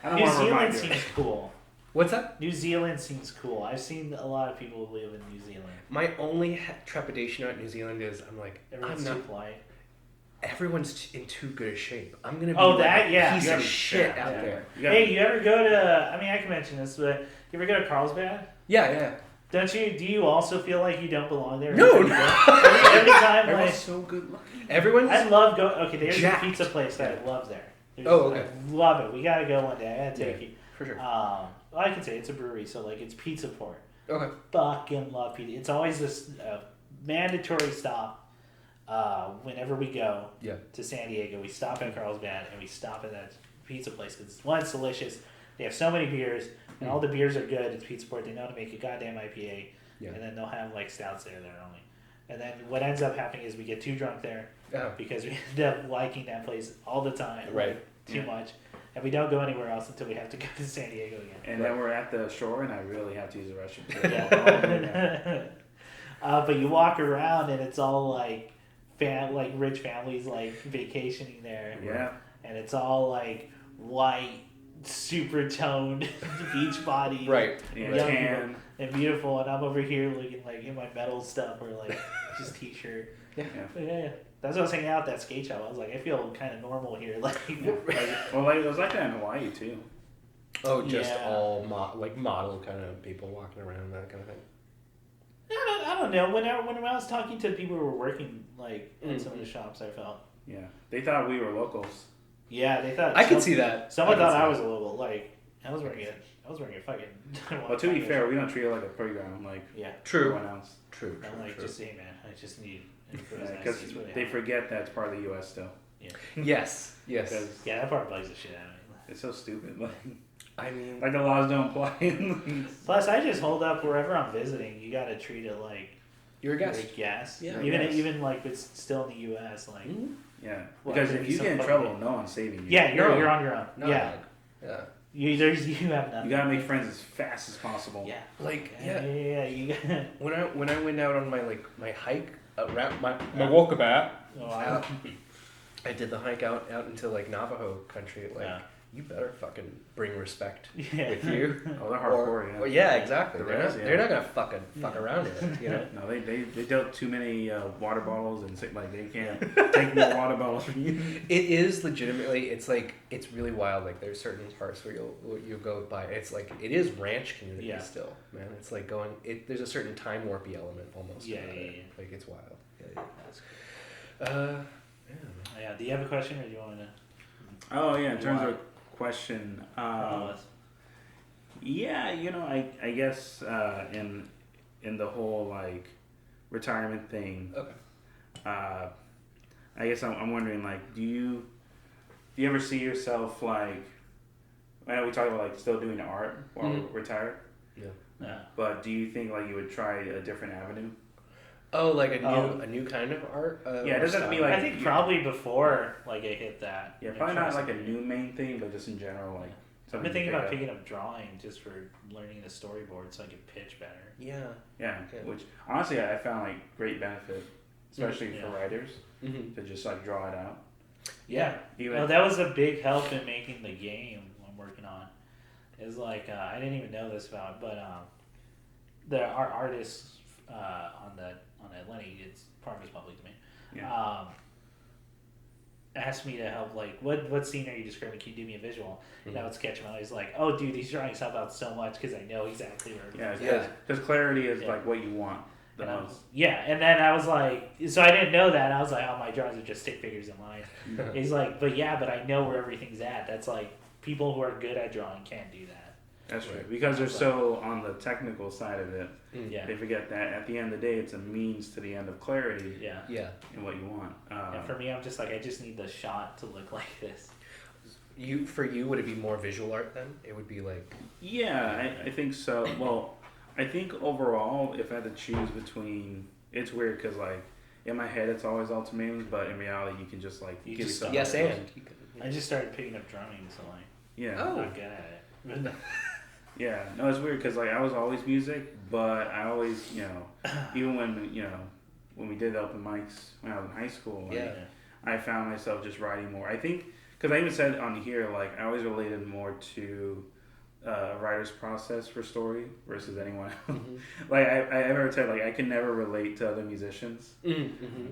I don't New want to Zealand remind you. seems cool. What's that? New Zealand seems cool. I've seen a lot of people who live in New Zealand. My only trepidation about New Zealand is Everyone's too polite. everyone's in too good a shape. I'm going to be Oh, like that? a Yeah. piece Yeah. of shit Yeah. out there. You got- Hey, you ever go to? I mean, I can mention this, but you ever go to Carlsbad? Yeah. Don't you? Do you also feel like you don't belong there? No, every time, like, Everyone's so good looking. Everyone's I love going. Okay, there's jacked. a pizza place that I love there. Okay. I love it. We gotta go one day. I gotta take you. For sure. Well, I can say it's a brewery, so like it's Pizza Port. Okay. Fucking love pizza. It's always this mandatory stop whenever we go to San Diego. We stop at Carlsbad and we stop at that pizza place because one, it's delicious. They have so many beers and all the beers are good. It's Pizza Port. They know how to make a goddamn IPA, and then they'll have like stouts there only. And then what ends up happening is we get too drunk there because we end up liking that place all the time, too much. And we don't go anywhere else until we have to go to San Diego again. And then we're at the shore, and I really have to use the restroom. But you walk around, and it's all like rich families like vacationing there. Yeah. And it's all like white, super toned beach body. Right. Yeah. Young Tan. people, and beautiful. And I'm over here looking like in my metal stuff or like just t-shirt. Yeah. That's what I was hanging out at that skate shop. I was like, I feel kind of normal here. Like, It was like that in Hawaii too. Oh, just all model kind of people walking around, that kind of thing. I don't know. When I was talking to people who were working like in some of the shops, I felt. Yeah, they thought we were locals. Yeah, they thought. I could see that. Someone thought I was a local. Like, I was wearing a fucking. Well, to be fair, we don't treat it like a playground like everyone else. True. I'm like, just hey man, I just need. Because they forget that's part of the U.S. still. Yeah. Yes. Yeah, that part bugs the shit out of me. It's so stupid. Like, I mean, like the laws don't apply. Plus, I just hold up wherever I'm visiting. You got to treat it like you're a guest. You're a guest. Yeah. Even like it's still in the U.S. Like. Mm-hmm. Yeah. Well, because if you get in trouble, no one's saving you. Yeah, you're on your own. Yeah. You have nothing. You gotta make friends as fast as possible. Yeah. Yeah. You when I went out on my hike around my walkabout. I did the hike out into like Navajo country. You better fucking bring respect with you. Oh, they're hardcore. Well, yeah, exactly. They're not gonna fuck around with it. You know. No, they dealt too many water bottles and they can't take more water bottles from you. It is legitimately. It's like it's really wild. Like there's certain parts where you'll go by. It's like it is ranch community still, man. It's like going. There's a certain time warpy element almost. Yeah. Like it's wild. Yeah. Do you have a question, or do you want to? Oh yeah, in terms of question. Yeah, I guess in the whole like retirement thing. Okay. I guess I'm wondering like, do you ever see yourself like? I know we talk about like still doing art while we're retired. Yeah. But do you think like you would try a different avenue? Oh, like a new kind of art. Yeah, it doesn't mean like. I think probably before like I hit that. Yeah, probably not like a new main thing, but just in general like. I've been thinking about picking up drawing just for learning the storyboard so I can pitch better. Yeah, which honestly I found like great benefit, especially for writers to just like draw it out. Yeah, that was a big help in making the game I'm working on. Is like I didn't even know this about, but our artists on Lenny, it's part of his public domain. Yeah. Asked me to help, like, what scene are you describing? Can you do me a visual? And I would sketch him out. He's like, oh, dude, these drawings help out so much because I know exactly where. Because clarity is like what you want the most. And then I was like, so I didn't know that. I was like, oh, my drawings are just stick figures in line. He's like, but I know where everything's at. That's like people who are good at drawing can't do that. That's right. Because they're so on the technical side of it. Yeah. They forget that at the end of the day, it's a means to the end of clarity. Yeah. In what you want. And for me, I'm just like, I just need the shot to look like this. For you, would it be more visual art then? It would be like. Yeah, I think so. Well, I think overall, if I had to choose between, it's weird because like in my head it's always ultimatums, but in reality you can just like give yourself. Yes, and. I just started picking up drumming, so like. I'm not good at it. Yeah, no, it's weird because like I was always music, but I always, even when we did open mics when I was in high school, like, I found myself just writing more. I think because I even said on here like I always related more to a writer's process for story versus anyone else. Like I ever said like I can never relate to other musicians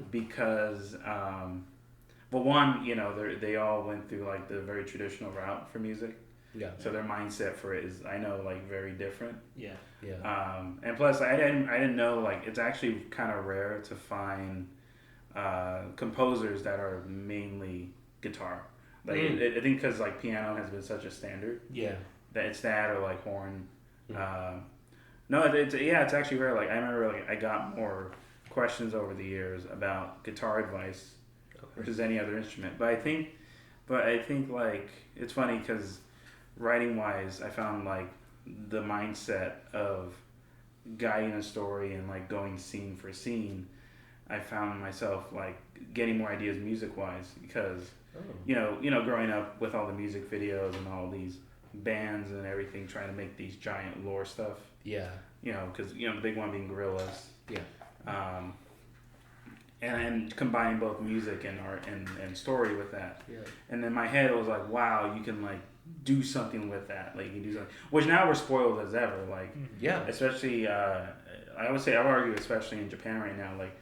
because well one they all went through like the very traditional route for music. Yeah. So their mindset for it is, I know, like very different. Yeah. Yeah. And plus, I didn't know, like, it's actually kind of rare to find composers that are mainly guitar. Like I think because like piano has been such a standard. Yeah. That it's that or like horn. Mm. No, it's actually rare. Like I remember, like I got more questions over the years about guitar advice versus any other instrument. But I think like it's funny because writing wise, I found like the mindset of guiding a story and like going scene for scene. I found myself like getting more ideas music wise because you know growing up with all the music videos and all these bands and everything trying to make these giant lore stuff. Yeah. You know, because the big one being Gorillaz. Yeah. And combining both music and art and story with that. Yeah. And in my head, it was like, wow, you can like do something with that. Like you can do something. Which now we're spoiled as ever. Like, yeah. Especially, I would say, I would argue, especially in Japan right now, like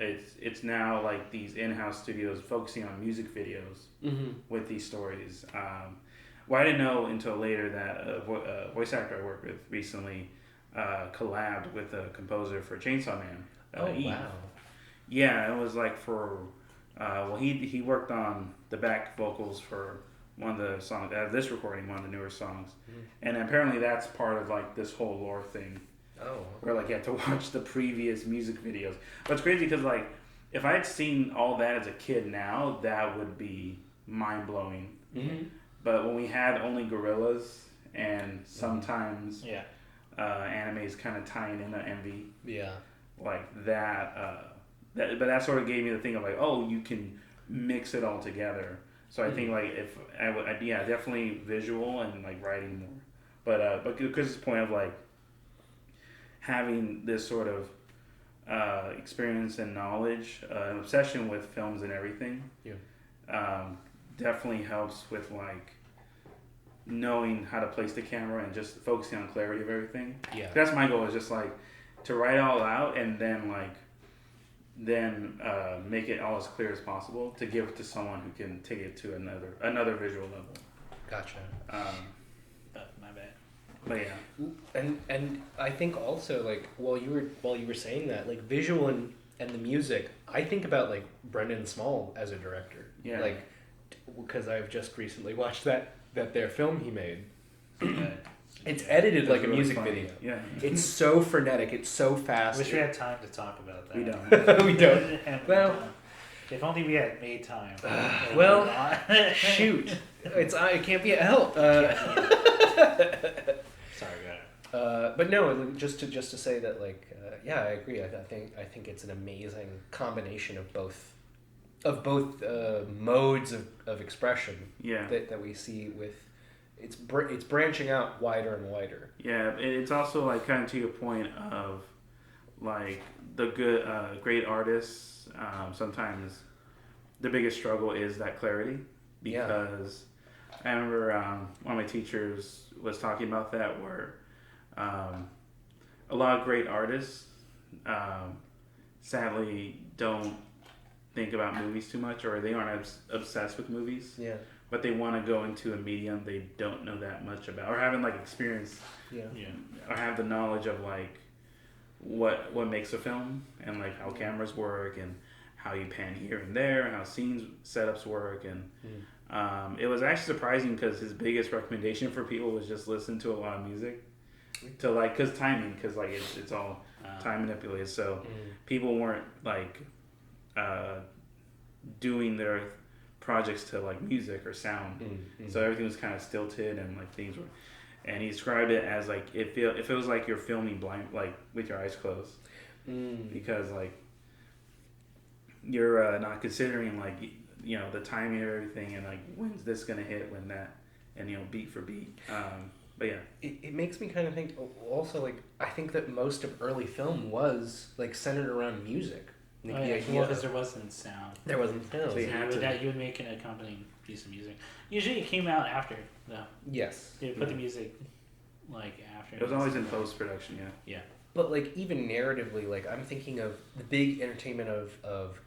it's now like these in-house studios focusing on music videos with these stories. Well, I didn't know until later that a voice actor I worked with recently collabed with a composer for Chainsaw Man. Wow. Yeah, it was like for, he worked on the back vocals for one of the songs, this recording, one of the newer songs. And apparently that's part of like this whole lore thing. Oh. Where like you have to watch the previous music videos. But it's crazy because like, if I had seen all that as a kid now, that would be mind-blowing. But when we had only Gorillaz and sometimes animes kind of tying into Envy, like that, but that sort of gave me the thing of like, oh, you can mix it all together. So I think like if I would, definitely visual and like writing more. But Chris's point of like having this sort of experience and knowledge, an obsession with films and everything, definitely helps with like knowing how to place the camera and just focusing on clarity of everything. Yeah, that's my goal, is just like to write it all out and then make it all as clear as possible to give it to someone who can take it to another visual level. Gotcha. My bad. But yeah, and I think also like while you were saying that, like visual and the music, I think about like Brendan Small as a director. Yeah. Like because I've just recently watched that their film he made. It's edited like a music video. Yeah. It's so frenetic. It's so fast. Wish we had time to talk about that. We don't. We don't. Well, if only we had made time. Shoot. It can't be a help. Sorry, God. But no, just to say that, like, yeah, I agree. I think it's an amazing combination of both modes of expression. Yeah. That we see with. It's branching out wider and wider. Yeah, it's also like kind of to your point of like the good great artists. Sometimes the biggest struggle is that clarity, because I remember one of my teachers was talking about that, where a lot of great artists sadly don't think about movies too much, or they aren't obsessed with movies. Yeah. But they want to go into a medium they don't know that much about, or haven't like experienced, or have the knowledge of like what makes a film and like how cameras work and how you pan here and there and how scenes setups work. And it was actually surprising because his biggest recommendation for people was just listen to a lot of music, to like, because like it's all time manipulated, so people weren't like doing their projects to like music or sound, so everything was kind of stilted and like things were, and he described it as like if it was like you're filming blind, like with your eyes closed, because like you're not considering like the timing of everything and like when's this gonna hit, when that, and beat for beat. But yeah, it makes me kind of think also, like, I think that most of early film was like centered around music. Because there wasn't sound. There wasn't sound. So you would make an accompanying piece of music. Usually it came out after, though. Yes. They would put the music, like, after. It was always in post-production, Yeah. But, like, even narratively, like, I'm thinking of the big entertainment of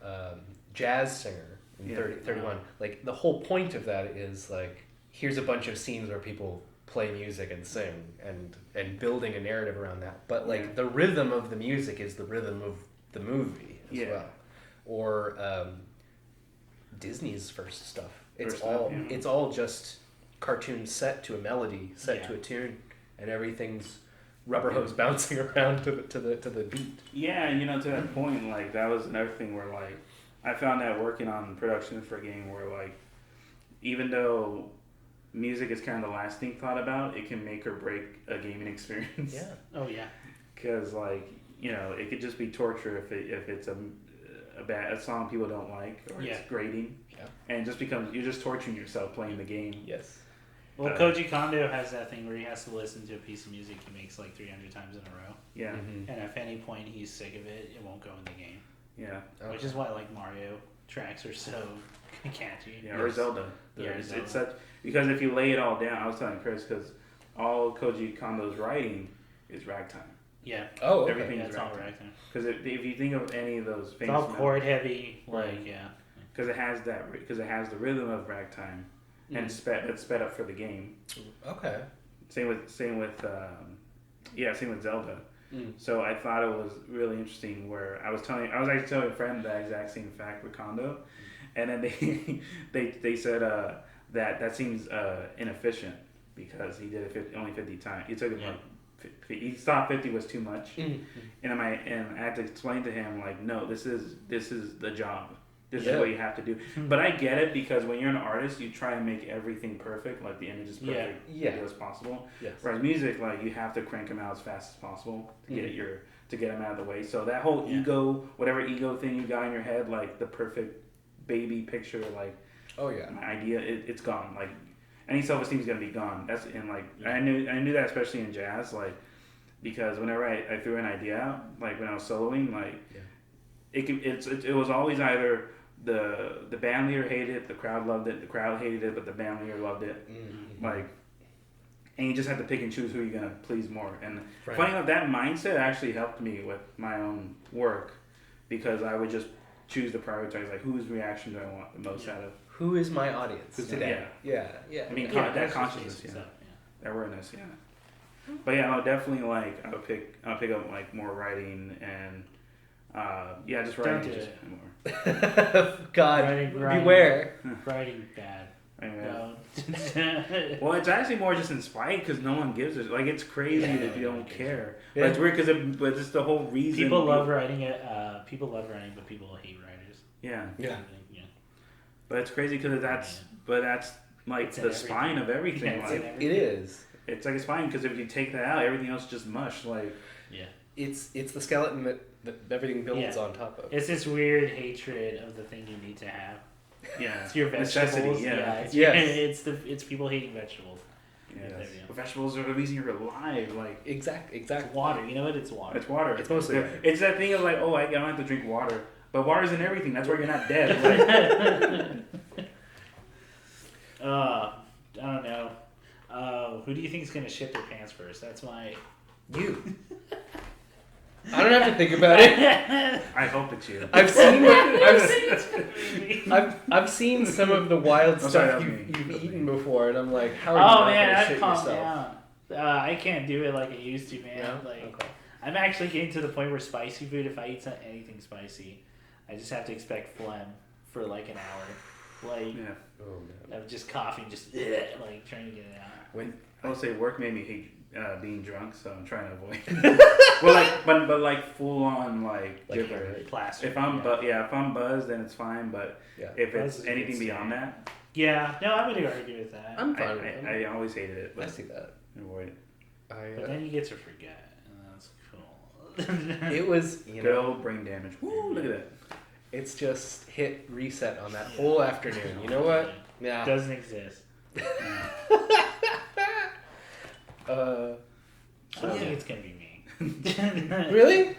Jazz Singer in 31. Like, the whole point of that is, like, here's a bunch of scenes where people play music and sing and building a narrative around that. But like the rhythm of the music is the rhythm of the movie as well. Or Disney's first stuff. It's all just cartoons set to a melody, set to a tune, and everything's rubber hose bouncing around to the beat. Yeah, and to that point, like that was another thing where like I found that working on production for a game where like even though music is kind of the last thing thought about, it can make or break a gaming experience. Yeah. Oh yeah. Because like it could just be torture if it's a song people don't like or it's grating. Yeah. And it just becomes you're just torturing yourself playing the game. Yes. Well, Koji Kondo has that thing where he has to listen to a piece of music he makes like 300 times in a row. Yeah. And if any point he's sick of it, it won't go in the game. Yeah. Okay. Which is why like Mario tracks are so catchy. Yeah, or Zelda. Zelda. It's such because if you lay it all down, I was telling Chris because all Koji Kondo's writing is ragtime. Yeah. Oh, okay. Everything's it's all ragtime. Because if you think of any of those famous, it's all chord heavy. Like because it has the rhythm of ragtime. And it's sped up for the game. Okay. Same with Zelda. So I thought it was really interesting where I was actually telling a friend that exact same fact with Kondo, and then they said that seems inefficient because he did it only 50 times. It took him he thought 50 was too much, and I had to explain to him like, no, this is the job. This is what you have to do. But I get it because when you're an artist, you try and make everything perfect, like the image is perfect as possible. Yes. Whereas music, like you have to crank them out as fast as possible to get them out of the way. So that whole ego, whatever ego thing you got in your head, like the perfect baby picture, like my idea, it's gone. Like any self-esteem is gonna be gone. I knew that especially in jazz, like because whenever I threw an idea out, like when I was soloing, like it was always either the band leader hated it, the crowd loved it, the crowd hated it, but the band leader loved it. Like, and you just have to pick and choose who you're gonna please more. And funny enough, that mindset actually helped me with my own work because I would just choose to prioritize like whose reaction do I want the most out of. Who is my audience today? Yeah. I mean, that consciousness, that awareness, But no, definitely like I'll pick up like more writing and. Just writing more. God, writing, beware. Writing bad. No. Well, it's actually more just in spite because no one gives it. Like it's crazy that you don't care. But it's weird because it's the whole reason. People love writing it. People love writing, but people hate writers. Yeah. But it's crazy because that's like it's the spine of everything. Yeah, like it is. It's like a spine because if you take that out, everything else is just mush. Like it's the skeleton that everything builds on top of. It's this weird hatred of the thing you need to have. Yeah, it's your vegetables. It's people hating vegetables. Yeah, but vegetables are the reason you're alive. Like exactly. It's water. You know what? It's water. It's water. It's mostly. It's that thing of like, oh, I don't have to drink water, but water's in everything. That's why you're not dead. Like, I don't know. Who do you think is gonna shit their pants first? That's my. You. I don't have to think about it. I hope it's you. I've seen some of the wild stuff you've eaten before, and I'm like, how are you not gonna shit yourself? Down. I can't do it like I used to, man. Yeah? Like Okay. I'm actually getting to the point where spicy food, if I eat anything spicy, I just have to expect phlegm for like an hour. Like I'm just coughing, just like trying to get it out. When I would say work made me hate being drunk, so I'm trying to avoid. but like full on like gibberish. Plaster. If I'm if I'm buzzed, then it's fine. But if it's anything beyond that, I'm gonna argue with that. I'm fine with it. I always hated it. But I see that. Avoid it. But then you get to forget, and that's cool. It was good old brain damage. Woo! Look at that. It's just hit reset on that whole afternoon. You know what? Yeah. It doesn't exist. I don't think it's gonna be me. Really?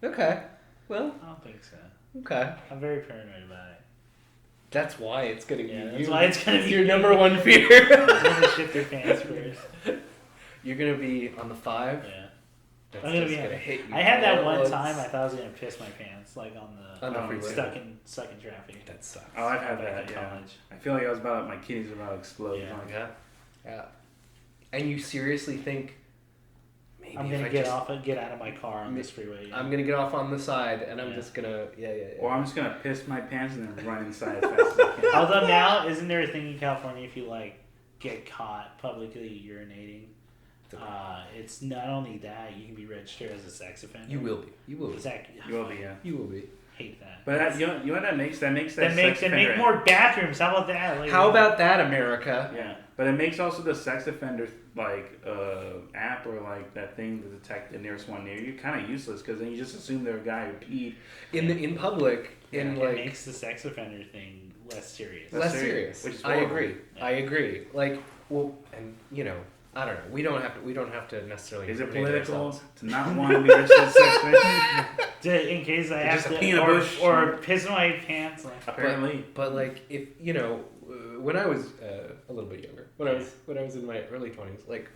Okay. Well, I don't think so. Okay. I'm very paranoid about it. That's why it's gonna be that's you. why it's gonna be your number one fear. I'm gonna shit their pants first. You're gonna be on the 5. Yeah. That's I'm gonna just be gonna hit you. I had that one once. time. I thought I was gonna piss my pants, like on the freeway. stuck in traffic. That sucks. Oh, I've had Back that. in Yeah. college. I feel like my kidneys are about to explode. Yeah. Like, Yeah. And you seriously think maybe I'm if gonna I get just, get out of my car on this freeway. Yeah. I'm gonna get off on the side and I'm Yeah. just gonna or I'm just gonna piss my pants and then run inside as fast as I can. Although now, isn't there a thing in California if you like get caught publicly urinating? It's not only that you can be registered as a sex offender. You will be. You will be. Exactly. You will be, yeah. You will be. Hate that. But you know what that makes? That makes That makes sex it make offender- more bathrooms. How about that? Like, How about that, America? Yeah, but it makes also the sex offender app or like that thing to detect the nearest one near you kind of useless because then you just assume they're a guy who peed In public, in it like makes the sex offender thing less serious. Less less serious, serious. which is I horrible. agree. Yeah. I agree. Like, well, and you know, I don't know. We don't have to necessarily. Is it incriminate political ourselves. to not want to be registered as sex offender? In case I Just have a to, pee in a or, bush. or piss in my pants. Like, Apparently. But like, if you know, when I was a little bit younger, when I was in my early 20s, like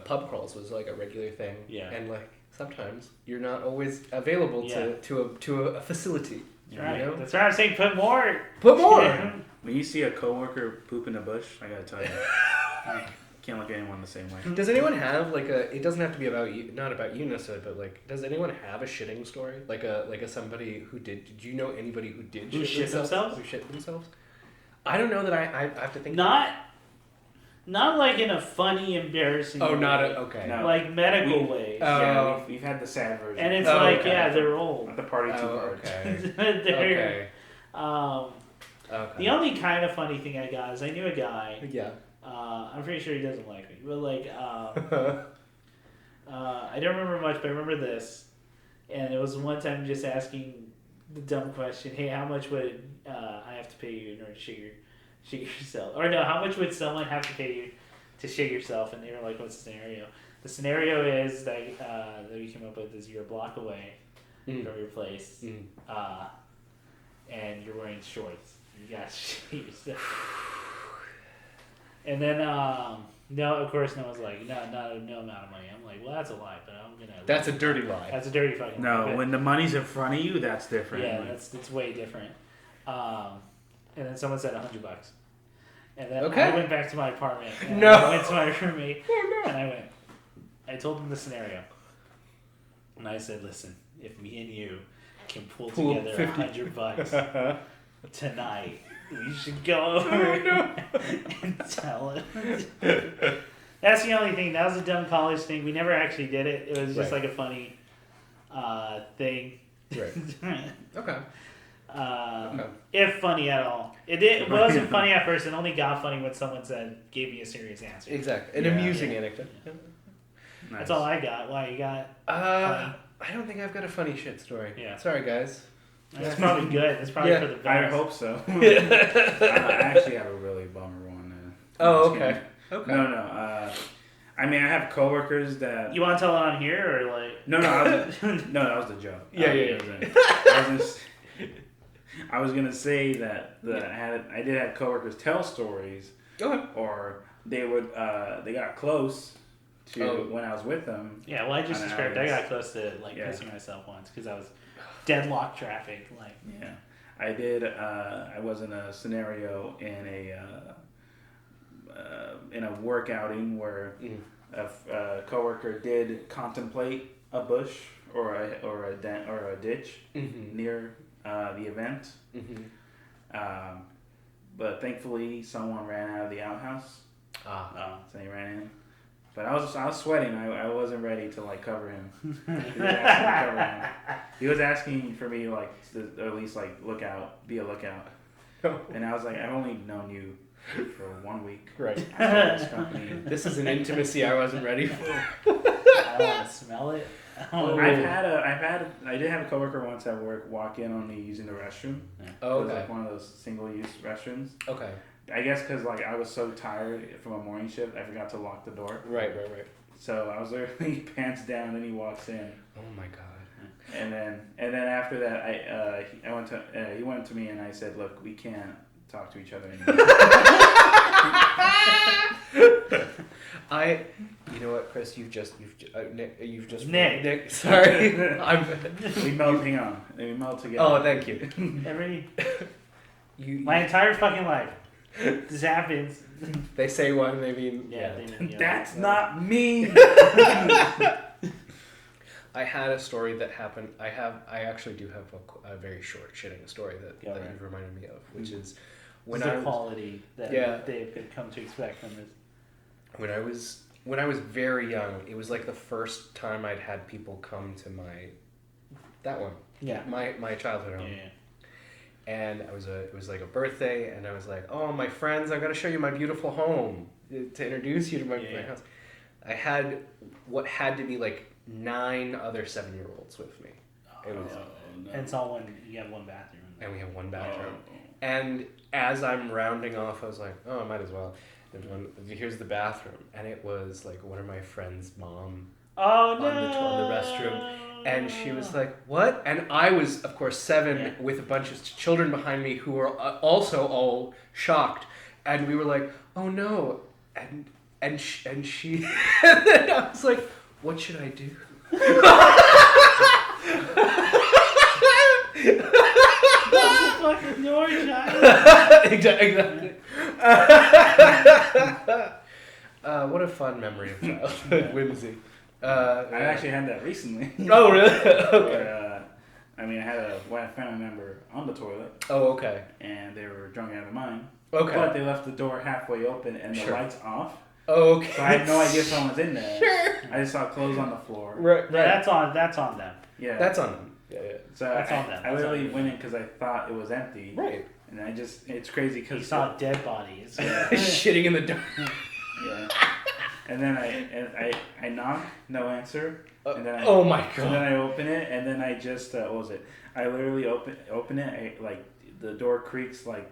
pub crawls was like a regular thing. Yeah. And like sometimes you're not always available to a facility. That's right. You know? That's right. I'm saying put more. Put more. When you see a coworker poop in a bush, I gotta tell you, can't look at anyone the same way. Does anyone have like a? It doesn't have to be about you, not about you necessarily, but like, does anyone have a shitting story? Like a somebody who did? Did you know anybody who did Who shit themselves? Who shit themselves? I don't know that I have to think. Not like in a funny, embarrassing. Oh, way. not a okay. No. Like medical ways. Yeah, we've had the sad version. And it's Oh, like, okay. yeah, they're old. Not the party too hard. okay. They're, Okay. The only kind of funny thing I got is I knew a guy. Yeah. I'm pretty sure he doesn't like me, but like, I don't remember much, but I remember this, and it was one time just asking the dumb question, "Hey, how much would I have to pay you in order to shake yourself?" Or no, how much would someone have to pay you to shake yourself? And they were like, "What's the scenario?" The scenario is that that we came up with is you're a block away from your place, and you're wearing shorts. You got to shake yourself. And then, no, of course, no one's like, no amount of money. I'm like, well, that's a lie, but I'm gonna. That's a dirty lie. That's a dirty fucking lie. No, But, when the money's in front of you, that's different. yeah, Like, that's way different. And then someone said $100, and then Okay. I went back to my apartment. And No. I went to my roommate, and I told him the scenario, and I said, listen, if me and you can pull together $100 tonight, we should go over and tell him. That's the only thing. That was a dumb college thing. We never actually did it. It was just Right. like a funny thing. Right. Okay. Okay. If funny at all. It wasn't funny at first. It only got funny when someone gave me a serious answer. Exactly. An Yeah. amusing anecdote. nice. That's all I got. Why, you got funny? I don't think I've got a funny shit story. Yeah. Sorry, guys. That's probably good. That's probably Yeah. for the best. I hope so. I actually have a really bummer one. Oh, I'm just okay. kidding. Okay. No. I mean, I have coworkers that. You want to tell it on here or like? No, that was the joke. Yeah. I was gonna say that I did have coworkers tell stories, Okay. or they got close to Oh. when I was with them. Yeah, well, I just On described. I hours. got close to Yeah. pissing myself once because I was deadlocked traffic. Like, Yeah, I did. I was in a scenario in a work outing where a coworker did contemplate a bush or a ditch near the event. But thankfully, someone ran out of the outhouse, so he ran in. But I was sweating. I wasn't ready to like cover him. He was asking for me like to at least like be a lookout. And I was like, I've only known you for 1 week. Right. I started this company. This is an intimacy I wasn't ready for. I don't want to smell it. I did have a coworker once at work walk in on me using the restroom. Oh, It was okay. like one of those single-use restrooms. Okay. I guess because like I was so tired from a morning shift, I forgot to lock the door. Right. So I was literally pants down, and he walks in, Oh my god. and then after that, he went to me, and I said, "Look, we can't talk to each other anymore." You know what, Chris? Nick. Sorry, Hang on. We melt together. Oh, thank you. My entire fucking life. This happens. They say one, they mean They mean, That's not me. I had a story that happened. I actually do have a very short shitting story that you've reminded me of, which is when the quality that Dave could come to expect from this. When I was very young, it was like the first time I'd had people come to my childhood home. Yeah. And it was like a birthday, and I was like, "Oh, my friends, I got to show you my beautiful home to introduce you to my house." I had what had to be like 9 other 7-year-olds with me. It was, and it's all you have one bathroom. And we have one bathroom. And as I'm rounding off, I was like, "Oh, I might as well." Here's the bathroom, and it was like one of my friend's mom on the restroom. And she was like, "What?" And I was, of course, 7 with a bunch of children behind me who were also all shocked. And we were like, "Oh no!" And she and then I was like, "What should I do?" Fucking door child. Exactly. What a fun memory of childhood whimsy. I actually had that recently. Oh, really? Okay. I had a family member on the toilet. Oh, okay. And they were drunk out of mind. Okay. But they left the door halfway open and the lights off. Oh, okay. So I had no idea someone was in there. Sure. I just saw clothes on the floor. Right. That's on them. Yeah. That's on them. Yeah. So that's on them. I literally went in because I thought it was empty. Right. And it's crazy because you saw dead bodies. Shitting in the dark. Yeah. And then I knock, no answer. And then oh my god. And then I open it, and then I just what was it? I literally open it. The door creaks like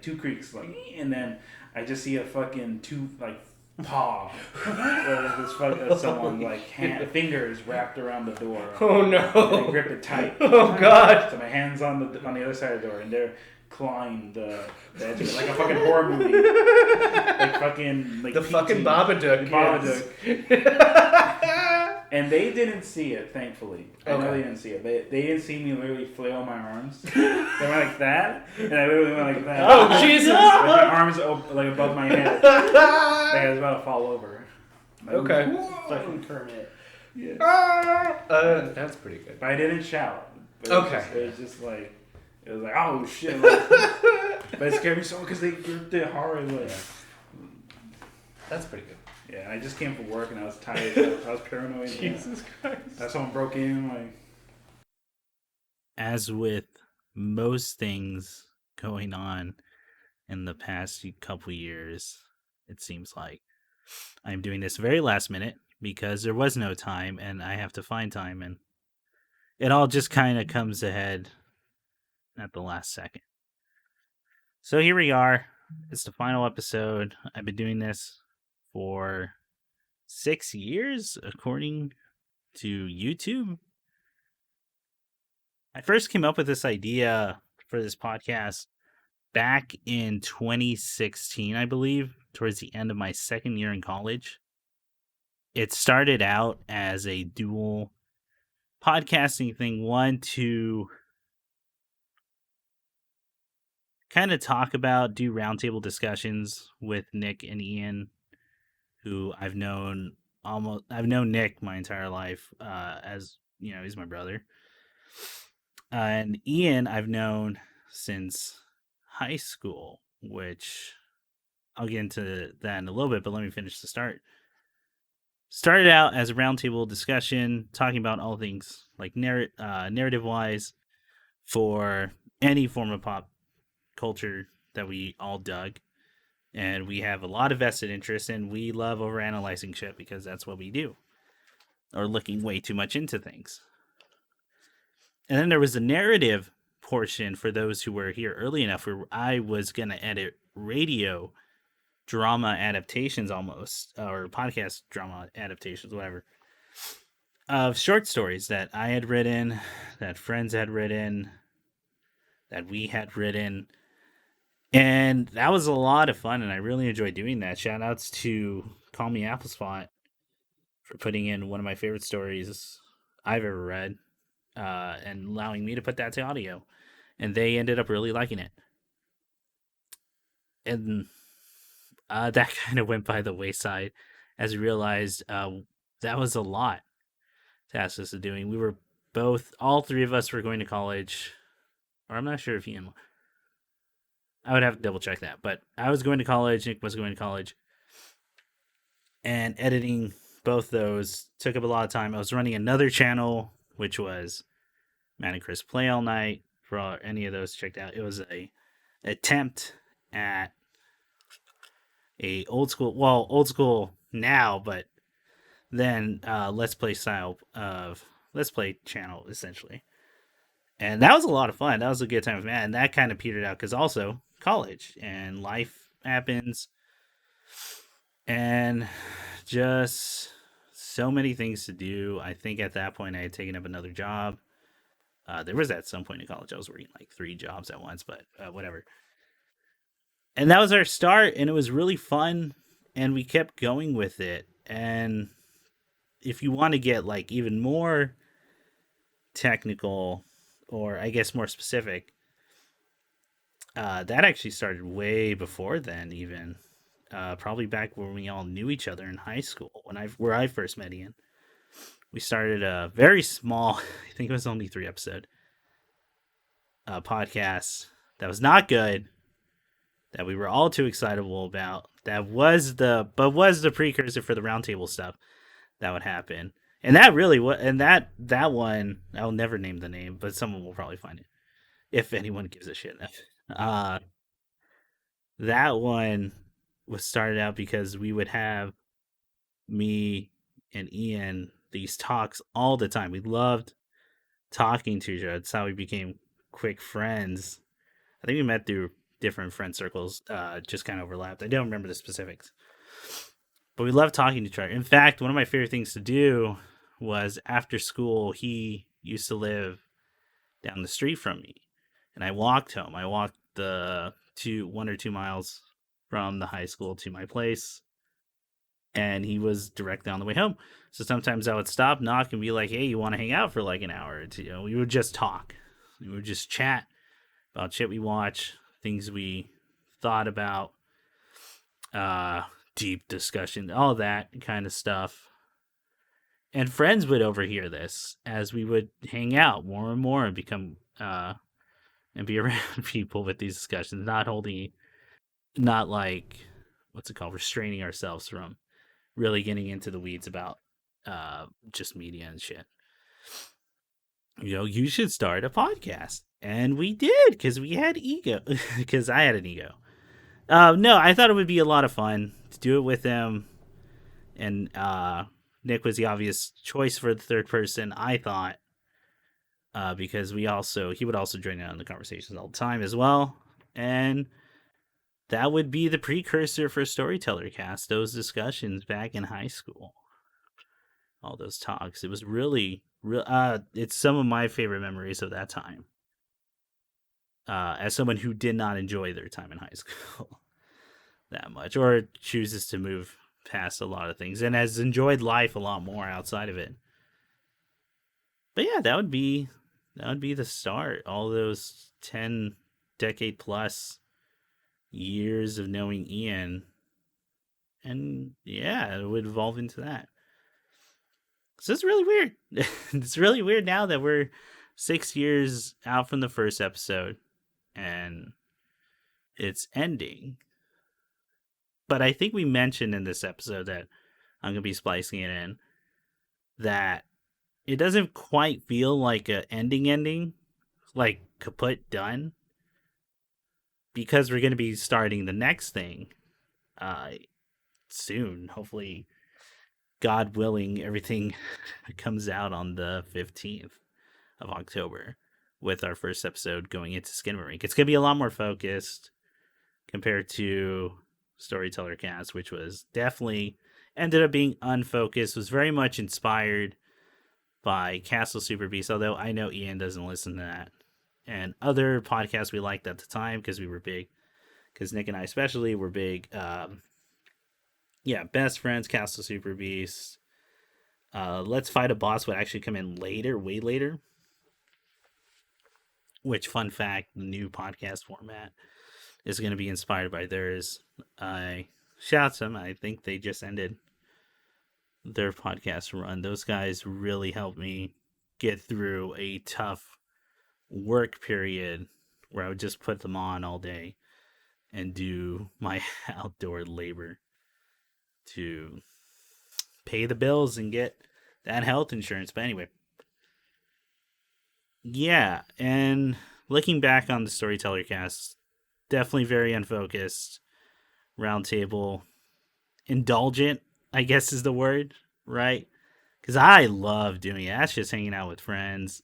2 creaks, and then I just see a fucking 2 paw, someone fingers wrapped around the door. Oh no! And they grip it tight. Oh god! So my hands on the other side of the door, and they're clawing the edge of it like a fucking horror movie, the fucking Babadook. And they didn't see it, thankfully. I know they didn't see it. They didn't see me literally flail my arms. They went like that, and I literally went like that. Oh Jesus! With my arms above my head, I was about to fall over. Okay. Fucking Kermit. Yeah. That's pretty good. But I didn't shout. It was just oh shit. But it scared me so because they gripped it hard. That's pretty good. Yeah, I just came from work and I was tired. I was paranoid. Jesus Christ. That someone broke in. As with most things going on in the past couple years, it seems like I'm doing this very last minute because there was no time and I have to find time, and it all just kind of comes ahead at the last second. So here we are. It's the final episode. I've been doing this for 6 years, according to YouTube. I first came up with this idea for this podcast back in 2016, I believe, towards the end of my second year in college. It started out as a dual podcasting thing, one to kind of talk about, do roundtable discussions with Nick and Ian, who I've known Nick my entire life, as he's my brother. And Ian I've known since high school, which I'll get into that in a little bit, but let me finish the start. Started out as a roundtable discussion, talking about all things like narrative-wise for any form of pop culture that we all dug. And we have a lot of vested interest, and we love overanalyzing shit because that's what we do. Or looking way too much into things. And then there was the narrative portion for those who were here early enough where I was going to edit radio drama adaptations almost, or podcast drama adaptations, whatever, of short stories that I had written, that friends had written, that we had written. And that was a lot of fun, and I really enjoyed doing that. Shout outs to Call Me Applespot for putting in one of my favorite stories I've ever read, and allowing me to put that to audio. And they ended up really liking it. And that kind of went by the wayside as we realized that was a lot to ask us to doing. We were all three of us were going to college, or I'm not sure if Ian. I would have to double check that, but I was going to college. Nick was going to college, and editing both those took up a lot of time. I was running another channel, which was Matt and Chris Play All Night. For any of those checked out, it was a attempt at a old school now, but then let's play style of let's play channel essentially. And that was a lot of fun. That was a good time with Matt, and that kind of petered out because also college and life happens, and just so many things to do. I think at that point I had taken up another job. There was at some point in college I was working like 3 jobs at once, but whatever. And that was our start, and it was really fun, and we kept going with it. And if you want to get like even more technical, or I guess more specific, that actually started way before then, even probably back when we all knew each other in high school, where I first met Ian. We started a very small, I think it was only 3 episode podcast that was not good, that we were all too excitable about. That was the precursor for the roundtable stuff that would happen. And that really was, and that one, I'll never name the name, but someone will probably find it if anyone gives a shit enough. That one was started out because we would have me and Ian these talks all the time. We loved talking to each other. That's how we became quick friends. I think we met through different friend circles, just kind of overlapped. I don't remember the specifics, but we loved talking to each other. In fact, one of my favorite things to do was after school. He used to live down the street from me, and I walked home. I walked the 1 or 2 miles from the high school to my place, and he was directly on the way home. So sometimes I would stop, knock, and be like, "Hey, you want to hang out for like an hour or two?" We would just talk. We would just chat about shit we watch, things we thought about, deep discussion, all that kind of stuff. And friends would overhear this as we would hang out more and more and become and be around people with these discussions, not like restraining ourselves from really getting into the weeds about just media and shit. You should start a podcast. And we did, because we had ego. Because I had an ego. No, I thought it would be a lot of fun to do it with him. And Nick was the obvious choice for the third person, I thought. Because he would also join in on the conversations all the time as well. And that would be the precursor for Storyteller Cast, those discussions back in high school. All those talks. It was really, it's some of my favorite memories of that time. As someone who did not enjoy their time in high school that much, or chooses to move past a lot of things, and has enjoyed life a lot more outside of it. But yeah, that would be the start. All those 10 decade plus years of knowing Ian, and yeah, it would evolve into that. So it's really weird. It's really weird now that we're 6 years out from the first episode and it's ending. But I think we mentioned in this episode that I'm going to be splicing it in, that it doesn't quite feel like a ending, like kaput done, because we're going to be starting the next thing soon. Hopefully, God willing, everything comes out on the 15th of October with our first episode going into Skinamarink. It's going to be a lot more focused compared to Storyteller Cast, which was definitely ended up being unfocused, was very much inspired by Castle Super Beast, although I know Ian doesn't listen to that. And other podcasts we liked at the time because we were big, because Nick and I especially were big, Best Friends, Castle Super Beast, Let's Fight a Boss would actually come in later, way later. Which, fun fact, the new podcast format is going to be inspired by theirs. Shout out to them. I think they just ended their podcast run. Those guys really helped me get through a tough work period where I would just put them on all day and do my outdoor labor to pay the bills and get that health insurance. But anyway, yeah, and looking back on the Storyteller Cast, definitely very unfocused, roundtable, indulgent, I guess is the word, right? Because I love doing it. That's just hanging out with friends,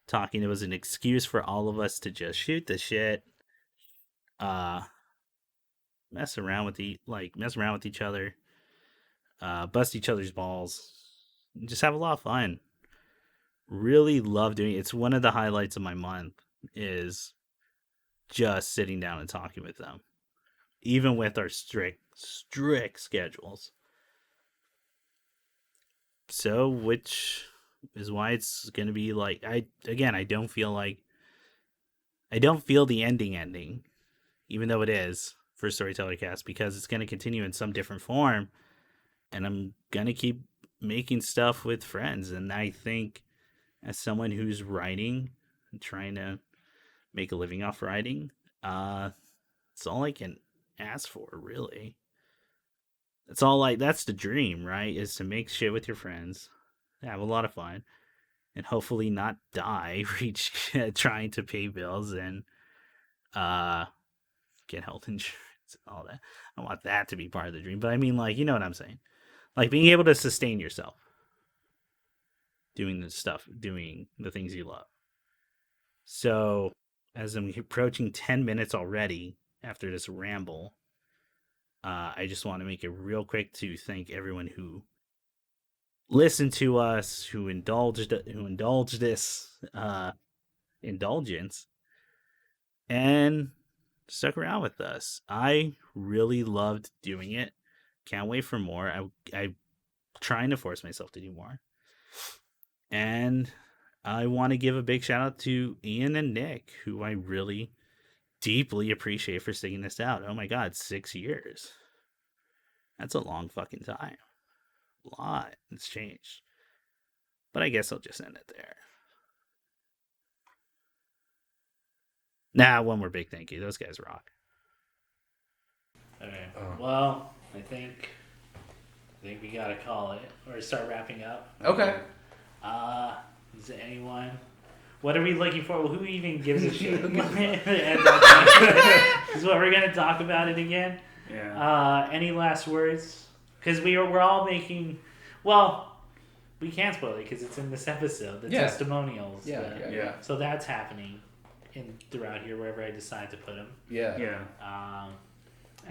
talking. It was an excuse for all of us to just shoot the shit, mess around with each other, bust each other's balls, just have a lot of fun. Really love doing it. It's one of the highlights of my month is just sitting down and talking with them, even with our strict schedules. So, which is why it's gonna be like I don't feel the ending, even though it is for Storyteller Cast, because it's gonna continue in some different form, and I'm gonna keep making stuff with friends. And I think, as someone who's writing and trying to make a living off writing, it's all I can ask for, really. That's the dream, right? Is to make shit with your friends, have a lot of fun, and hopefully not die trying to pay bills and get health insurance and all that. I want that to be part of the dream. But I mean, you know what I'm saying? Being able to sustain yourself doing the things you love. So, as I'm approaching 10 minutes already after this ramble, I just want to make it real quick to thank everyone who listened to us, who indulged this indulgence, and stuck around with us. I really loved doing it. Can't wait for more. I'm trying to force myself to do more. And I want to give a big shout out to Ian and Nick, who I really deeply appreciate for sticking this out. Oh my God, 6 years. That's a long fucking time. A lot has changed. But I guess I'll just end it there. One more big thank you. Those guys rock. Okay. Well, I think we gotta call it or start wrapping up. Okay. Is there anyone? What are we looking for? Who even gives a shit? Is what we're gonna talk about it again. Yeah. Any last words? Because we're all making. Well, we can't spoil it because it's in this episode. The testimonials. Yeah. So that's happening throughout here wherever I decide to put them. Yeah. I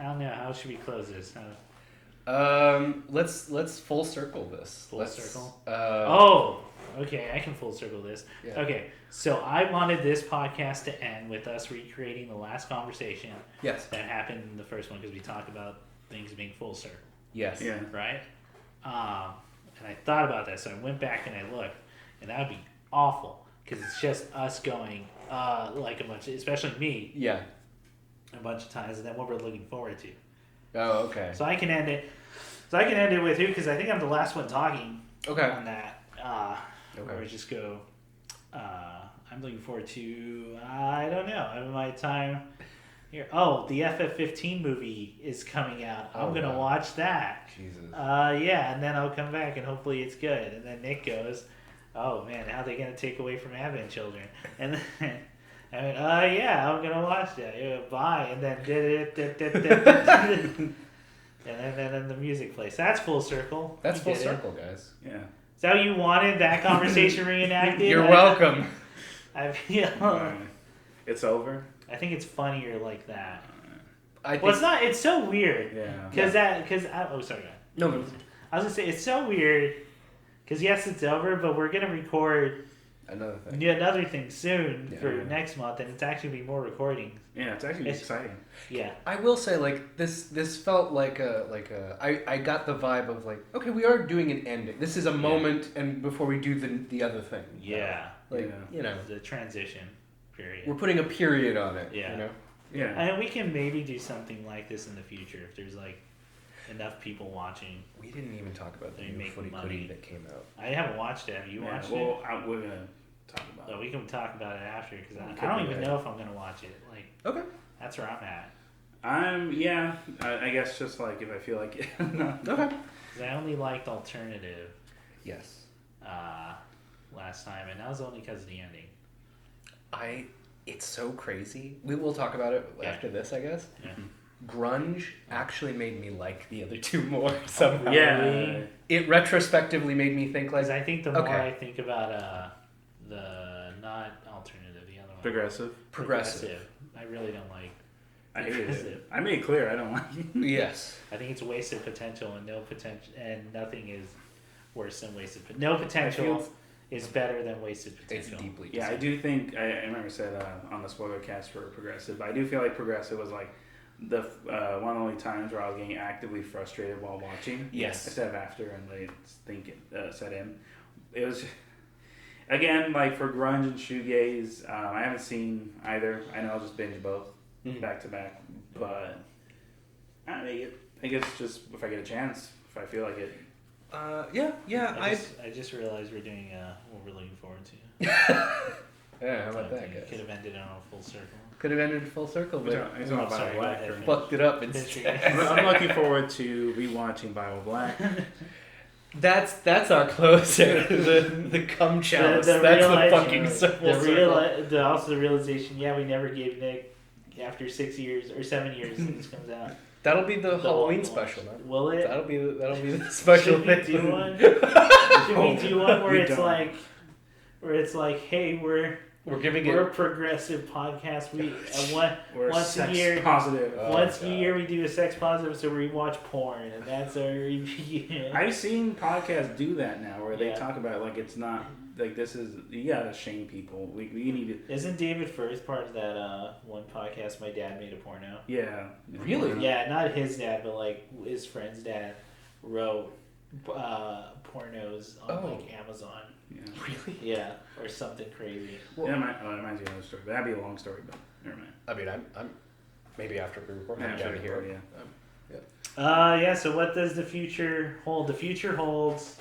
don't know. How should we close this? Let's full circle this. Circle. Okay, I can full circle this. Yeah. Okay, so I wanted this podcast to end with us recreating the last conversation Yes. that happened in the first one because we talked about things being full circle. Yes. Yeah. Right? And I thought about that, so I went back and I looked, and that would be awful because it's just us going a bunch, especially me. Yeah. A bunch of times, and then what we're looking forward to. Oh, okay. So I can end it. With you because I think I'm the last one talking. Okay. On that. Okay. Or just go. I'm looking forward to. I don't know. I have my time here. Oh, the FF15 movie is coming out. I'm gonna watch that. Jesus. Yeah, and then I'll come back and hopefully it's good. And then Nick goes, "Oh man, how are they gonna take away from Advent Children?" And then I went, yeah, I'm gonna watch that. Yeah, bye. And then and then the music plays. That's full circle. That's full circle, guys. Yeah. Is that what you wanted? That conversation reenacted? You're welcome. I feel. It's over. I think it's funnier like that. It's not. It's so weird. Yeah. Sorry. No. I was gonna say it's so weird. Because yes, it's over, but we're gonna record Another thing. Yeah, another thing soon Yeah. for next month, and it's actually be more recordings. Yeah, it's actually exciting. Yeah. I will say, like, this felt like I got the vibe of, like, okay, we are doing an ending. This is a moment, and before we do the other thing. Yeah. Like, you know, The transition period. we're putting a period on it. Yeah. You know? Yeah. And we can maybe do something like this in the future if there's like enough people watching. We didn't even talk about the They new make Footy money. Cootie that came out. I haven't watched it. Have you Yeah, watched well, it? we're gonna talk about So it. we can talk about it after because I could don't do even that. know if I'm gonna watch it. Like Okay. that's where I'm at. I guess just like if I feel like it. No. Okay. 'Cause I only liked Alternative Yes. last time, and that was only because of the ending. It's so crazy. We will talk about it Yeah. after this, I guess. Yeah. Grunge actually made me like the other two more somehow. Yeah. It retrospectively made me think like, Because I think the more Okay. I think about the not alternative, the other one, Progressive. I really don't like. I hated Progressive. it. I made it clear I don't like it. yes. I think it's wasted potential, and no potential, and nothing is worse than wasted. No potential is better than wasted It's potential. deeply. Yeah, I do think I remember I said on the spoiler cast for Progressive. I do feel like Progressive was like the one of the only times where I was getting actively frustrated while watching. Yes. Instead of after and they think it set in. It was again like for grunge and shoegaze. I haven't seen either. I know I'll just binge both back to back. But I guess just if I get a chance, if I feel like it. I just realized we're doing what we're looking forward to. Yeah, how about that, It guys? could have ended on a full circle. Could have ended full circle, but It's not sorry, Bible go Black. ahead. or- fucked it up History. instead. I'm looking forward to rewatching Bible Black. That's our closer. the cum chalice. The That's reali- the fucking circle. also the realization. Yeah, we never gave Nick after 6 years or 7 years. This comes out. That'll be the Halloween one. special, man. Will it? That'll be the special. Should we do one? Should we do one where We it's don't. like, hey, we're giving a it. progressive podcast. We We're once a sex year. positive. Once a God. year we do a sex positive, so we watch porn, and that's our review. I've seen podcasts do that now, where they Yeah. talk about like it's not like this is you gotta shame people. We need to. Isn't David Firth part of that one podcast? My dad made a porno. Yeah. Really? Yeah, not his dad, but like his friend's dad wrote pornos on Oh. like Amazon. Yeah. Really? Yeah, or something crazy. Yeah, it reminds me of another story, but that'd be a long story. But never mind. I mean, I'm maybe after we record, I'm Yeah, down to sure, here. yeah. Yeah. So what does the future hold? The future holds.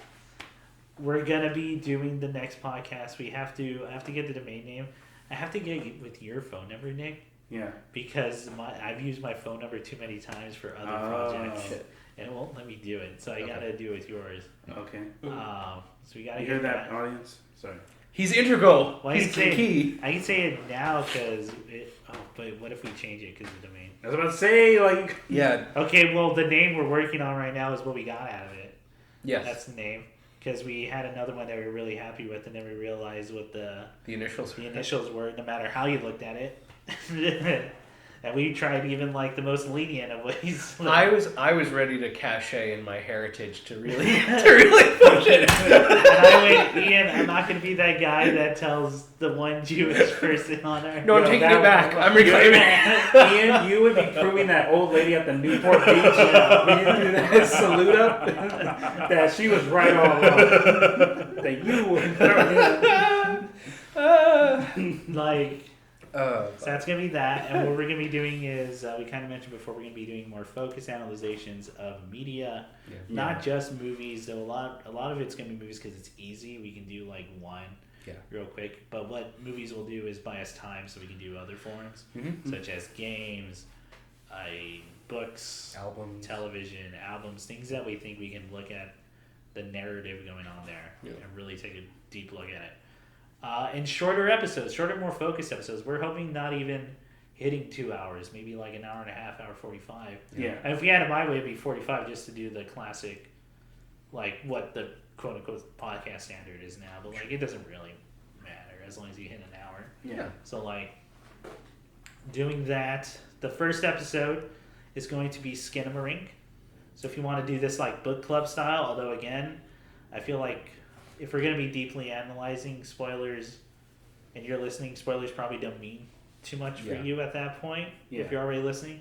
We're gonna be doing the next podcast. I have to get the domain name. I have to get it with your phone number, Nick, Yeah. because I've used my phone number too many times for other projects, and it won't let me do it. So I gotta do it with yours. Okay. So we gotta You get hear that, audience? Sorry. He's integral. Well, He's the key. I can say it now because but what if we change it because of the domain? I was about to say like. Yeah. Okay, well the name we're working on right now is what we got out of it. Yes. That's the name. Because we had another one that we were really happy with, and then we realized what the initials. initials were, no matter how you looked at it. And we tried even like the most lenient of ways. I was ready to cachet in my heritage to really push it. And I went, Ian, I'm not going to be that guy that tells the one Jewish person on our. No, I'm Yo, taking that it back. was- I'm reclaiming it. Ian, you would be proving that old lady at the Newport Beach when you do that salute up that she was right all along. That you would. Like. Oh, So that's going to be that. And what we're going to be doing is, we kind of mentioned before, we're going to be doing more focused analyzations of media. Yeah. Not just movies, though a lot of it's going to be movies because it's easy. We can do like one real quick. But what movies will do is buy us time so we can do other forms, such as games, books, albums, television, albums, things that we think we can look at the narrative going on there and really take a deep look at it. And shorter episodes, more focused episodes. We're hoping not even hitting 2 hours, maybe like an hour and a half, hour 45. Yeah. And if we had it my way, it'd be 45 just to do the classic, like what the quote unquote podcast standard is now. But like it doesn't really matter as long as you hit an hour. Yeah. So like doing that, the first episode is going to be Skinamarink. So if you want to do this like book club style, although again, I feel like if we're gonna be deeply analyzing spoilers, and you're listening, spoilers probably don't mean too much for you at that point. Yeah. If you're already listening,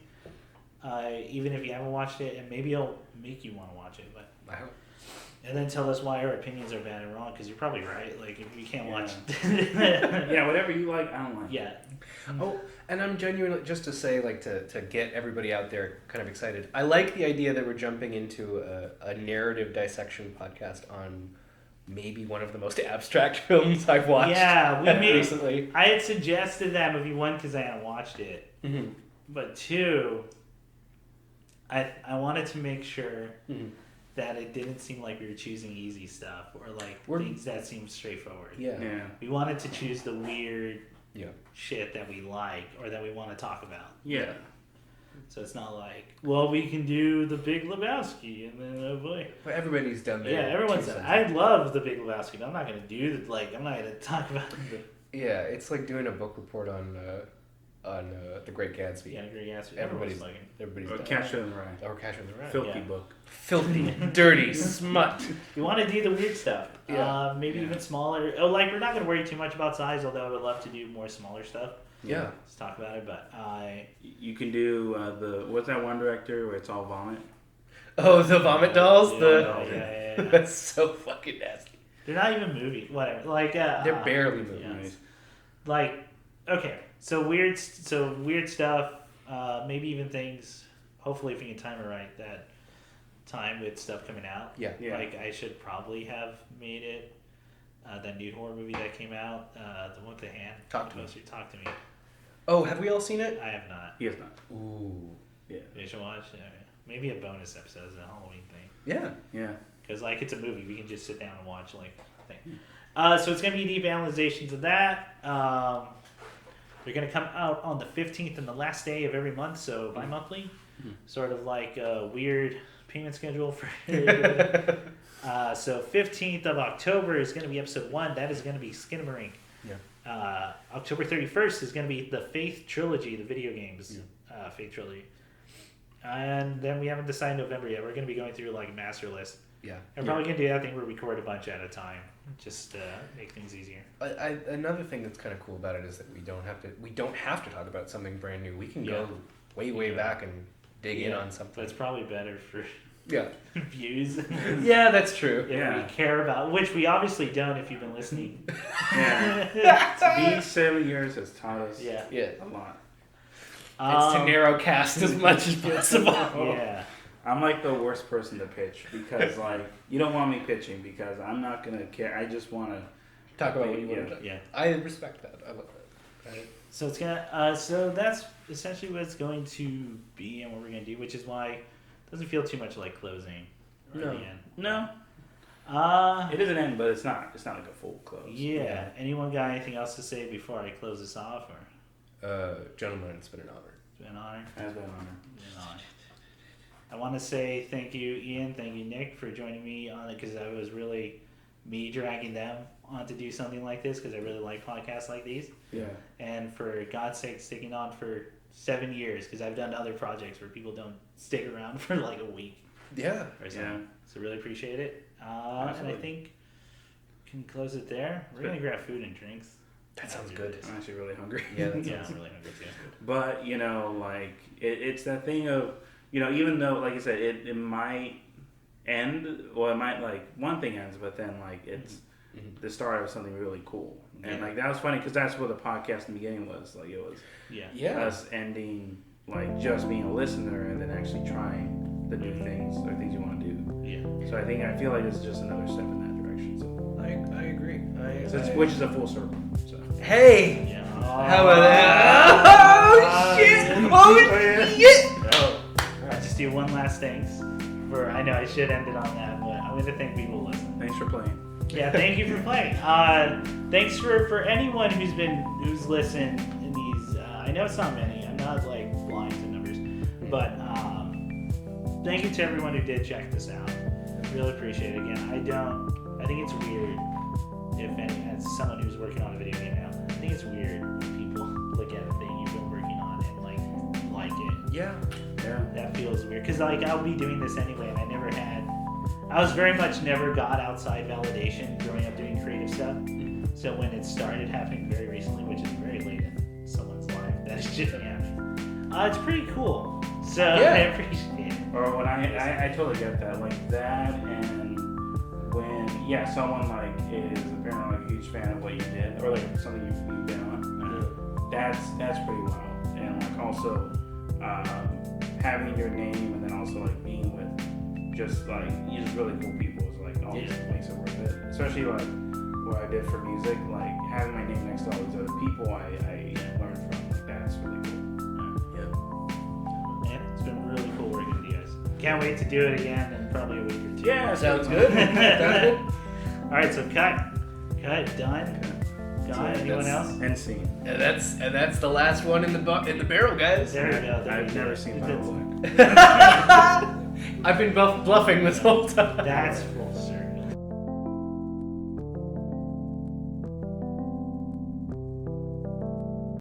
even if you haven't watched it, and maybe it'll make you want to watch it, but. I hope. And then tell us why our opinions are bad and wrong, because you're probably right. Like, if you can't watch... Yeah, whatever you like, I don't like. Yeah. Oh, and I'm genuinely, just to say, like, to get everybody out there kind of excited, I like the idea that we're jumping into a narrative dissection podcast on maybe one of the most abstract films I've watched recently. I had suggested that movie, one, because I hadn't watched it. Mm-hmm. But two, I wanted to make sure... Mm-hmm. that it didn't seem like we were choosing easy stuff or like things that seemed straightforward. Yeah. We wanted to choose the weird Yeah. shit that we like or that we want to talk about. Yeah. So it's not like, well, we can do The Big Lebowski and then, oh boy. But everybody's done that. Yeah, everyone's. I love The Big Lebowski, but I'm not going to do the, like, I'm not going to talk about the... Yeah, it's like doing a book report on The Great Gatsby. Yeah, Great Gatsby. Everybody's Or done Catcher in the Rye. Or Catcher in the Rye. Filthy book. Filthy, dirty, smut. You want to do the weird stuff. Yeah. Maybe even smaller. Oh, like, we're not going to worry too much about size, although I would love to do more smaller stuff. Yeah. Let's talk about it, but You can do what's that one director where it's all vomit? Oh, the vomit dolls? Yeah. That's so fucking nasty. They're not even movies. Whatever. Like, they're barely movies. Yeah. Like, okay. So weird stuff. Maybe even things, hopefully if we can time it right, that time with stuff coming out. Yeah. Like, I should probably have made it. That new horror movie that came out, the one with the hand. Talk to me. Talk to me. Oh, have we all seen it? I have not. He has not. Ooh. Yeah. You should watch. Maybe a bonus episode is a Halloween thing. Yeah. Yeah. Because, like, it's a movie. We can just sit down and watch, like, a thing. So it's going to be deep analyzations of that. They're going to come out on the 15th and the last day of every month, so bi-monthly. Mm-hmm. Sort of like a weird payment schedule for so 15th of October is going to be episode 1. That is going to be Skinamarink. Yeah. October 31st is going to be the Faith Trilogy, the video games Faith Trilogy. And then we haven't decided November yet. We're going to be going through like a master list. Yeah. And probably going to do that thing where we record a bunch at a time. Just make things easier. Another thing that's kind of cool about it is that we don't have to talk about something brand new. We can go way back and dig in on something. But it's probably better for views. Yeah, that's true. If we care about, which we obviously don't if you've been listening. These 7 years has taught us a lot. It's to narrow cast as much as possible. Yeah. I'm like the worst person to pitch because like you don't want me pitching because I'm not gonna care. I just want to talk about what you want to. Yeah. I respect that. I love that. Right. So it's gonna. So that's essentially what it's going to be and what we're gonna do, which is why it doesn't feel too much like closing. Or the end. No. It is an end, but it's not. It's not like a full close. Yeah. Anyone got anything else to say before I close this off, or? Gentlemen, it's been an honor. It's been an honor. Has been an honor. I want to say thank you, Ian. Thank you, Nick, for joining me on it because it was really me dragging them on to do something like this because I really like podcasts like these. Yeah. And for God's sake, sticking on for 7 years because I've done other projects where people don't stick around for like a week. Yeah. Or something. Yeah. So really appreciate it. And I think we can close it there. We're going to grab food and drinks. That sounds good. I'm actually really hungry. Yeah, I'm really hungry too. But, you know, like, it's that thing of, you know, even though, like I said, it might end, or it might, like, one thing ends, but then, like, it's the start of something really cool. And, like, that was funny, because that's what the podcast in the beginning was. Like, it was us ending, like, just being a listener and then actually trying the new things, or things you want to do. Yeah. So I feel like it's just another step in that direction. So I agree. which is a full circle. So. Hey! Yeah. How about that? Oh, shit! Oh, shit! I'll just do one last thanks. I know I should end it on that, but I'm going to thank people listening. Thanks for playing. Yeah, thank you for playing. Thanks for anyone who's listened in these. I know it's not many. I'm not like blind to numbers, but thank you to everyone who did check this out. Really appreciate it. Again, I think it's weird as someone who's working on a video game now. I think it's weird when people look at a thing you've been working on and like it. Yeah. That feels weird because like I'll be doing this anyway, and I never had I was very much never got outside validation growing up doing creative stuff. So when it started happening very recently, which is very late in someone's life, that is just happening. It's pretty cool. So Yeah. I appreciate it. Or when I totally get that, like that, and when someone like is apparently like a huge fan of what you did, or like something you've been on, that's pretty wild. And like also having your name, and then also like being with just like really cool people is like always makes it worth it. Especially like what I did for music, like having my name next to all these other people I learned from, like that's really cool. Man, it's been really cool working with you guys. Can't wait to do it again in probably a week or two. Yeah, Sounds good. Sounds good. All right, so cut, done. Got anyone else? And scene. And that's the last one in the barrel, guys. There we go. I've never seen Battle Black. I've been bluffing this whole time. That's